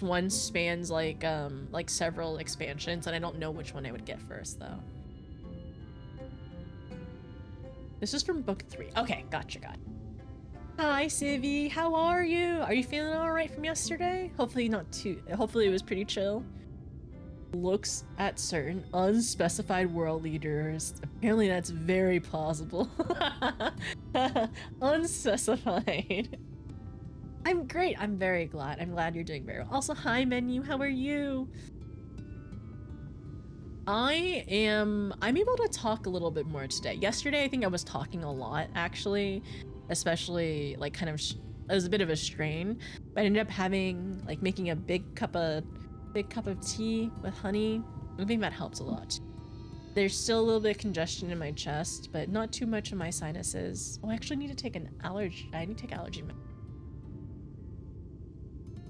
one spans like several expansions, and I don't know which one I would get first though. This is from book 3. Okay, gotcha. Hi, Civvy. How are you? Are you feeling all right from yesterday? Hopefully it was pretty chill. Looks at certain unspecified world leaders. Apparently that's very plausible. Unspecified. I'm great. I'm very glad. I'm glad you're doing very well. Also, hi, Menu. How are you? I'm able to talk a little bit more today. Yesterday, I think I was talking a lot, actually, especially like kind of, it was a bit of a strain, but I ended up making a big cup of tea with honey. I think that helps a lot. There's still a little bit of congestion in my chest, but not too much in my sinuses. Oh, I actually need to take allergy medicine.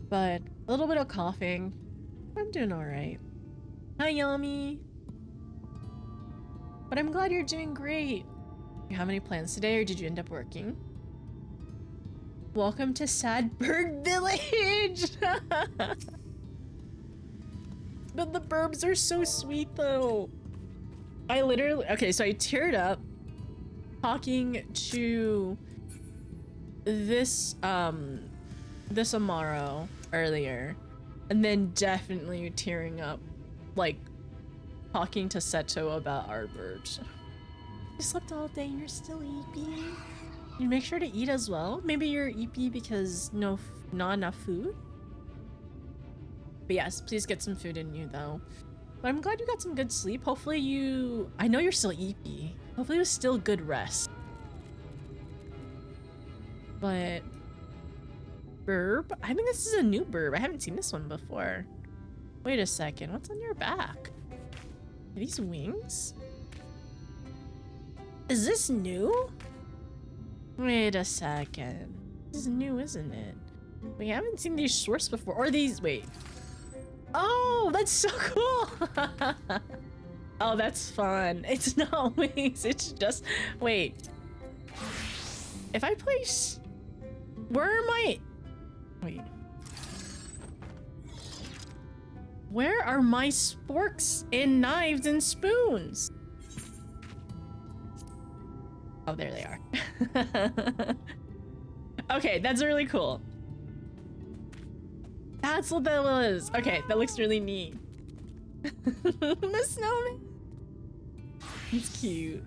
But a little bit of coughing. I'm doing all right. Hi, Yami. But I'm glad you're doing great. You have any plans today, or did you end up working? Welcome to Sadberg Village. But the burbs are so sweet, though. Okay, so I teared up talking to this Amaro earlier, and then definitely tearing up, like, talking to Seto about our birds. You slept all day and you're still eepy. You make sure to eat as well. Maybe you're eepy because not enough food. But yes, please get some food in you though. But I'm glad you got some good sleep. Hopefully I know you're still eepy. Hopefully it was still good rest. But burb? I think this is a new burb. I haven't seen this one before. Wait a second, what's on your back? Are these wings? Is this new? Wait a second. This is new, isn't it? We haven't seen these shorts before. Or these, wait. Oh, that's so cool. Oh, that's fun. It's not wings, it's just, wait. If I place, where am I? Wait. Where are my sporks and knives and spoons? Oh, there they are. Okay, that's really cool. That's what that was. Okay, that looks really neat. The snowman. He's cute.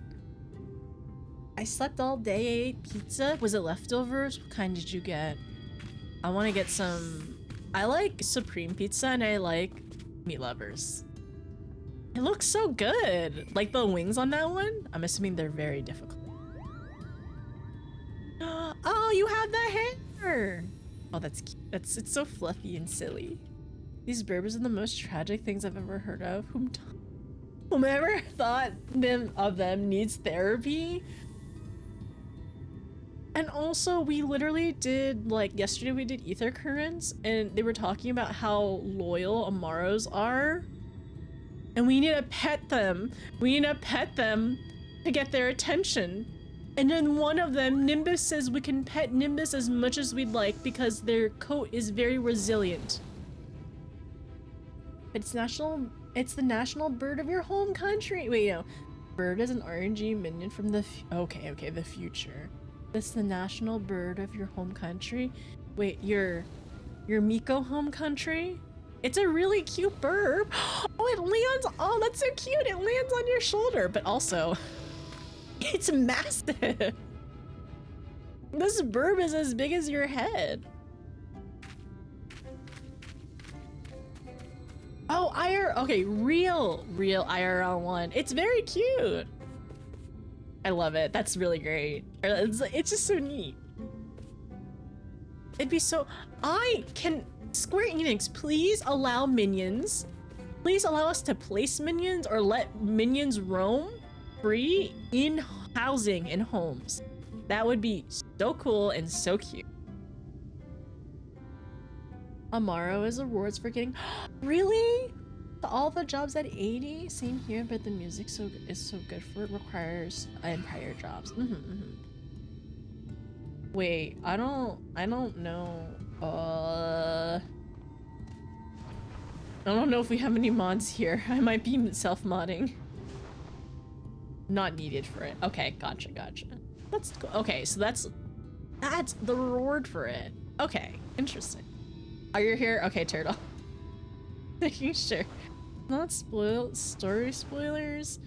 I slept all day, ate pizza. Was it leftovers? What kind did you get? I want to get some... I like supreme pizza and I like meat lovers. It looks so good. Like the wings on that one? I'm assuming they're very difficult. Oh, you have the hair! Oh, that's cute. It's so fluffy and silly. These berbers are the most tragic things I've ever heard of. Whomever thought of them needs therapy. And also, we literally did, like, yesterday we did ether currents, and they were talking about how loyal Amaros are. And we need to pet them. We need to pet them to get their attention. And then one of them, Nimbus, says we can pet Nimbus as much as we'd like because their coat is very resilient. It's the national bird of your home country. Wait, no. Bird is an RNG minion from the, okay, the future. It's the national bird of your home country. Wait, your Miko home country? It's a really cute burb. Oh, it lands, oh, that's so cute. It lands on your shoulder, but also, it's massive. This burb is as big as your head. Oh, okay, real IRL one. It's very cute. I love it. That's really great. It's just so neat. It'd be so, Square Enix, please allow minions. Please allow us to place minions or let minions roam free in housing in homes. That would be so cool and so cute. Amaro is awards for getting really all the jobs at 80. Same here, but the music is so good for it requires prior jobs. Wait, I don't know. I don't know if we have any mods here. I might be self-modding. Not needed for it. Okay, gotcha. That's cool. Okay, so that's the reward for it. Okay, interesting. Oh, you're here? Okay, turtle. Making sure. Not story spoilers.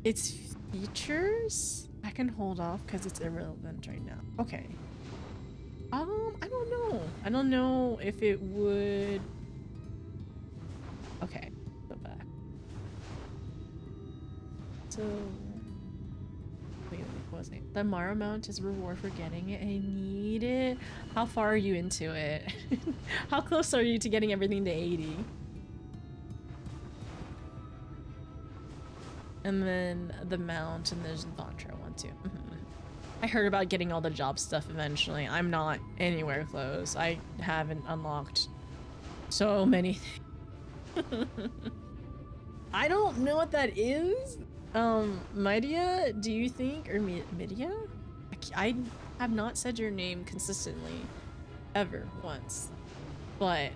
It's features? I can hold off because it's irrelevant right now. Okay. I don't know. I don't know if it would. Okay, go back. So, wait, what was it? The Mara mount is reward for getting it. I need it. How far are you into it? How close are you to getting everything to 80? And then the mount, and there's the Bontra one too. I heard about getting all the job stuff eventually. I'm not anywhere close. I haven't unlocked so many things. I don't know what that is. Midia, do you think, or Midia? I have not said your name consistently ever once, but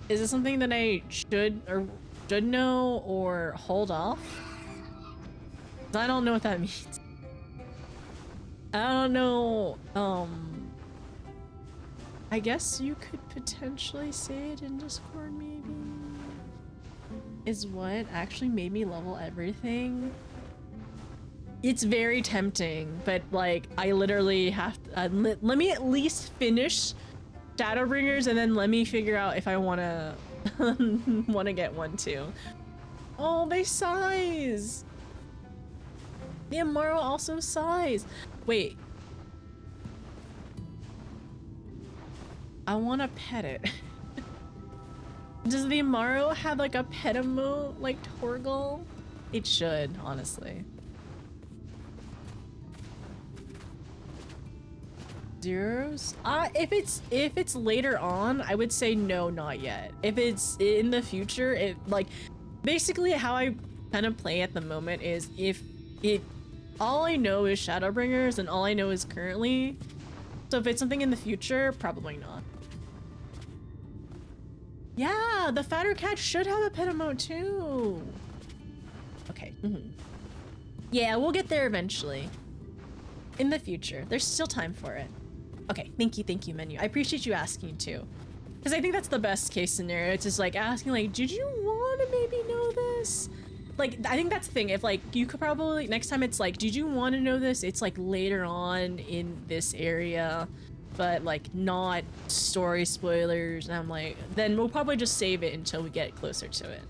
is it something that I should know or hold off? 'Cause I don't know what that means. I don't know. I guess you could potentially say it in Discord, maybe. Is what actually made me level everything. It's very tempting, but like I literally have to let me at least finish Shadowbringers and then let me figure out if I want to Want to get one too. Oh, they size. The Amaro also size. Wait. I want to pet it. Does the Amaro have like a pet emote like Torgal? It should, honestly. Zeros? If it's later on, I would say no, not yet. If it's in the future, it like basically how I kind of play at the moment is if it all I know is Shadowbringers and all I know is currently. So if it's something in the future, probably not. Yeah, the fatter cat should have a pet emote too. Okay. Yeah, we'll get there eventually. In the future. There's still time for it. Okay, thank you, menu. I appreciate you asking too. Because I think that's the best case scenario. It's just like asking like, did you want to maybe know this? Like, I think that's the thing. If like, you could probably, next time it's like, did you want to know this? It's like later on in this area, but like not story spoilers. And I'm like, then we'll probably just save it until we get closer to it.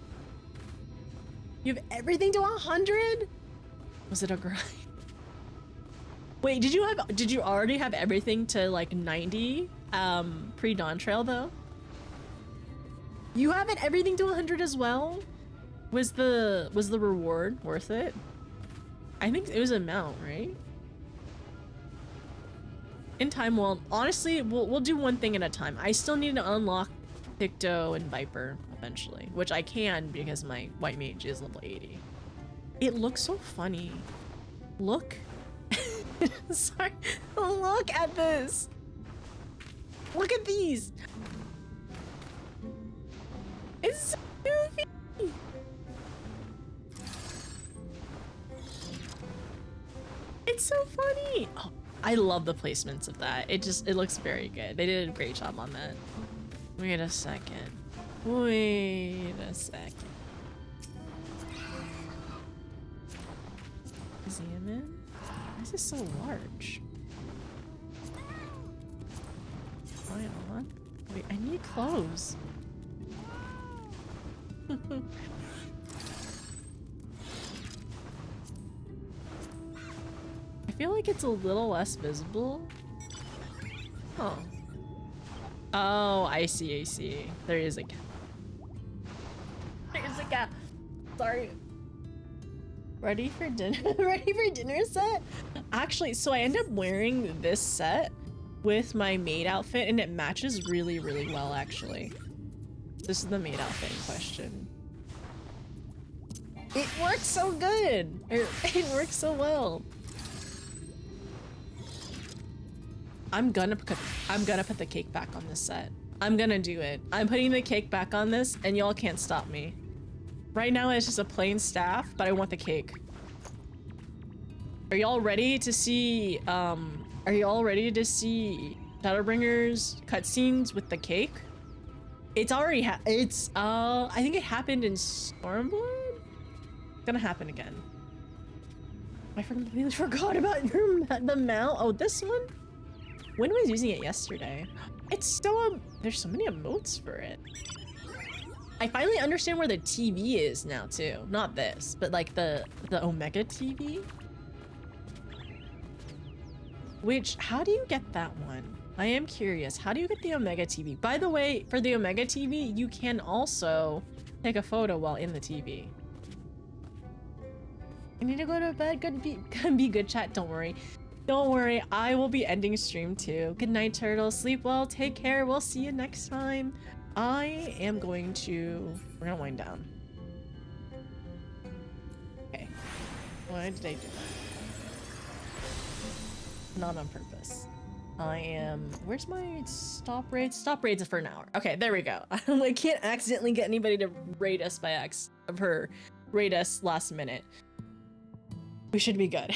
You have everything to 100? Was it a grind? Wait, did you already have everything to like 90 pre-Dawn Trail though? You haven't everything to 100 as well? Was the reward worth it? I think it was an amount, right? In time, well, honestly, we'll do one thing at a time. I still need to unlock Picto and Viper eventually, which I can because my white mage is level 80. It looks so funny. Look. Sorry. Look at this. Look at these. It's so goofy. It's so funny. Oh, I love the placements of that. It looks very good. They did a great job on that. Wait a second. Wait a second. Zoom in. Why is this so large? Hold on. Wait, I need clothes. I feel like it's a little less visible. Oh. Oh, I see. There is a cat. There's a cat. Sorry. Ready for dinner? Ready for dinner set? Actually, so I end up wearing this set with my maid outfit and it matches really, really well actually. This is the maid outfit in question. It works so good! It works so well. I'm gonna put the cake back on this set. I'm gonna do it. I'm putting the cake back on this and y'all can't stop me. Right now it's just a plain staff, but I want the cake. Are y'all ready to see Shadowbringers cutscenes with the cake? It's already I think it happened in Stormblood? It's gonna happen again. I completely forgot about the mount. Oh, this one? When was using it yesterday? It's still there's so many emotes for it. I finally understand where the TV is now too. Not this, but like the Omega TV. Which, how do you get that one? I am curious. How do you get the Omega TV? By the way, for the Omega TV, you can also take a photo while in the TV. I need to go to bed. Be good, chat. Don't worry. Don't worry. I will be ending stream too. Good night, turtle. Sleep well. Take care. We'll see you next time. I am going to... We're gonna wind down. Okay. Why did I do that? Not on purpose. I am... Where's my stop raid? Stop raids for an hour. Okay, there we go. I can't accidentally get anybody to raid us by raid us last minute. We should be good.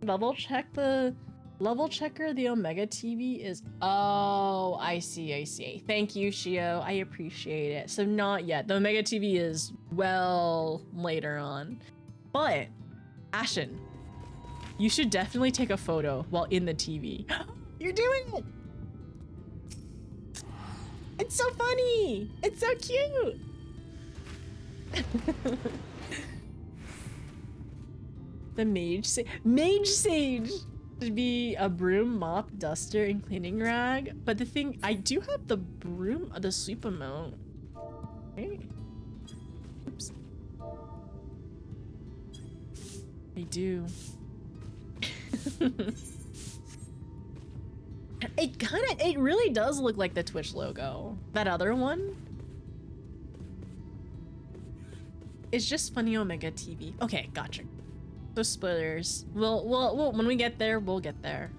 Level checker, the Omega TV is... Oh, I see. Thank you, Shio. I appreciate it. So not yet. The Omega TV is well later on. But, Ashen, you should definitely take a photo while in the TV. You're doing it! It's so funny. It's so cute. The mage sage should be a broom, mop, duster, and cleaning rag. But the thing, I do have the broom, the sweep amount. Okay. Oops. I do. It really does look like the Twitch logo. That other one. It's just Funny Omega TV. Okay, gotcha. So spoilers. We'll when we get there, we'll get there.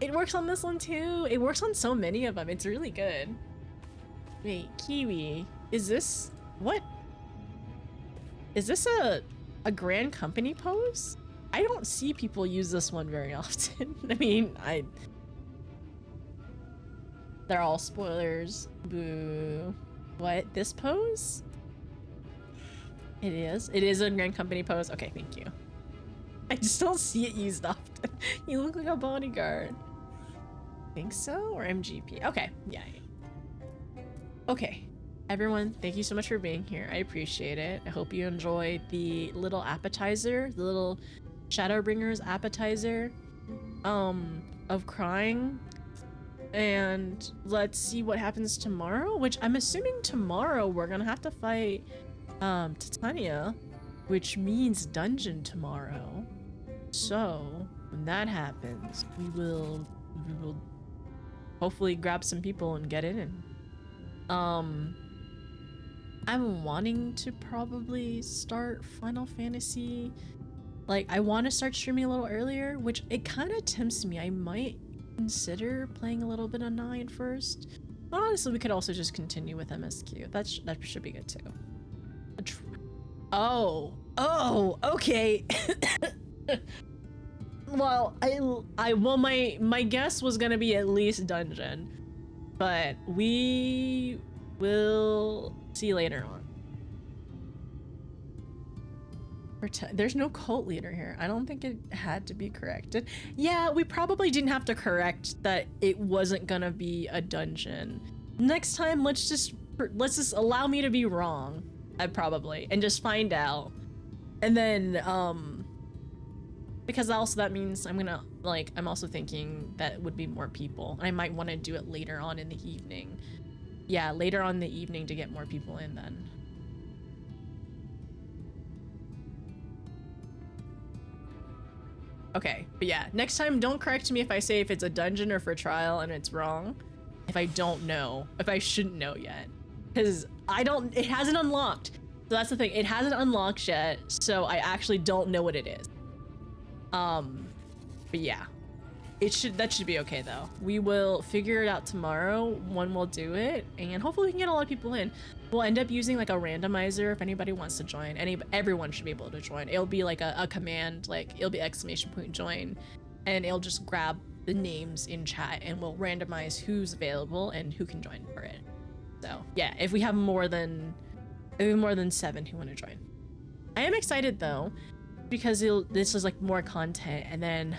It works on this one too. It works on so many of them. It's really good. Wait, Kiwi. Is this what? Is this a grand company pose? I don't see people use this one very often. I mean, they're all spoilers. Boo. What? This pose? It is. It is a grand company pose. Okay, thank you. I just don't see it used often. You look like a bodyguard. Think so? Or MGP? Okay, yeah. Okay. Everyone, thank you so much for being here. I appreciate it. I hope you enjoyed the little appetizer, the little Shadowbringers appetizer of crying. And let's see what happens tomorrow, which I'm assuming tomorrow we're gonna have to fight Titania, which means dungeon tomorrow. So when that happens, we will hopefully grab some people and get in. I'm wanting to probably start Final Fantasy. Like, I want to start streaming a little earlier, which it kind of tempts me. I might consider playing a little bit of 9 first. But honestly, we could also just continue with MSQ. That should be good too. Oh, okay. Well, my guess was gonna be at least dungeon, but we will see later on. There's no cult leader here. I don't think it had to be corrected. Yeah, we probably didn't have to correct that it wasn't gonna be a dungeon. Next time, let's just allow me to be wrong. Probably, and just find out. And then, because also that means I'm also thinking that would be more people. I might want to do it later on in the evening. Yeah, later on in the evening to get more people in then. Okay, but yeah, next time don't correct me if I say if it's a dungeon or for trial and it's wrong. If I don't know, if I shouldn't know yet. Because it hasn't unlocked. So that's the thing, it hasn't unlocked yet, so I actually don't know what it is. But yeah, that should be okay though. We will figure it out tomorrow when we'll do it, and hopefully we can get a lot of people in. We'll end up using like a randomizer if anybody wants to join. Everyone should be able to join. It'll be like a command, like it'll be !join, and it'll just grab the names in chat and we'll randomize who's available and who can join for it. So yeah, if we have more than 7 who want to join. I am excited though, because this is like more content, and then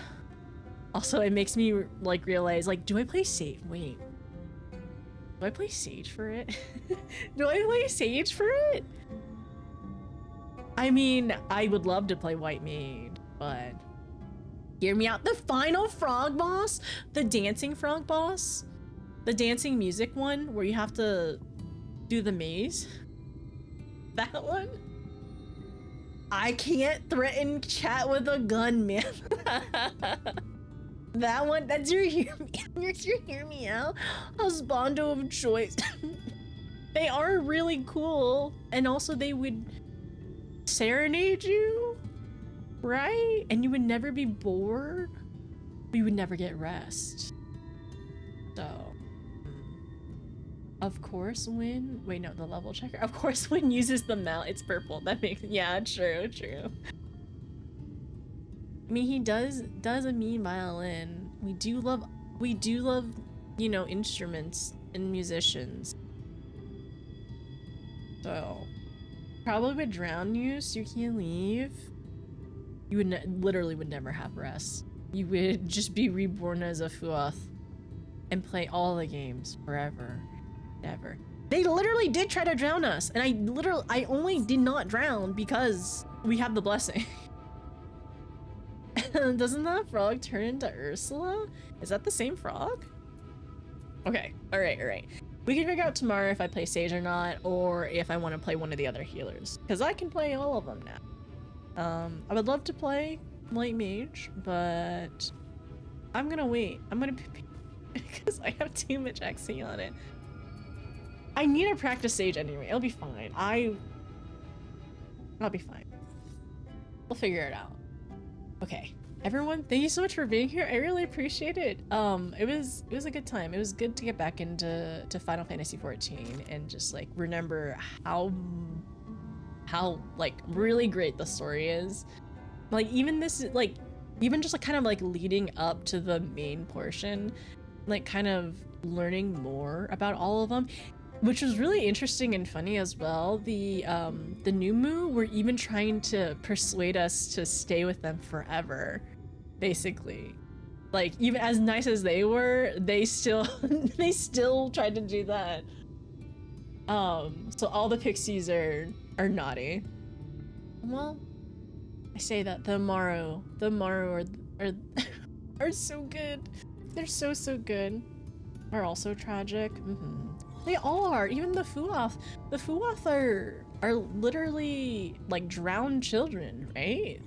also it makes me like realize, like, do I play Sage? Wait, do I play Sage for it? Do I play Sage for it? I mean, I would love to play White Maid, but hear me out. The final frog boss, the dancing frog boss, the dancing music one where you have to do the maze. That one? I can't threaten chat with a gun, man. That one, that's your hear me out. Husbando of choice. They are really cool, and also they would serenade you, right? And you would never be bored. We would never get rest. So, of course, wait, no, the level checker. Of course, when uses the mount, it's purple. That makes, yeah, true. I mean, he does a mean violin. We do love, you know, instruments and musicians. So, probably would drown you so you can't leave. You would literally would never have rest. You would just be reborn as a Fuath. and play all the games forever, ever. They literally did try to drown us, and I only did not drown because we have the blessing. Doesn't that frog turn into Ursula? Is that the same frog? Okay, all right. We can figure out tomorrow if I play Sage or not, or if I want to play one of the other healers, because I can play all of them now. I would love to play Light Mage, but I'm gonna wait. I'm gonna because I have too much XP on it. I need to practice Sage anyway. It'll be fine. I'll be fine. We'll figure it out. Okay, everyone, thank you so much for being here. I really appreciate it. It was a good time. It was good to get back into Final Fantasy XIV and just like remember how like really great the story is. Like even this, like even just like kind of like leading up to the main portion, like kind of learning more about all of them, which was really interesting and funny as well. The Numu were even trying to persuade us to stay with them forever, basically. Like even as nice as they were, they still they still tried to do that. So all the pixies are naughty. Well, I say that the Maru are so good. They're so good. Are also tragic. They all are. Even the Fuoth. The Fuoth are literally like drowned children, right?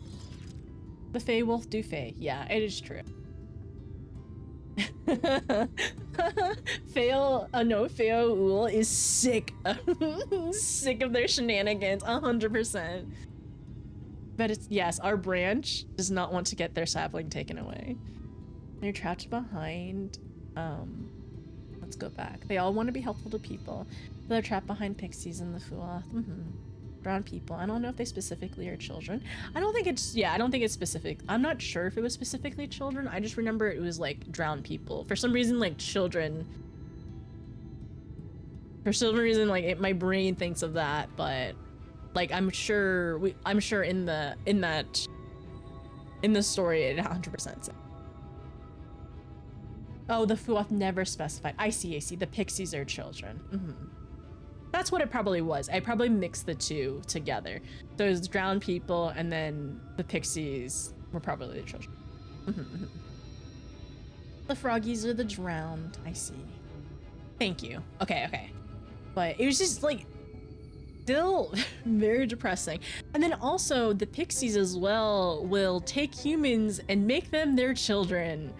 The Fey Wolf do Fey. Yeah, it is true. Feo Ul is sick. Sick of their shenanigans, 100%. But it's, yes, our branch does not want to get their sapling taken away. They're trapped behind, let's go back. They all want to be helpful to people. They're trapped behind pixies and the Fuoth. Brown people. I don't know if they specifically are children. I don't think it's specific. I'm not sure if it was specifically children. I just remember it was like drowned people. For some reason, like children. For some reason, like my brain thinks of that, but like I'm sure in the story it 100% said. Oh, the Fuoth never specified. I see. The pixies are children. That's what it probably was. I probably mixed the two together. So it was drowned people, and then the pixies were probably the children. The froggies are the drowned. I see. Thank you. Okay. But it was just like still very depressing. And then also the pixies as well will take humans and make them their children.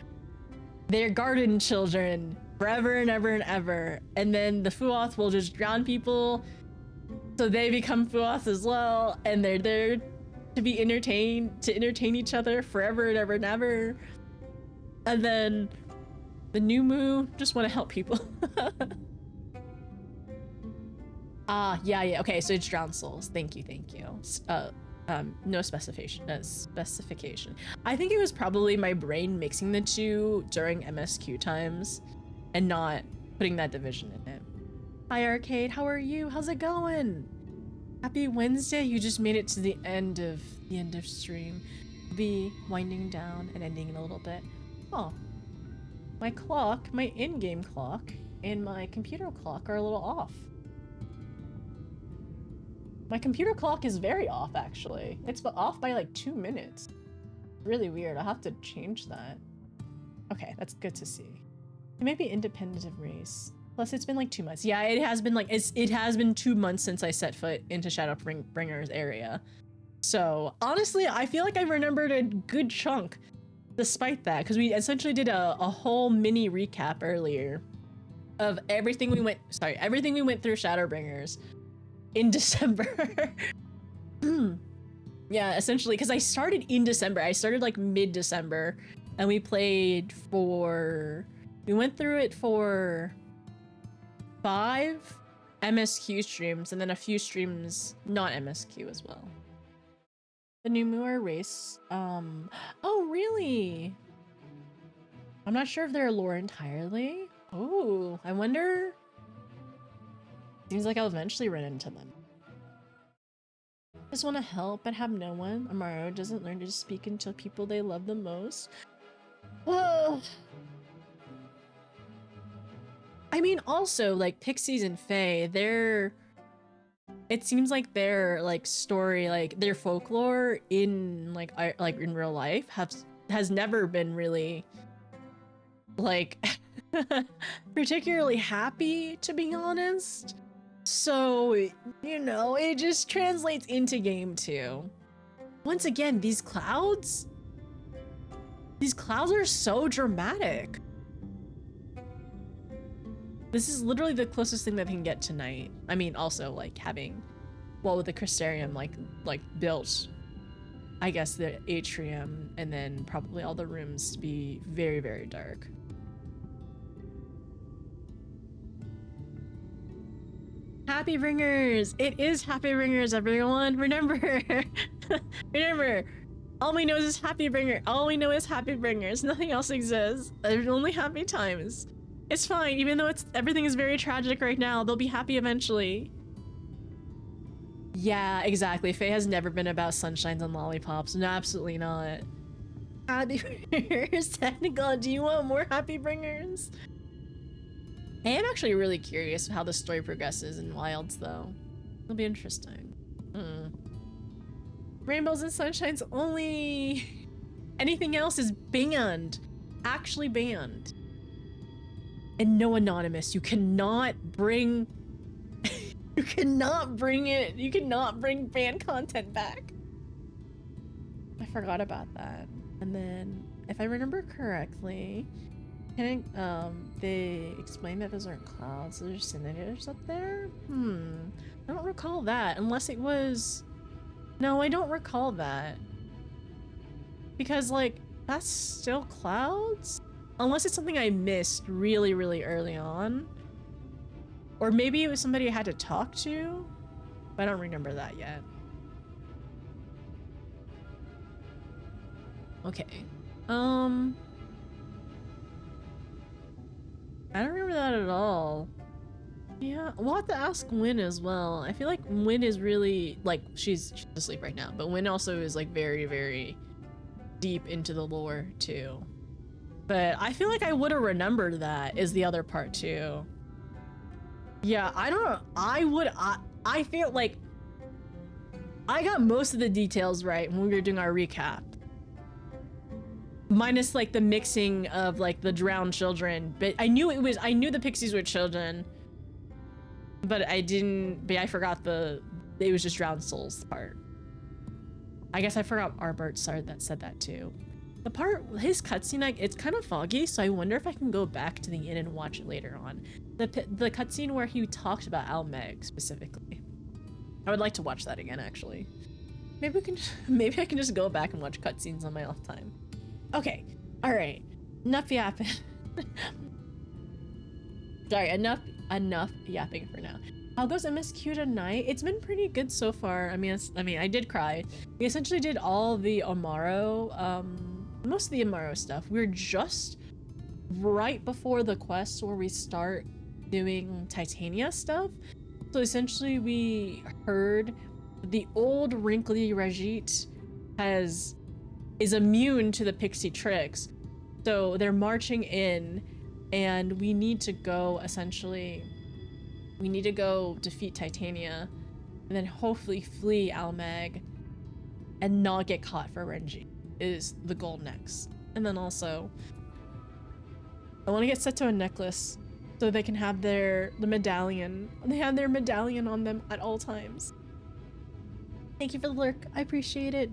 Their garden children. Forever and ever and ever. And then the Fuoth will just drown people so they become Fuoth as well, and they're there to be entertained, to entertain each other forever and ever and ever. And then the Numu just want to help people. Yeah. Okay, so it's drowned souls. Thank you. No specification. I think it was probably my brain mixing the two during MSQ times and not putting that division in it. Hi Arcade, how are you? How's it going? Happy Wednesday. You just made it to the end of stream. Be winding down and ending in a little bit. Oh, my clock, my in-game clock and my computer clock are a little off. My computer clock is very off, actually. It's off by like 2 minutes. Really weird. I'll have to change that. Okay, that's good to see. It may be independent of race. Plus, it's been like 2 months. Yeah, it has been like it has been 2 months since I set foot into Shadowbringers area. So honestly, I feel like I remembered a good chunk, despite that, because we essentially did a whole mini recap earlier of everything we went through Shadowbringers in December. Yeah, essentially, because I started in December. I started like mid-December, and we went through it for 5 MSQ streams, and then a few streams not MSQ as well. The new Muir race. Oh really? I'm not sure if they're lore entirely. Oh, I wonder. Seems like I'll eventually run into them. Just want to help but have no one. Amaro doesn't learn to speak until people they love the most. Whoa. I mean, also, like, Pixies and Fae, it seems like their, like, story, like, their folklore in, like, in real life has never been really, like, particularly happy, to be honest. So, you know, it just translates into game too. Once again, these clouds are so dramatic. This is literally the closest thing that can get tonight. I mean, also like having, well, with the Crystarium like built, I guess the atrium and then probably all the rooms to be very, very dark. Happy Bringers! It is Happy Bringers, everyone! Remember! Remember! All we know is Happy Bringer. All we know is Happy Bringers. Nothing else exists. There's only happy times. It's fine, even though everything is very tragic right now, they'll be happy eventually. Yeah, exactly. Faye has never been about sunshines and lollipops. No, absolutely not. Happy Bringers! Technical, do you want more Happy Bringers? I am actually really curious how the story progresses in Wilds, though. It'll be interesting. Rainbows and sunshines only. Anything else is banned. Actually banned. And no anonymous. You cannot bring... you cannot bring it. You cannot bring banned content back. I forgot about that. And then, if I remember correctly... they explain that those aren't clouds, those are simulators up there? I don't recall that, unless it was... No, I don't recall that. Because, like, that's still clouds? Unless it's something I missed really, really early on. Or maybe it was somebody I had to talk to? But I don't remember that yet. Okay. I don't remember that at all. Yeah, we'll have to ask Wynn as well. I feel like Wynn is really, like, she's asleep right now, but Wynn also is, like, very, very deep into the lore, too. But I feel like I would have remembered that is the other part, too. Yeah, I don't know. I feel like I got most of the details right when we were doing our recap. Minus like the mixing of like the drowned children, but I knew the Pixies were children, but I forgot it was just drowned souls part. I guess I forgot Arbert said that too. The part, his cutscene, like, it's kind of foggy, so I wonder if I can go back to the inn and watch it later on. The cutscene where he talked about Almeg specifically. I would like to watch that again, actually. Maybe I can just go back and watch cutscenes on my off time. Okay, alright. Enough yapping. Sorry, enough yapping for now. How goes MSQ tonight? It's been pretty good so far. I mean, I did cry. We essentially did all the Amaro, most of the Amaro stuff. We're just right before the quest where we start doing Titania stuff. So essentially we heard the old wrinkly Rajit is immune to the pixie tricks. So they're marching in and we need to go defeat Titania and then hopefully flee Almeg and not get caught for Renji is the goal next. And then also I want to get Seto a necklace so they can have the medallion. They have their medallion on them at all times. Thank you for the lurk. I appreciate it.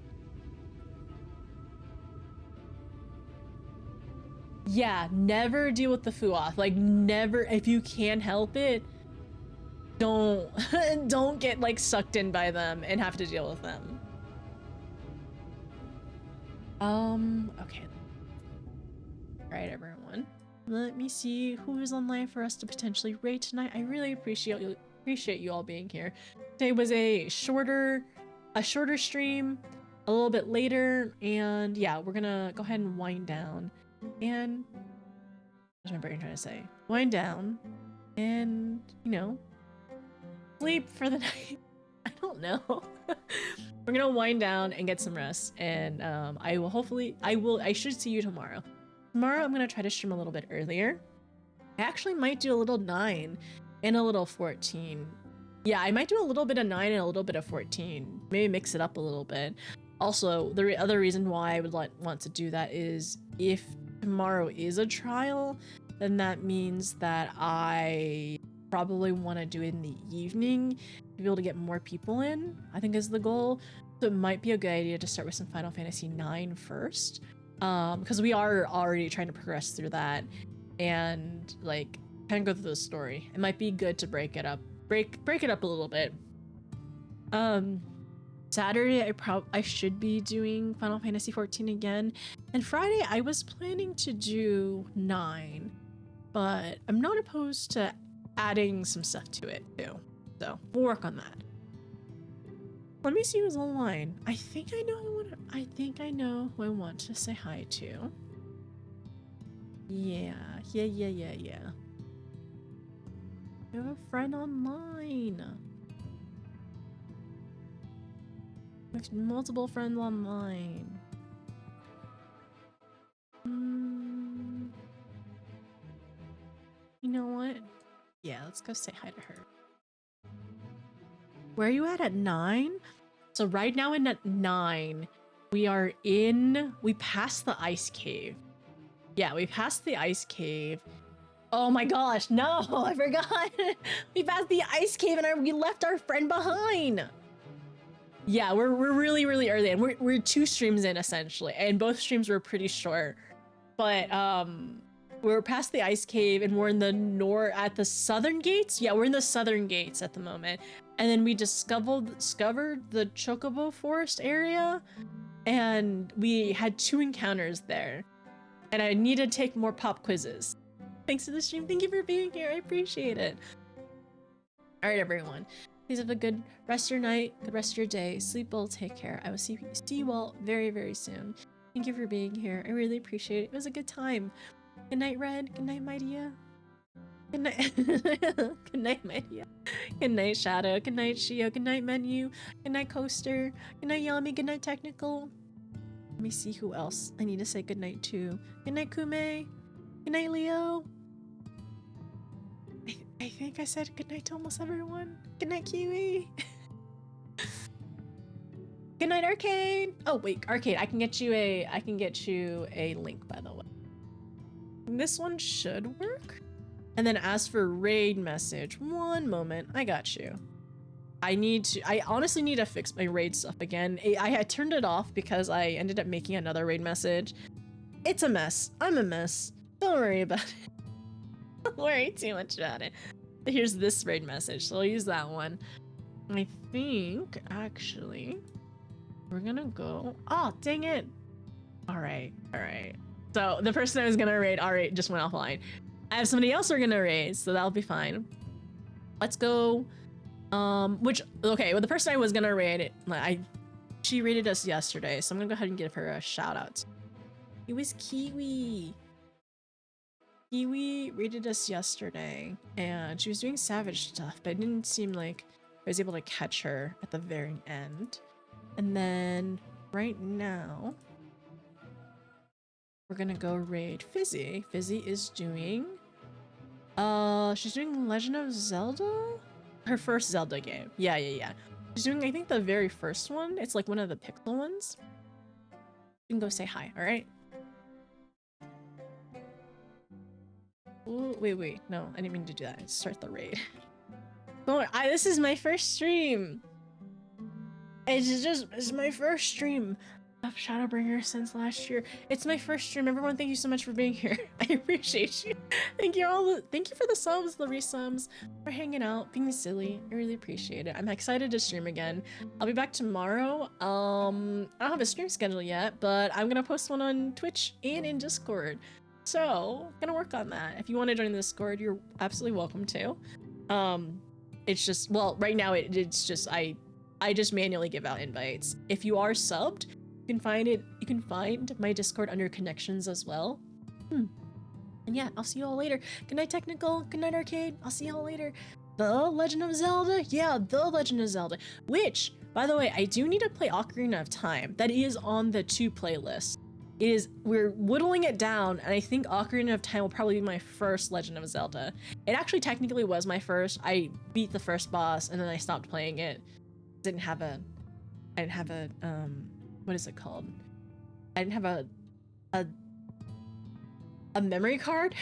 Yeah, never deal with the Fuoth. Like, never, if you can help it, don't get, like, sucked in by them and have to deal with them. Okay. Alright, everyone. Let me see who is online for us to potentially raid tonight. I really appreciate you all being here. Today was a shorter stream, a little bit later, and yeah, we're gonna go ahead and wind down. And what's my brain trying to say? Wind down and, you know, sleep for the night. I don't know. We're gonna wind down and get some rest, and I should see you tomorrow. Tomorrow I'm gonna try to stream a little bit earlier, I actually might do a little 9 and a little 14. Yeah, I might do a little bit of 9 and a little bit of 14. Maybe mix it up a little bit. Also, the other reason why I would want to do that is if tomorrow is a trial, then that means that I probably want to do it in the evening to be able to get more people in, I think is the goal. So it might be a good idea to start with some Final Fantasy IX first, because we are already trying to progress through that and like kind of go through the story. It might be good to break it up a little bit. Saturday I should be doing Final Fantasy 14 again, and Friday I was planning to do 9, but I'm not opposed to adding some stuff to it too, so we'll work on that. Let me see who's online. I think I know who I want to say hi to. Yeah. You have a friend online. We have multiple friends online. You know what? Yeah, let's go say hi to her. Where are you at 9? So right now at 9, we passed the ice cave. Yeah, we passed the ice cave. Oh my gosh, no, I forgot. We passed the ice cave and we left our friend behind. Yeah, we're really early, and we're 2 streams in essentially, and both streams were pretty short. But we're past the ice cave and we're in the at the southern gates. Yeah, we're in the southern gates at the moment. And then we discovered the Chocobo Forest area, and we had 2 encounters there. And I need to take more pop quizzes. Thanks to the stream. Thank you for being here. I appreciate it. All right, everyone. Please have a good rest of your night, good rest of your day. Sleep well, take care. I will see you all very soon. Thank you for being here. I really appreciate it. It was a good time. Good night, Red. Good night, Mightia. Good night. Good night, Mightia. Good night, Shadow. Good night, Shio. Good night, Menu. Good night, Coaster. Good night, Yami. Good night, Technical. Let me see who else I need to say good night to. Good night, Kume. Good night, Leo. I think I said good night to almost everyone. Good night, Kiwi. Good night, Arcade. Oh wait, Arcade, I can get you a link, by the way. This one should work. And then as for raid message, one moment, I got you. I honestly need to fix my raid stuff again. I had turned it off because I ended up making another raid message. It's a mess. I'm a mess. Don't worry about it. Don't worry too much about it. Here's this raid message, so I'll use that one. I think, actually, we're gonna go... Oh, dang it! Alright. So, the person I was gonna raid, alright, just went offline. I have somebody else we're gonna raid, so that'll be fine. Let's go... okay, well, the person I was gonna raid, she raided us yesterday, so I'm gonna go ahead and give her a shout out. It was Kiwi. Kiwi raided us yesterday, and she was doing savage stuff, but it didn't seem like I was able to catch her at the very end. And then, right now, we're gonna go raid Fizzy. Fizzy is doing, she's doing Legend of Zelda? Her first Zelda game. Yeah. She's doing, I think, the very first one. It's like one of the pixel ones. You can go say hi, alright? Ooh, wait. No, I didn't mean to do that. Start the raid. This is my first stream. It's my first stream of Shadowbringer since last year. It's my first stream. Everyone, thank you so much for being here. I appreciate you. Thank you for the subs, the resubs, for hanging out, being silly. I really appreciate it. I'm excited to stream again. I'll be back tomorrow. I don't have a stream schedule yet, but I'm gonna post one on Twitch and in Discord. So, gonna work on that. If you want to join the Discord, you're absolutely welcome to. It's just, well, right now it's just I just manually give out invites. If you are subbed, you can find my Discord under connections as well. And yeah, I'll see you all later. Good night, Technical. Good night, Arcade. I'll see you all later. The Legend of Zelda? Yeah, The Legend of Zelda. Which, by the way, I do need to play Ocarina of Time. That is on the 2 playlist. we're whittling it down, and I think Ocarina of Time will probably be my first Legend of Zelda. It actually technically was my first. I beat the first boss and then I stopped playing it. I didn't have a what is it called? I didn't have a memory card.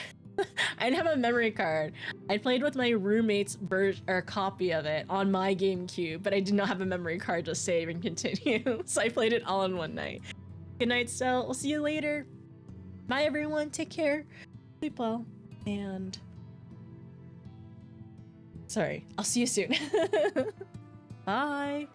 I didn't have a memory card. I played with my roommate's version or copy of it on my GameCube, but I did not have a memory card to save and continue. So I played it all in one night. Good night, Stel. We'll see you later. Bye, everyone. Take care. Sleep well. And sorry, I'll see you soon. Bye.